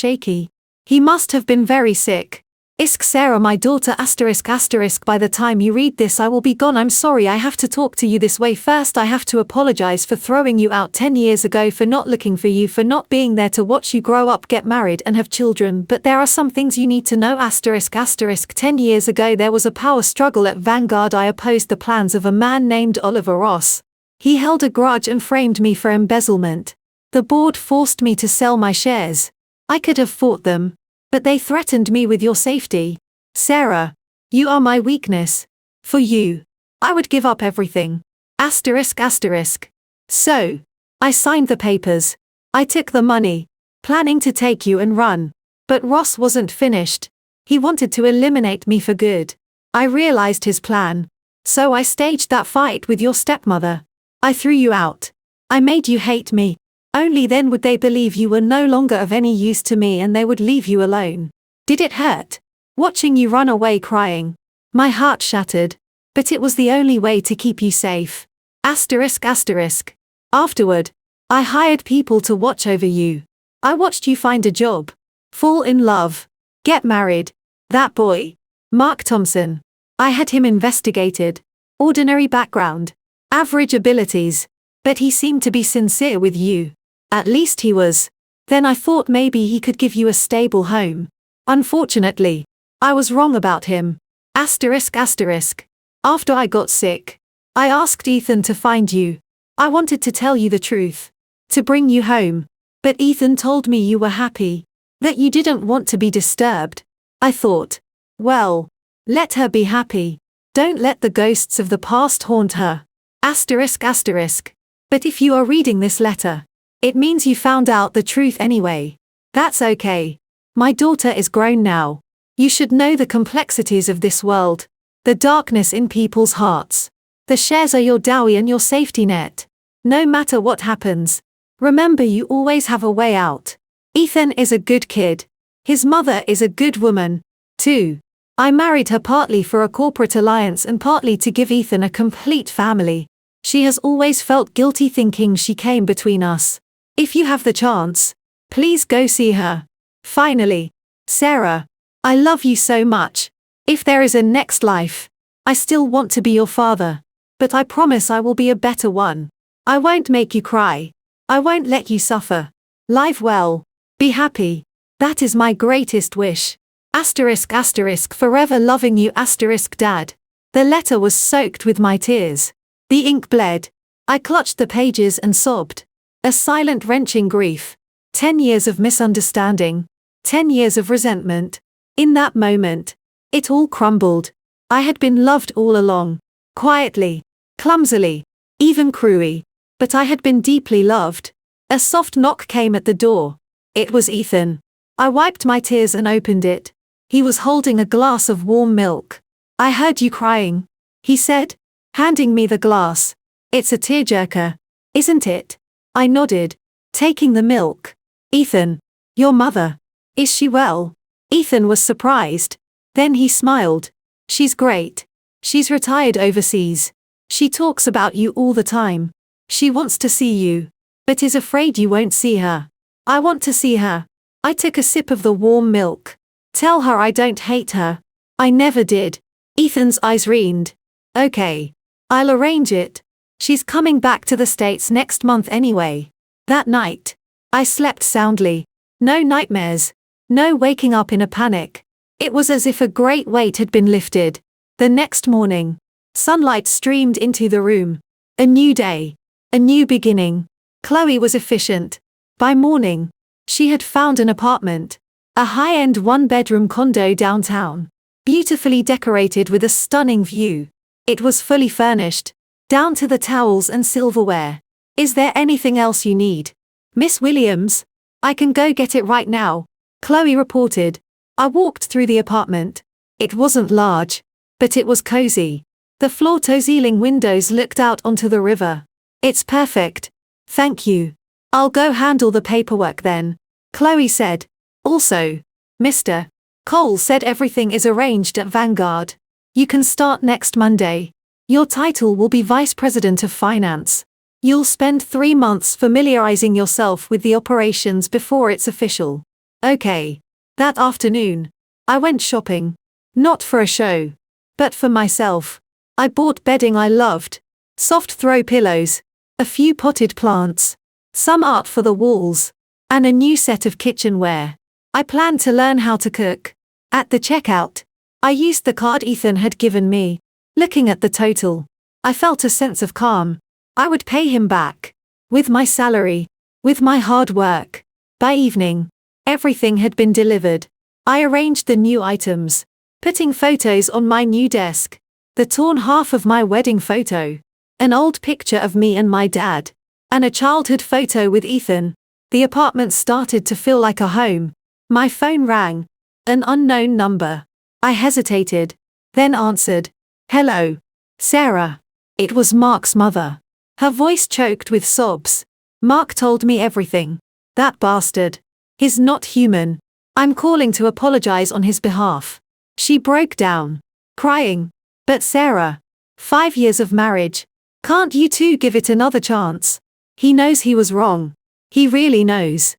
shaky. He must have been very sick. Isk Sarah, my daughter asterisk asterisk. By the time you read this I will be gone. I'm sorry I have to talk to you this way. First I have to apologize for throwing you out 10 years ago, for not looking for you, for not being there to watch you grow up, get married and have children. But there are some things you need to know asterisk asterisk. 10 years ago there was a power struggle at Vanguard. I opposed the plans of a man named Oliver Ross. He held a grudge and framed me for embezzlement. The board forced me to sell my shares. I could have fought them, but they threatened me with your safety. Sarah, you are my weakness. For you, I would give up everything. Asterisk asterisk. So, I signed the papers. I took the money, planning to take you and run. But Ross wasn't finished. He wanted to eliminate me for good. I realized his plan. So I staged that fight with your stepmother. I threw you out. I made you hate me. Only then would they believe you were no longer of any use to me and they would leave you alone. Did it hurt? Watching you run away crying. My heart shattered. But it was the only way to keep you safe. Asterisk asterisk. Afterward, I hired people to watch over you. I watched you find a job, fall in love, get married. That boy, Mark Thompson. I had him investigated. Ordinary background, average abilities. But he seemed to be sincere with you. At least he was. Then I thought maybe he could give you a stable home. Unfortunately, I was wrong about him. Asterisk asterisk. After I got sick, I asked Ethan to find you. I wanted to tell you the truth. To bring you home. But Ethan told me you were happy. That you didn't want to be disturbed. I thought, well, let her be happy. Don't let the ghosts of the past haunt her. Asterisk asterisk. But if you are reading this letter, it means you found out the truth anyway. That's okay. My daughter is grown now. You should know the complexities of this world. The darkness in people's hearts. The shares are your dowry and your safety net. No matter what happens, remember you always have a way out. Ethan is a good kid. His mother is a good woman, too. I married her partly for a corporate alliance and partly to give Ethan a complete family. She has always felt guilty thinking she came between us. If you have the chance, please go see her. Finally, Sarah, I love you so much. If there is a next life, I still want to be your father. But I promise I will be a better one. I won't make you cry. I won't let you suffer. Live well. Be happy. That is my greatest wish. Asterisk asterisk forever loving you asterisk dad. The letter was soaked with my tears. The ink bled. I clutched the pages and sobbed. A silent wrenching grief. 10 years of misunderstanding. 10 years of resentment. In that moment, it all crumbled. I had been loved all along. Quietly. Clumsily. Even cruelly. But I had been deeply loved. A soft knock came at the door. It was Ethan. I wiped my tears and opened it. He was holding a glass of warm milk. I heard you crying, he said, handing me the glass. It's a tearjerker, isn't it? I nodded, taking the milk. Ethan, your mother. Is she well? Ethan was surprised. Then he smiled. She's great. She's retired overseas. She talks about you all the time. She wants to see you, but is afraid you won't see her. I want to see her. I took a sip of the warm milk. Tell her I don't hate her. I never did. Ethan's eyes reened. Okay. I'll arrange it. She's coming back to the States next month anyway. That night, I slept soundly. No nightmares. No waking up in a panic. It was as if a great weight had been lifted. The next morning, sunlight streamed into the room. A new day. A new beginning. Chloe was efficient. By morning, she had found an apartment. A high-end one-bedroom condo downtown. Beautifully decorated with a stunning view. It was fully furnished. Down to the towels and silverware. Is there anything else you need? Miss Williams? I can go get it right now, Chloe reported. I walked through the apartment. It wasn't large, but it was cozy. The floor-to-ceiling windows looked out onto the river. It's perfect. Thank you. I'll go handle the paperwork then, Chloe said. Also, Mr. Cole said everything is arranged at Vanguard. You can start next Monday. Your title will be Vice President of Finance. You'll spend 3 months familiarizing yourself with the operations before it's official. Okay. That afternoon, I went shopping. Not for a show, but for myself. I bought bedding I loved. Soft throw pillows. A few potted plants. Some art for the walls. And a new set of kitchenware. I planned to learn how to cook. At the checkout, I used the card Ethan had given me. Looking at the total, I felt a sense of calm. I would pay him back. With my salary. With my hard work. By evening, everything had been delivered. I arranged the new items. Putting photos on my new desk. The torn half of my wedding photo. An old picture of me and my dad. And a childhood photo with Ethan. The apartment started to feel like a home. My phone rang. An unknown number. I hesitated. Then answered. Hello. Sarah. It was Mark's mother. Her voice choked with sobs. Mark told me everything. That bastard. He's not human. I'm calling to apologize on his behalf. She broke down. Crying. But Sarah. 5 years of marriage. Can't you two give it another chance? He knows he was wrong. He really knows.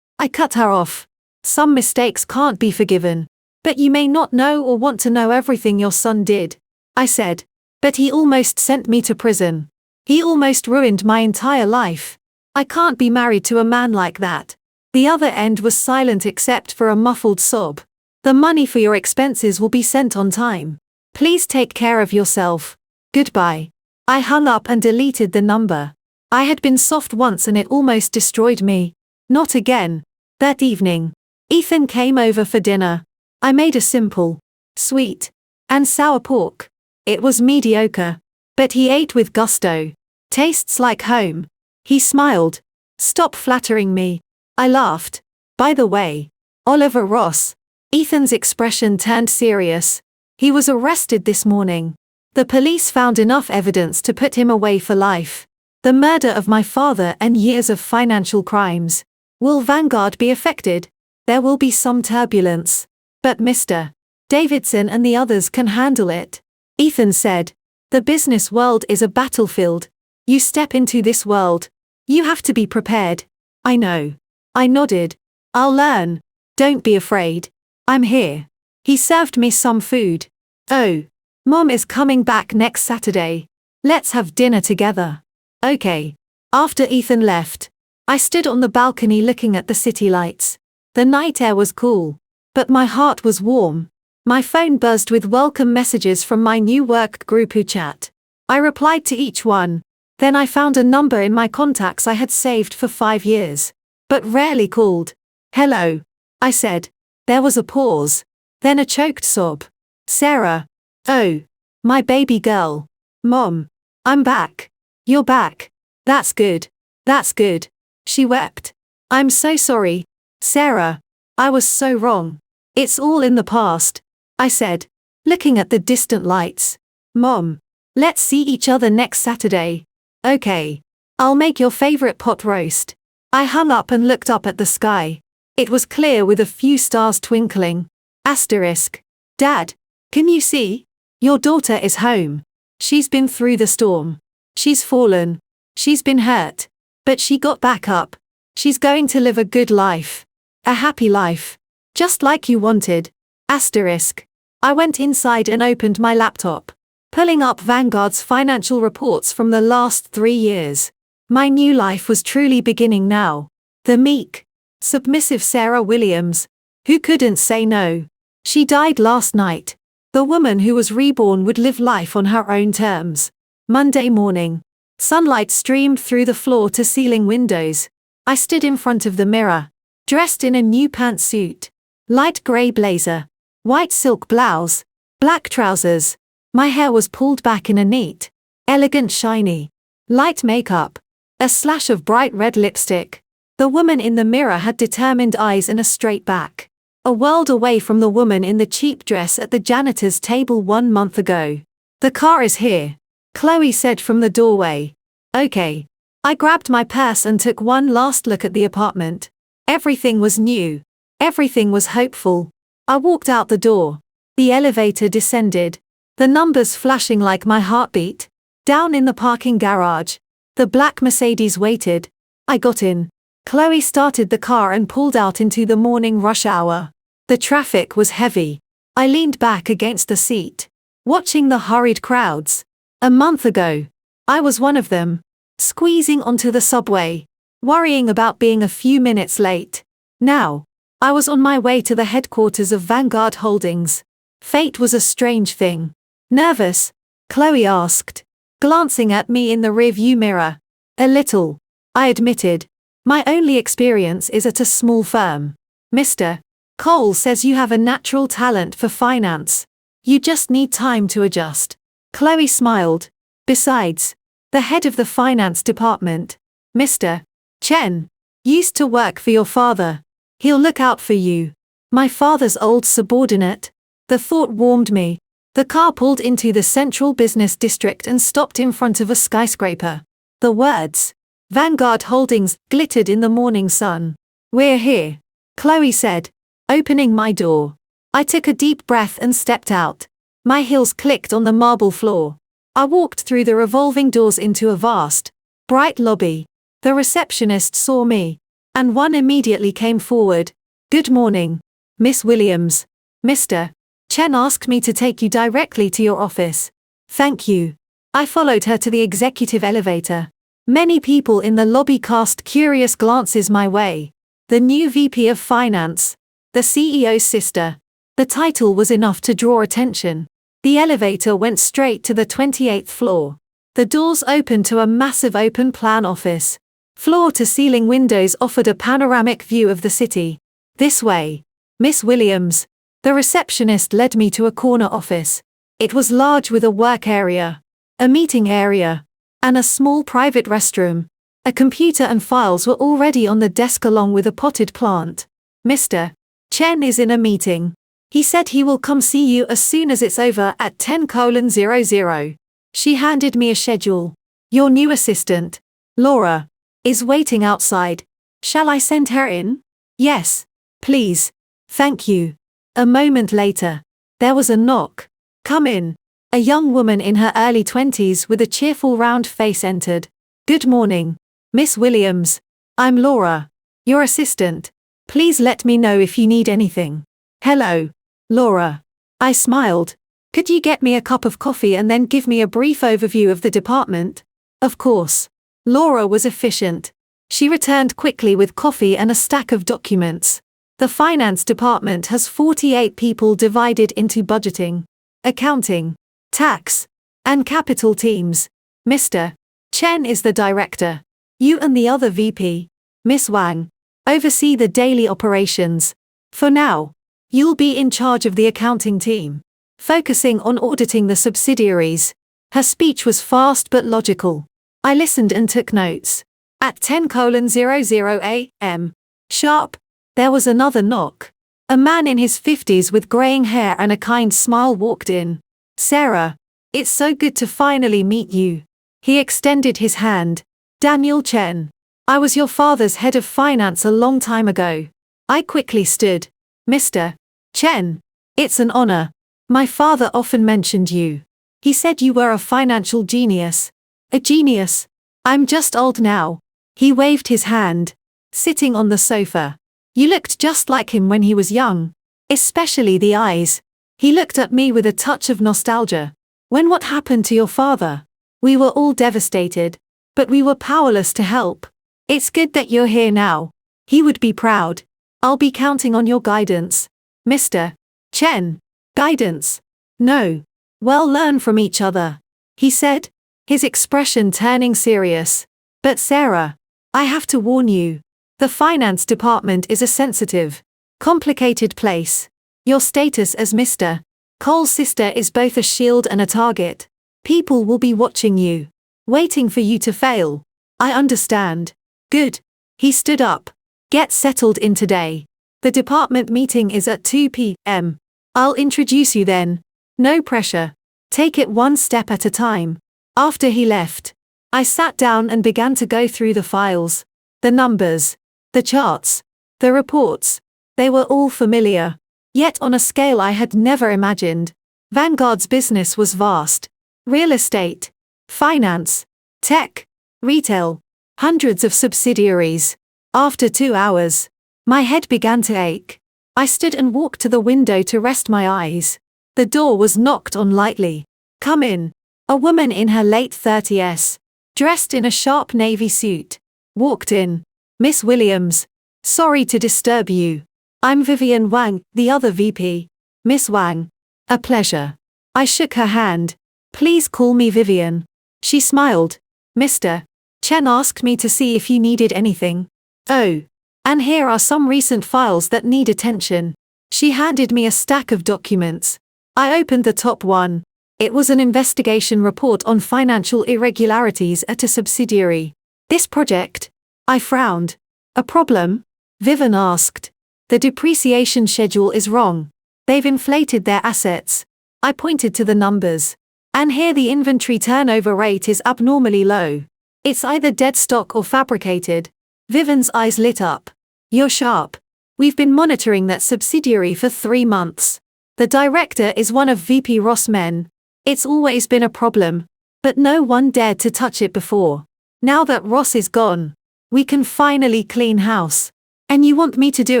I cut her off. Some mistakes can't be forgiven. But you may not know or want to know everything your son did. I said. But he almost sent me to prison. He almost ruined my entire life. I can't be married to a man like that. The other end was silent except for a muffled sob. The money for your expenses will be sent on time. Please take care of yourself. Goodbye. I hung up and deleted the number. I had been soft once and it almost destroyed me. Not again. That evening, Ethan came over for dinner. I made a simple, sweet, and sour pork. It was mediocre, but he ate with gusto. Tastes like home. He smiled. Stop flattering me. I laughed. By the way, Oliver Ross. Ethan's expression turned serious. He was arrested this morning. The police found enough evidence to put him away for life. The murder of my father and years of financial crimes. Will Vanguard be affected? There will be some turbulence. But Mr. Davidson and the others can handle it. Ethan said. The business world is a battlefield. You step into this world. You have to be prepared. I know. I nodded. I'll learn. Don't be afraid. I'm here. He served me some food. Oh. Mom is coming back next Saturday. Let's have dinner together. Okay. After Ethan left, I stood on the balcony looking at the city lights. The night air was cool, but my heart was warm. My phone buzzed with welcome messages from my new work group chat. I replied to each one. Then I found a number in my contacts I had saved for 5 years, but rarely called. Hello, I said. There was a pause, then a choked sob. Sarah. Oh, my baby girl. Mom. I'm back. You're back. That's good. That's good. She wept. I'm so sorry, Sarah. I was so wrong. It's all in the past, I said, looking at the distant lights. Mom. Let's see each other next Saturday. Okay. I'll make your favorite pot roast. I hung up and looked up at the sky. It was clear with a few stars twinkling. Asterisk. Dad, can you see? Your daughter is home. She's been through the storm. She's fallen. She's been hurt. But she got back up. She's going to live a good life. A happy life. Just like you wanted. Asterisk. I went inside and opened my laptop, pulling up Vanguard's financial reports from the last 3 years. My new life was truly beginning now. The meek, submissive Sarah Williams, who couldn't say no. She died last night. The woman who was reborn would live life on her own terms. Monday morning. Sunlight streamed through the floor-to-ceiling windows. I stood in front of the mirror, dressed in a new pantsuit, light grey blazer, white silk blouse, black trousers. My hair was pulled back in a neat, elegant shiny, light makeup, a slash of bright red lipstick. The woman in the mirror had determined eyes and a straight back. A world away from the woman in the cheap dress at the janitor's table 1 month ago. The car is here, Chloe said from the doorway. Okay. I grabbed my purse and took one last look at the apartment. Everything was new. Everything was hopeful. I walked out the door. The elevator descended. The numbers flashing like my heartbeat. Down in the parking garage. The black Mercedes waited. I got in. Chloe started the car and pulled out into the morning rush hour. The traffic was heavy. I leaned back against the seat, watching the hurried crowds. A month ago, I was one of them, squeezing onto the subway, worrying about being a few minutes late. Now, I was on my way to the headquarters of Vanguard Holdings. Fate was a strange thing. Nervous? Chloe asked, glancing at me in the rearview mirror. A little, I admitted. My only experience is at a small firm. Mr. Cole says you have a natural talent for finance. You just need time to adjust. Chloe smiled. Besides, the head of the finance department, Mr. Chen, used to work for your father. He'll look out for you. My father's old subordinate. The thought warmed me. The car pulled into the central business district and stopped in front of a skyscraper. The words, Vanguard Holdings, glittered in the morning sun. We're here, Chloe said, opening my door. I took a deep breath and stepped out. My heels clicked on the marble floor. I walked through the revolving doors into a vast, bright lobby. The receptionist saw me, and one immediately came forward. Good morning, Miss Williams. Mr. Chen asked me to take you directly to your office. Thank you. I followed her to the executive elevator. Many people in the lobby cast curious glances my way. The new VP of Finance, the CEO's sister. The title was enough to draw attention. The elevator went straight to the 28th floor. The doors opened to a massive open-plan office. Floor-to-ceiling windows offered a panoramic view of the city. This way, Miss Williams. The receptionist led me to a corner office. It was large with a work area, a meeting area, and a small private restroom. A computer and files were already on the desk along with a potted plant. Mr. Chen is in a meeting. He said he will come see you as soon as it's over at 10:00. She handed me a schedule. Your new assistant, Laura, is waiting outside. Shall I send her in? Yes, please. Thank you. A moment later, there was a knock. Come in. A young woman in her early 20s with a cheerful round face entered. Good morning, Miss Williams. I'm Laura, your assistant. Please let me know if you need anything. Hello, Laura. I smiled. Could you get me a cup of coffee and then give me a brief overview of the department? Of course. Laura was efficient. She returned quickly with coffee and a stack of documents. The finance department has 48 people divided into budgeting, accounting, tax, and capital teams. Mr. Chen is the director. You and the other VP, Miss Wang, oversee the daily operations. For now, you'll be in charge of the accounting team, focusing on auditing the subsidiaries. Her speech was fast but logical. I listened and took notes. At 10:00 a.m. sharp, there was another knock. A man in his 50s with graying hair and a kind smile walked in. Sarah, it's so good to finally meet you. He extended his hand. Daniel Chen. I was your father's head of finance a long time ago. I quickly stood. Mr. Chen, it's an honor. My father often mentioned you. He said you were a financial genius. A genius? I'm just old now. He waved his hand. Sitting on the sofa. You looked just like him when he was young. Especially the eyes. He looked at me with a touch of nostalgia. When what happened to your father? We were all devastated. But we were powerless to help. It's good that you're here now. He would be proud. I'll be counting on your guidance. Mr. Chen. Guidance? No. Well, learn from each other. He said, his expression turning serious. But Sarah, I have to warn you. The finance department is a sensitive, complicated place. Your status as Mr. Cole's sister is both a shield and a target. People will be watching you, waiting for you to fail. I understand. Good. He stood up. Get settled in today. The department meeting is at 2 p.m. I'll introduce you then. No pressure. Take it one step at a time. After he left, I sat down and began to go through the files. The numbers, the charts, the reports. They were all familiar, yet on a scale I had never imagined. Vanguard's business was vast. Real estate, finance, tech, retail, hundreds of subsidiaries. After 2 hours, my head began to ache. I stood and walked to the window to rest my eyes. The door was knocked on lightly. Come in. A woman in her late 30s, dressed in a sharp navy suit, walked in. Miss Williams, sorry to disturb you. I'm Vivian Wang, the other VP. Miss Wang. A pleasure. I shook her hand. Please call me Vivian. She smiled. Mr. Chen asked me to see if you needed anything. Oh. And here are some recent files that need attention. She handed me a stack of documents. I opened the top one. It was an investigation report on financial irregularities at a subsidiary. This project? I frowned. A problem? Vivian asked. The depreciation schedule is wrong. They've inflated their assets. I pointed to the numbers. And here the inventory turnover rate is abnormally low. It's either dead stock or fabricated. Vivian's eyes lit up. You're sharp. We've been monitoring that subsidiary for 3 months. The director is one of VP Ross' men. It's always been a problem, but no one dared to touch it before. Now that Ross is gone, we can finally clean house. And you want me to do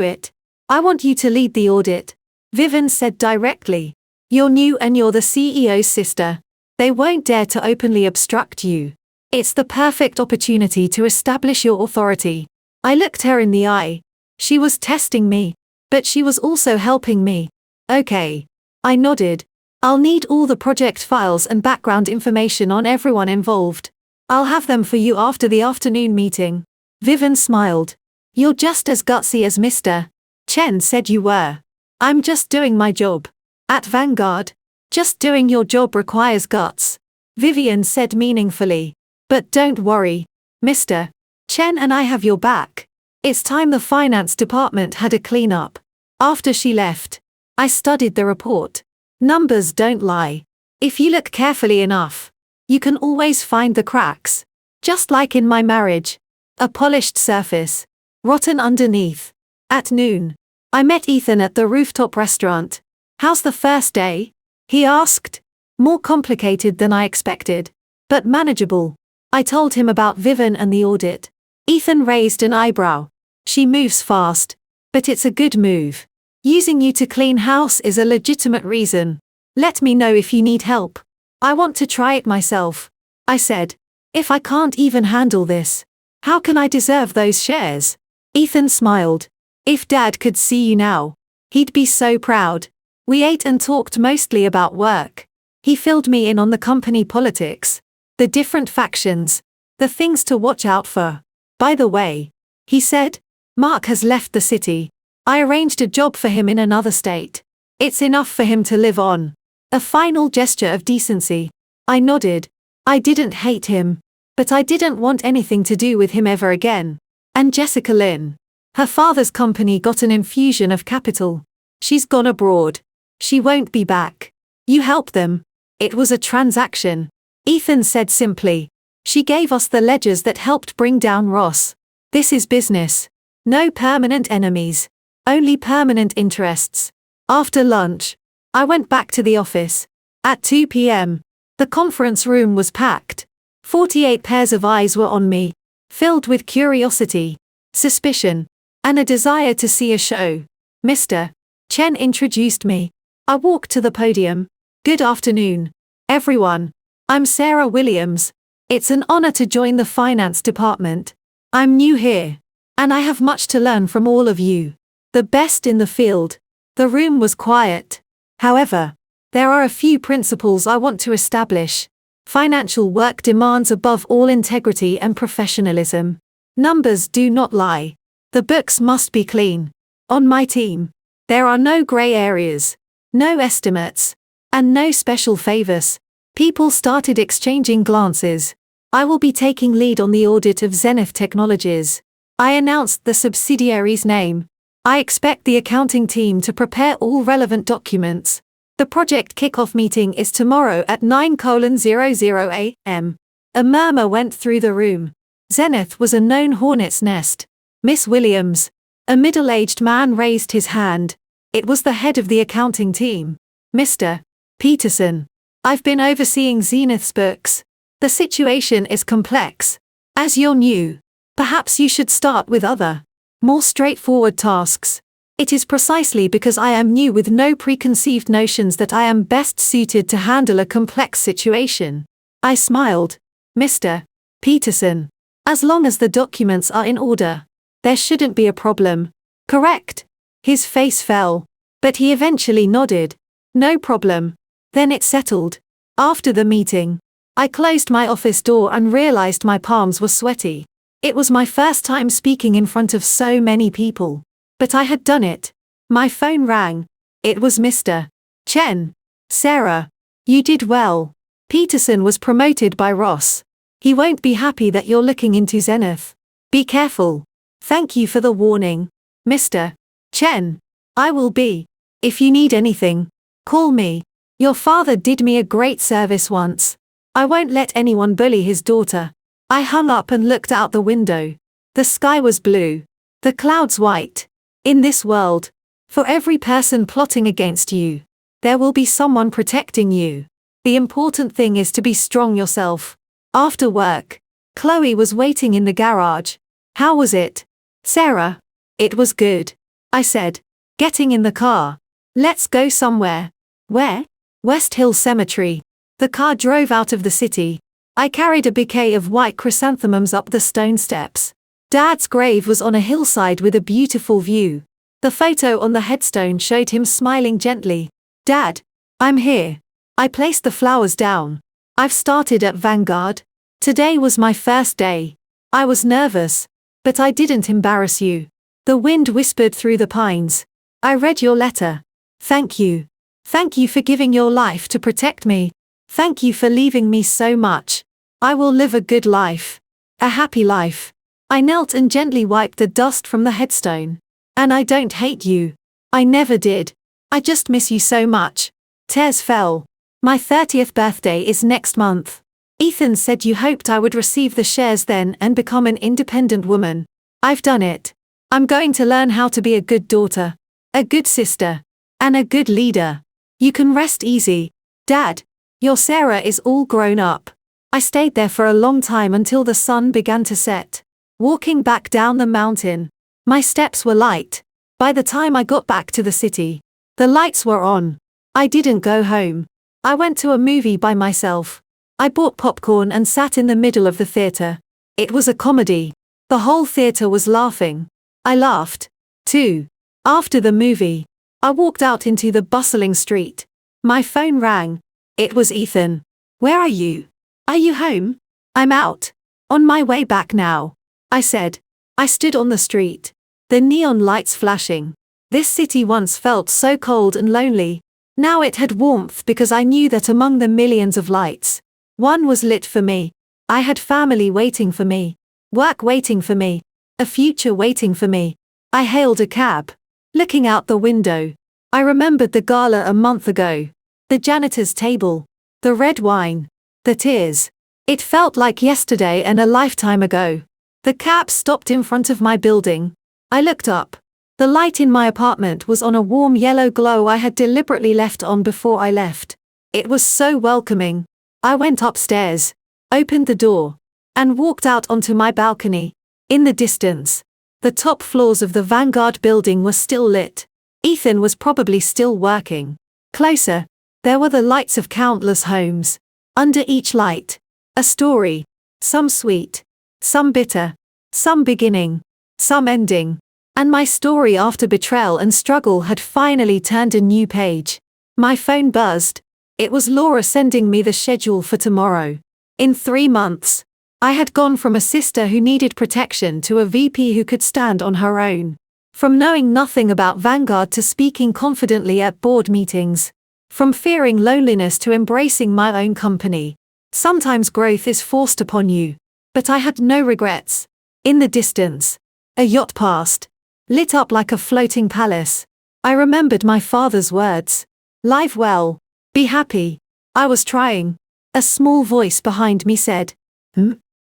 it? I want you to lead the audit. Vivian said directly. You're new and you're the CEO's sister. They won't dare to openly obstruct you. It's the perfect opportunity to establish your authority. I looked her in the eye. She was testing me, but she was also helping me. Okay. I nodded. I'll need all the project files and background information on everyone involved. I'll have them for you after the afternoon meeting. Vivian smiled. You're just as gutsy as Mr. Chen said you were. I'm just doing my job. At Vanguard, just doing your job requires guts, Vivian said meaningfully. But don't worry, Mr. Chen and I have your back. It's time the finance department had a cleanup. After she left, I studied the report. Numbers don't lie. If you look carefully enough, you can always find the cracks. Just like in my marriage. A polished surface, rotten underneath. At noon, I met Ethan at the rooftop restaurant. How's the first day? He asked. More complicated than I expected, but manageable. I told him about Vivian and the audit. Ethan raised an eyebrow. She moves fast, but it's a good move. Using you to clean house is a legitimate reason. Let me know if you need help. I want to try it myself, I said. If I can't even handle this, how can I deserve those shares? Ethan smiled. If Dad could see you now, he'd be so proud. We ate and talked mostly about work. He filled me in on the company politics, the different factions, the things to watch out for. By the way, he said, Mark has left the city. I arranged a job for him in another state. It's enough for him to live on. A final gesture of decency. I nodded. I didn't hate him, but I didn't want anything to do with him ever again. And Jessica Lynn. Her father's company got an infusion of capital. She's gone abroad. She won't be back. You help them. It was a transaction. Ethan said simply. She gave us the ledgers that helped bring down Ross. This is business. No permanent enemies. Only permanent interests. After lunch, I went back to the office. At 2 p.m., the conference room was packed. 48 pairs of eyes were on me, filled with curiosity, suspicion, and a desire to see a show. Mr. Chen introduced me. I walked to the podium. Good afternoon, everyone. I'm Sarah Williams. It's an honor to join the finance department. I'm new here, and I have much to learn from all of you. The best in the field. The room was quiet. However, there are a few principles I want to establish. Financial work demands above all integrity and professionalism. Numbers do not lie. The books must be clean. On my team, there are no gray areas, no estimates, and no special favors. People started exchanging glances. I will be taking lead on the audit of Zenith Technologies. I announced the subsidiary's name. I expect the accounting team to prepare all relevant documents. The project kickoff meeting is tomorrow at 9:00 a.m. A murmur went through the room. Zenith was a known hornet's nest. Miss Williams, a middle-aged man, raised his hand. It was the head of the accounting team. Mr. Peterson, I've been overseeing Zenith's books. The situation is complex. As you're new, perhaps you should start with other, more straightforward tasks. It is precisely because I am new with no preconceived notions that I am best suited to handle a complex situation. I smiled. Mr. Peterson, as long as the documents are in order, there shouldn't be a problem. Correct? His face fell, but he eventually nodded. No problem. Then it settled. After the meeting, I closed my office door and realized my palms were sweaty. It was my first time speaking in front of so many people. But I had done it. My phone rang. It was Mr. Chen. Sarah, you did well. Peterson was promoted by Ross. He won't be happy that you're looking into Zenith. Be careful. Thank you for the warning, Mr. Chen. I will be. If you need anything, call me. Your father did me a great service once. I won't let anyone bully his daughter. I hung up and looked out the window. The sky was blue. The clouds white. In this world, for every person plotting against you, there will be someone protecting you. The important thing is to be strong yourself. After work, Chloe was waiting in the garage. How was it, Sarah? It was good, I said, getting in the car. Let's go somewhere. Where? West Hill Cemetery. The car drove out of the city. I carried a bouquet of white chrysanthemums up the stone steps. Dad's grave was on a hillside with a beautiful view. The photo on the headstone showed him smiling gently. Dad, I'm here. I placed the flowers down. I've started at Vanguard. Today was my first day. I was nervous, but I didn't embarrass you. The wind whispered through the pines. I read your letter. Thank you. Thank you for giving your life to protect me. Thank you for leaving me so much. I will live a good life. A happy life. I knelt and gently wiped the dust from the headstone. And I don't hate you. I never did. I just miss you so much. Tears fell. My 30th birthday is next month. Ethan said you hoped I would receive the shares then and become an independent woman. I've done it. I'm going to learn how to be a good daughter, a good sister, and a good leader. You can rest easy. Dad, your Sarah is all grown up. I stayed there for a long time until the sun began to set. Walking back down the mountain, my steps were light. By the time I got back to the city, the lights were on. I didn't go home. I went to a movie by myself. I bought popcorn and sat in the middle of the theater. It was a comedy. The whole theater was laughing. I laughed, too. After the movie, I walked out into the bustling street. My phone rang. It was Ethan. Where are you? Are you home? I'm out. On my way back now, I said. I stood on the street. The neon lights flashing. This city once felt so cold and lonely. Now it had warmth because I knew that among the millions of lights, one was lit for me. I had family waiting for me. Work waiting for me. A future waiting for me. I hailed a cab. Looking out the window, I remembered the gala a month ago. The janitor's table. The red wine. The tears. It felt like yesterday and a lifetime ago. The cab stopped in front of my building. I looked up. The light in my apartment was on a warm yellow glow I had deliberately left on before I left. It was so welcoming. I went upstairs, opened the door, and walked out onto my balcony. In the distance, the top floors of the Vanguard building were still lit. Ethan was probably still working. Closer, there were the lights of countless homes. Under each light, a story. Some sweet, some bitter, some beginning, some ending. And my story after betrayal and struggle had finally turned a new page. My phone buzzed. It was Laura sending me the schedule for tomorrow. In 3 months, I had gone from a sister who needed protection to a VP who could stand on her own. From knowing nothing about Vanguard to speaking confidently at board meetings. From fearing loneliness to embracing my own company. Sometimes growth is forced upon you. But I had no regrets. In the distance, a yacht passed, lit up like a floating palace. I remembered my father's words. Live well. Be happy. I was trying. A small voice behind me said,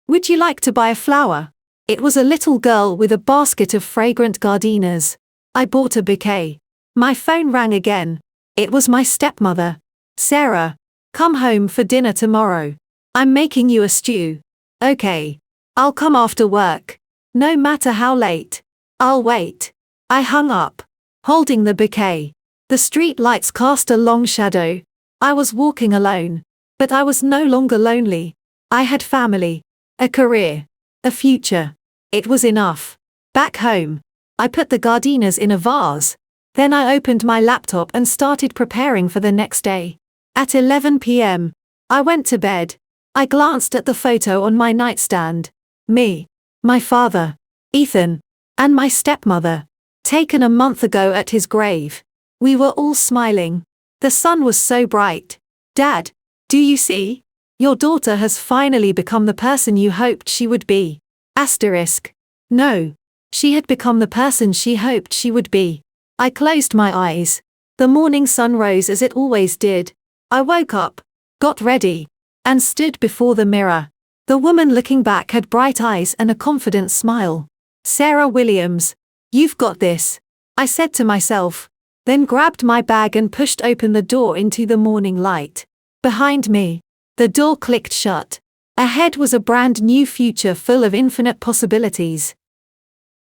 Would you like to buy a flower? It was a little girl with a basket of fragrant gardenias. I bought a bouquet. My phone rang again. It was my stepmother. Sarah, come home for dinner tomorrow. I'm making you a stew. Okay. I'll come after work. No matter how late. I'll wait. I hung up, holding the bouquet. The street lights cast a long shadow. I was walking alone. But I was no longer lonely. I had family, a career, a future. It was enough. Back home, I put the gardenias in a vase. Then I opened my laptop and started preparing for the next day. At 11 p.m., I went to bed. I glanced at the photo on my nightstand. Me, my father, Ethan, and my stepmother, taken a month ago at his grave. We were all smiling. The sun was so bright. Dad, do you see? Your daughter has finally become the person you hoped she would be. Asterisk. No. She had become the person she hoped she would be. I closed my eyes. The morning sun rose as it always did. I woke up, got ready, and stood before the mirror. The woman looking back had bright eyes and a confident smile. Sarah Williams, you've got this, I said to myself, then grabbed my bag and pushed open the door into the morning light. Behind me, the door clicked shut. Ahead was a brand new future full of infinite possibilities.